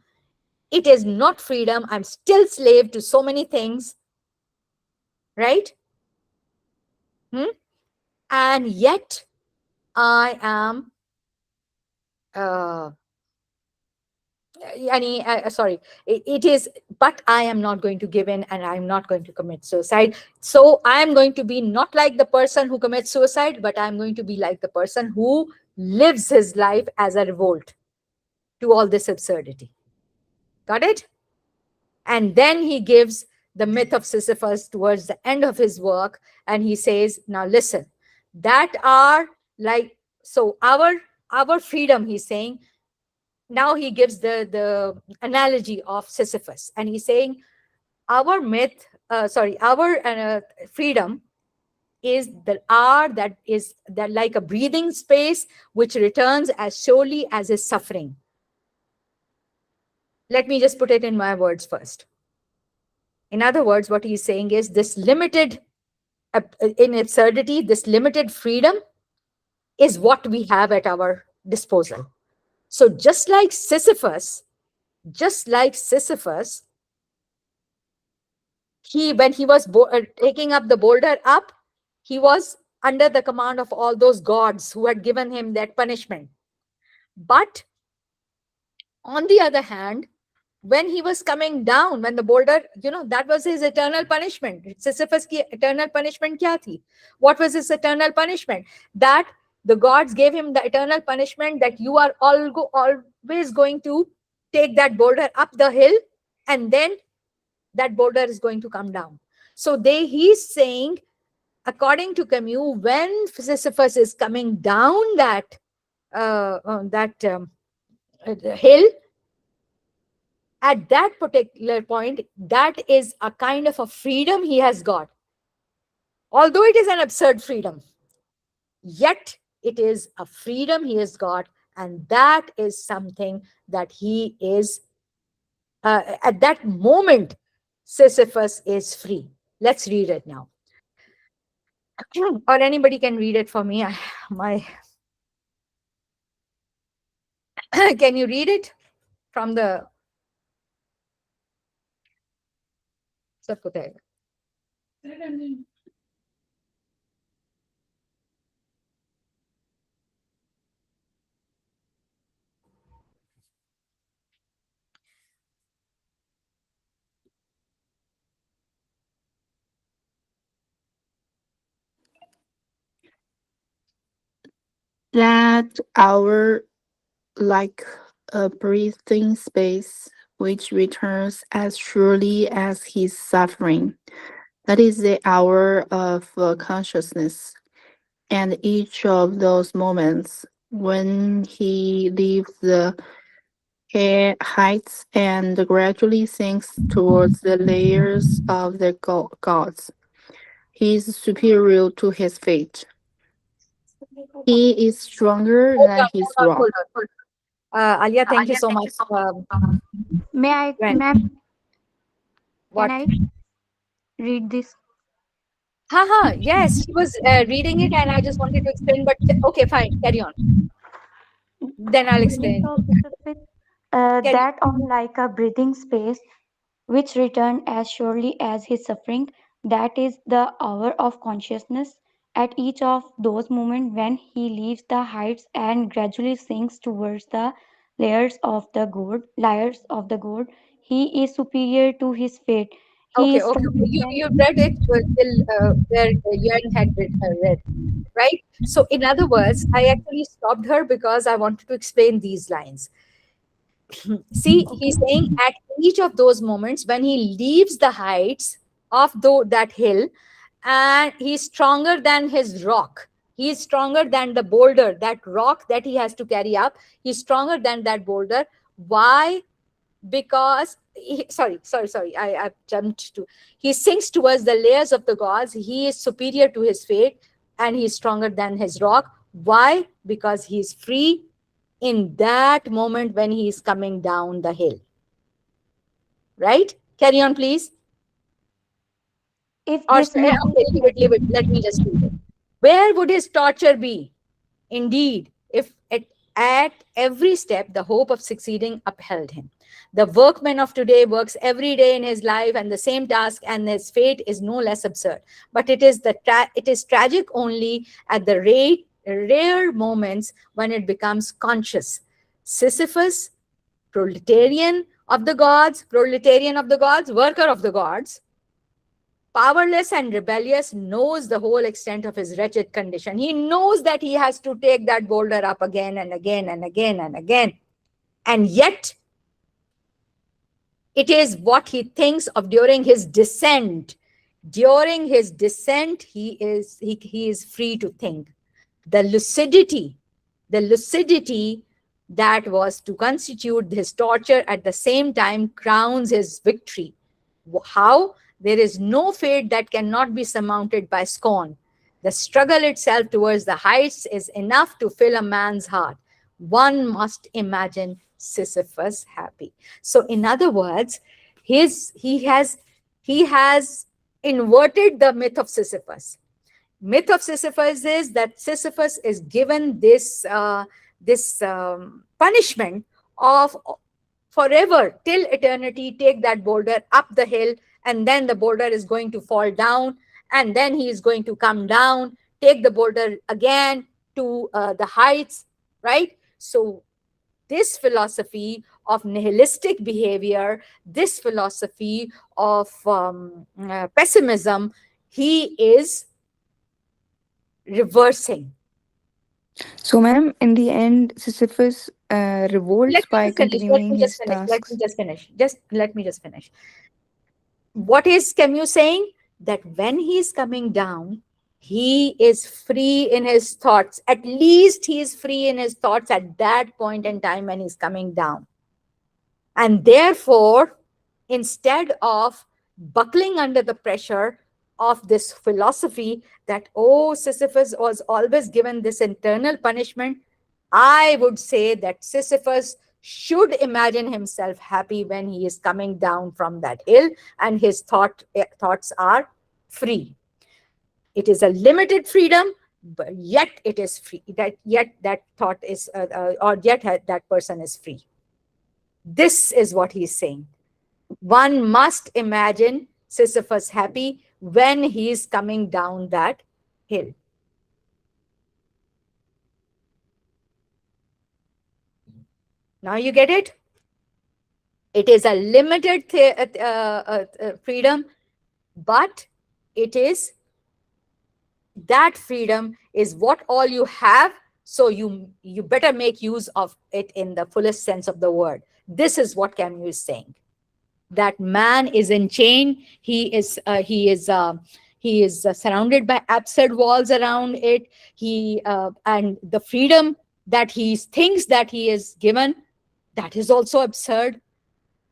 It is not freedom. I'm still slave to so many things, right? And yet I am sorry, it is, but I am not going to give in, and I'm not going to commit suicide. So I am going to be not like the person who commits suicide, but I'm going to be like the person who lives his life as a revolt to all this absurdity. Got it? And then he gives the myth of Sisyphus towards the end of his work, and he says, now listen, that are like, so our freedom, he's saying. Now he gives the analogy of Sisyphus, and he's saying our our freedom is the hour that is that like a breathing space which returns as surely as his suffering. Let me just put it in my words first. In other words, what he's saying is this limited, in absurdity, this limited freedom is what we have at our disposal. So just like Sisyphus, when he was taking up the boulder up, he was under the command of all those gods who had given him that punishment. But on the other hand, when he was coming down, when the boulder, that was his eternal punishment. Sisyphus ki eternal punishment kya thi? What was his eternal punishment? That the gods gave him the eternal punishment that you are always going to take that boulder up the hill, and then that boulder is going to come down. So he's saying, according to Camus, when Sisyphus is coming down that hill, at that particular point, that is a kind of a freedom he has got. Although it is an absurd freedom, yet it is a freedom he has got, and that is something that he is, at that moment, Sisyphus is free. Let's read it now. Or anybody can read it for me. My Can you read it from the सबको तो आएगा. That hour, like a breathing space, which returns as surely as his suffering. That is the hour of consciousness. And each of those moments, when he leaves the heights and gradually sinks towards the layers of the gods, he is superior to his fate. He is stronger Hold than on, his hold on, rock. hold on. Alia, thank you so much. May I, When? ma'am, can What? I read this? Haha, yes, she was reading it and I just wanted to explain, but okay, fine, carry on. Then I'll Myth explain. of Sisyphus, Carry that on like a breathing space, which returned as surely as his suffering. That is the hour of consciousness. At each of those moments when he leaves the heights and gradually sinks towards the layers of the god, he is superior to his fate. He Okay, is okay, okay. stronger You than read it till where Yuan had read, right? So, in other words, I actually stopped her because I wanted to explain these lines. See, okay. he's saying at each of those moments when he leaves the heights of that hill, and he's stronger than his rock. He is stronger than the boulder, that rock that he has to carry up. He's stronger than that boulder. Why? Because sorry, I jumped to, he sinks towards the layers of the gods. He is superior to his fate, and he is stronger than his rock. Why? Because he is free in that moment when he is coming down the hill. Right? Carry on, please. If Or this say, myth okay, is leave it, let me just read it. Where would his torture be? Indeed, if at every step the hope of succeeding upheld him. The workman of today works every day in his life and the same task, and his fate is no less absurd. But it is tragic only at the rare moments when it becomes conscious. Sisyphus, proletarian of the gods, worker of the gods, powerless and rebellious, knows the whole extent of his wretched condition. He knows that he has to take that boulder up again and again and again and again. And yet, it is what he thinks of during his descent. During his descent, he is free to think. The lucidity, the lucidity that was to constitute his torture at the same time crowns his victory. How? There is no fate that cannot be surmounted by scorn. The struggle itself towards the heights is enough to fill a man's heart. One must imagine Sisyphus happy. So, in other words, he has inverted the myth of Sisyphus. Myth of Sisyphus is that Sisyphus is given this punishment of forever till eternity. Take that boulder up the hill, and then the boulder is going to fall down, and then he is going to come down. Take the boulder again to the heights, right? So this philosophy of nihilistic behavior, this philosophy of pessimism, he is reversing. So, ma'am, in the end, Sisyphus Let revolts me by just finish. Let continuing me just his finish. Let me tasks. just finish. Just let me just finish. What is Camus saying? That when he is coming down, he is free in his thoughts. At least he is free in his thoughts at that point in time when he's coming down. And therefore, instead of buckling under the pressure of this philosophy that, oh, Sisyphus was always given this internal punishment, I would say that Sisyphus should imagine himself happy when he is coming down from that hill and his thoughts are free. It is a limited freedom, but yet it is free. Yet that thought is, or yet that person is free. This is what he's saying. One must imagine Sisyphus happy when he is coming down that hill. Now you get it? It is a limited freedom, but it is, that freedom is what all you have. So you better make use of it in the fullest sense of the word. This is what Camus is saying. That man is in chain. He is surrounded by absurd walls around it. He and the freedom that he thinks that he is given, that is also absurd.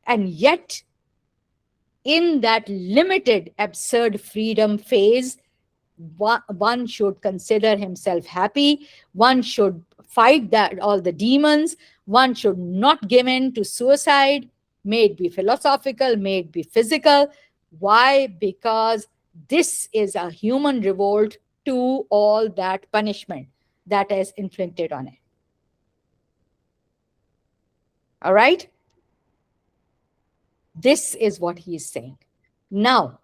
And yet, in that limited absurd freedom phase, one should consider himself happy. One should fight that all the demons. One should not give in to suicide, may it be philosophical, may it be physical. Why? Because this is a human revolt to all that punishment that is inflicted on it. All right? This is what he is saying. Now,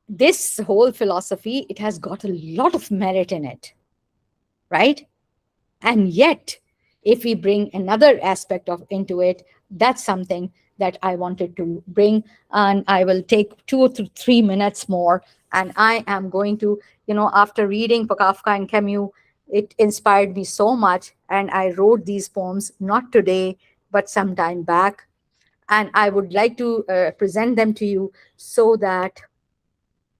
this whole philosophy, it has got a lot of merit in it, right? And yet, if we bring another aspect of into it, that's something that I wanted to bring, and I will take 2 to 3 minutes more. And I am going to, after reading Kafka and Camus, it inspired me so much, and I wrote these poems not today, but some time back. And I would like to present them to you so that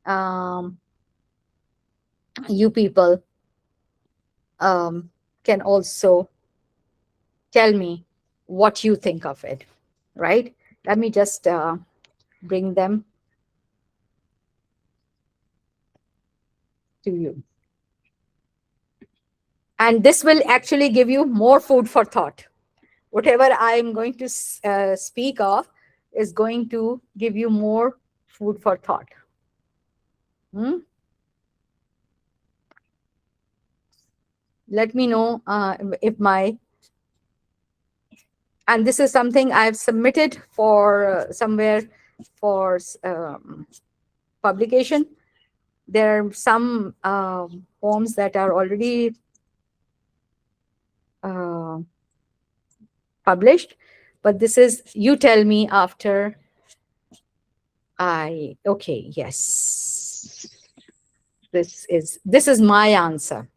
um, you people can also tell me what you think of it, right? Let me just bring them to you. And this will actually give you more food for thought. Whatever I'm going to speak of is going to give you more food for thought. Let me know if my, and this is something I've submitted for somewhere for publication. There are some poems that are already published, but this is, you tell me after okay, yes. This is my answer.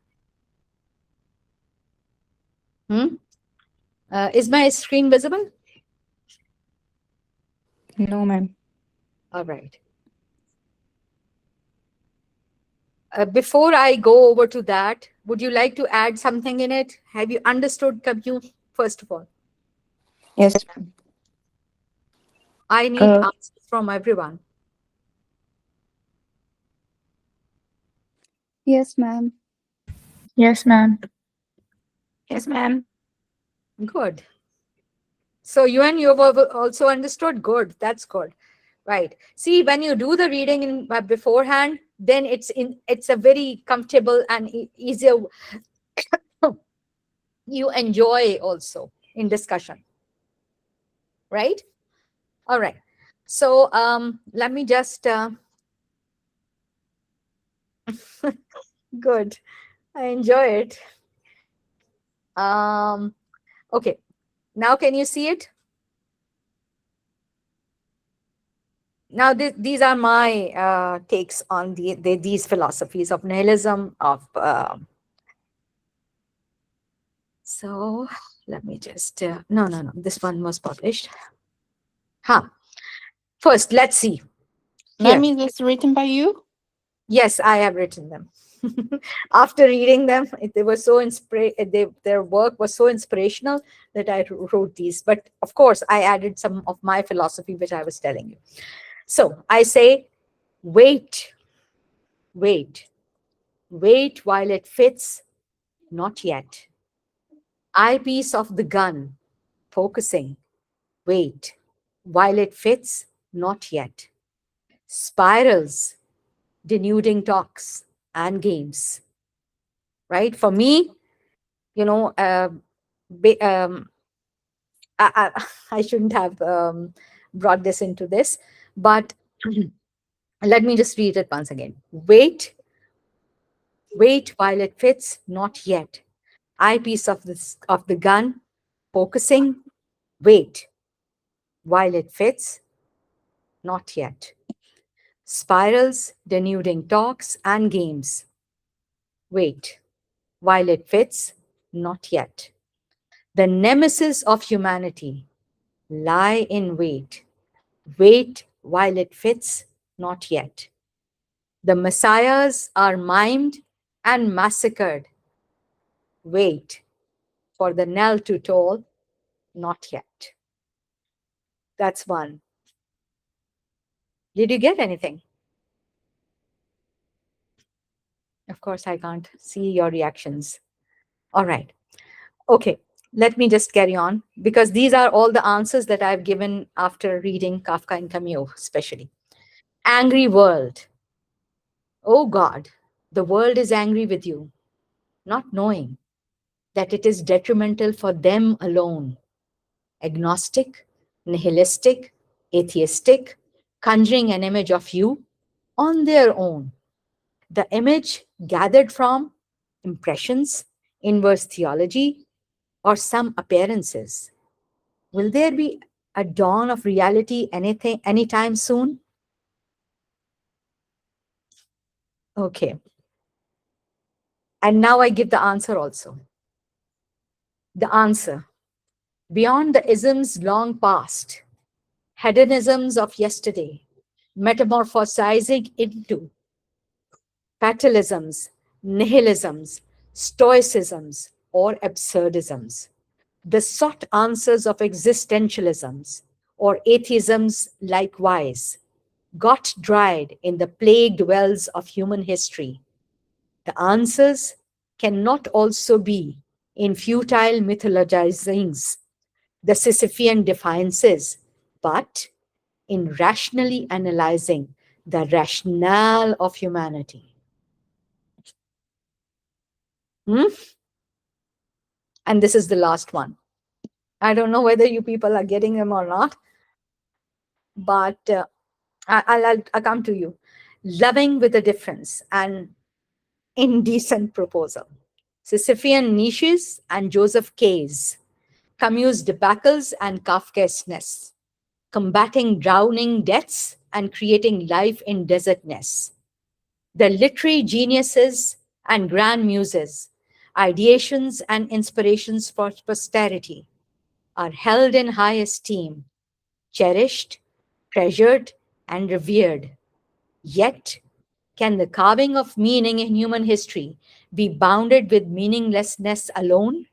Is my screen visible? No, ma'am. All right. Before I go over to that, would you like to add something in it? Have you understood Camus, first of all? Yes, ma'am. I need answers from everyone. Yes, ma'am. Yes, ma'am. Yes, ma'am. Good. So you have also understood. Good. That's good. Right. See, when you do the reading in beforehand, then it's a very comfortable and easier. You enjoy also in discussion. Right. All right. So let me just good. I enjoy it. Okay. Now can you see it? Now these are my takes on these philosophies of nihilism, of So let me just, no, no, no, this one was published. Huh. First, let's see Ma'am, here. is this written by you? Yes, I have written them. After reading them, they were so their work was so inspirational that I wrote these. But of course, I added some of my philosophy, which I was telling you. So I say, wait, wait, wait while it fits, not yet. Eyepiece of the gun, focusing, wait, while it fits, not yet. Spirals, denuding talks and games, right? For me, you know, ba- um, I shouldn't have brought this into this, but let me just read it once again. Wait, wait while it fits, not yet. Eyepiece of the gun, focusing, wait while it fits, not yet. Spirals, denuding talks and games. Wait while it fits, not yet. The nemesis of humanity, lie in wait. Wait while it fits, not yet. The messiahs are mimed and massacred. Wait for the knell to toll, not yet. That's one. Did you get anything? Of course, I can't see your reactions. All right. Okay. Let me just carry on because these are all the answers that I've given after reading Kafka and Camus, especially. Angry world. Oh God, the world is angry with you, not knowing that it is detrimental for them alone. Agnostic, nihilistic, atheistic, conjuring an image of you on their own. The image gathered from impressions, inverse theology, or some appearances. Will there be a dawn of reality anytime soon? Okay. And now I give the answer also. The answer, beyond the isms long past, hedonisms of yesterday, metamorphosizing into fatalisms, nihilisms, stoicisms, or absurdisms. The sought answers of existentialisms or atheisms likewise got dried in the plagued wells of human history. The answers cannot also be in futile mythologizings, the Sisyphean defiances, but in rationally analyzing the rationale of humanity. Hmm? And this is the last one. I don't know whether you people are getting them or not, but I'll come to you. Loving with a difference, an indecent proposal. Sisyphean niches and Joseph K's, Camus' debacles and Kafkaesqueness, combating drowning deaths and creating life in desertness. The literary geniuses and grand muses, ideations and inspirations for posterity, are held in high esteem, cherished, treasured, and revered. Yet, can the carving of meaning in human history be bounded with meaninglessness alone?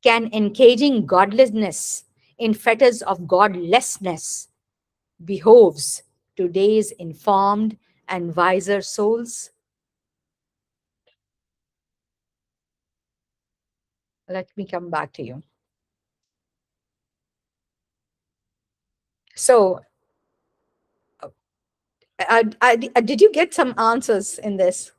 Can engaging godlessness in fetters of godlessness behoves today's informed and wiser souls? Let me come back to you. So, did you get some answers in this?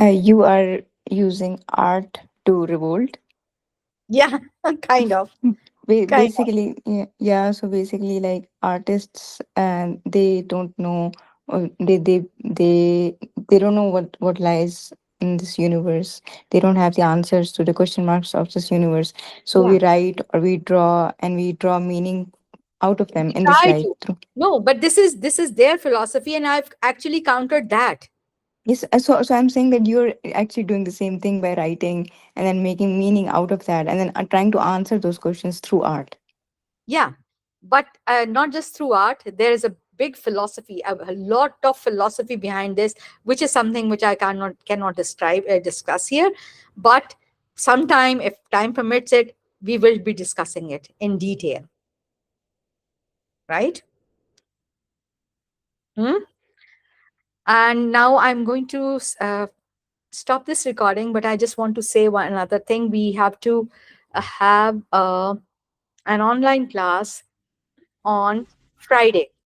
You are using art to revolt. Yeah, kind of, kind of. Basically, yeah, yeah. So basically, like artists, and they don't know, they don't know what lies in this universe. They don't have the answers to the question marks of this universe. So Yeah, we write or we draw, and we draw meaning out of them in this try life to. through. No, but this is their philosophy, and I've actually countered that. Yes, so I'm saying that you're actually doing the same thing by writing and then making meaning out of that, and then trying to answer those questions through art. Yeah, but not just through art. There is a big philosophy, a lot of philosophy behind this, which is something which I cannot describe discuss here. But sometime, if time permits it, we will be discussing it in detail. Right? Hmm? And now I'm going to stop this recording, but I just want to say one another thing. We have to have an online class on Friday.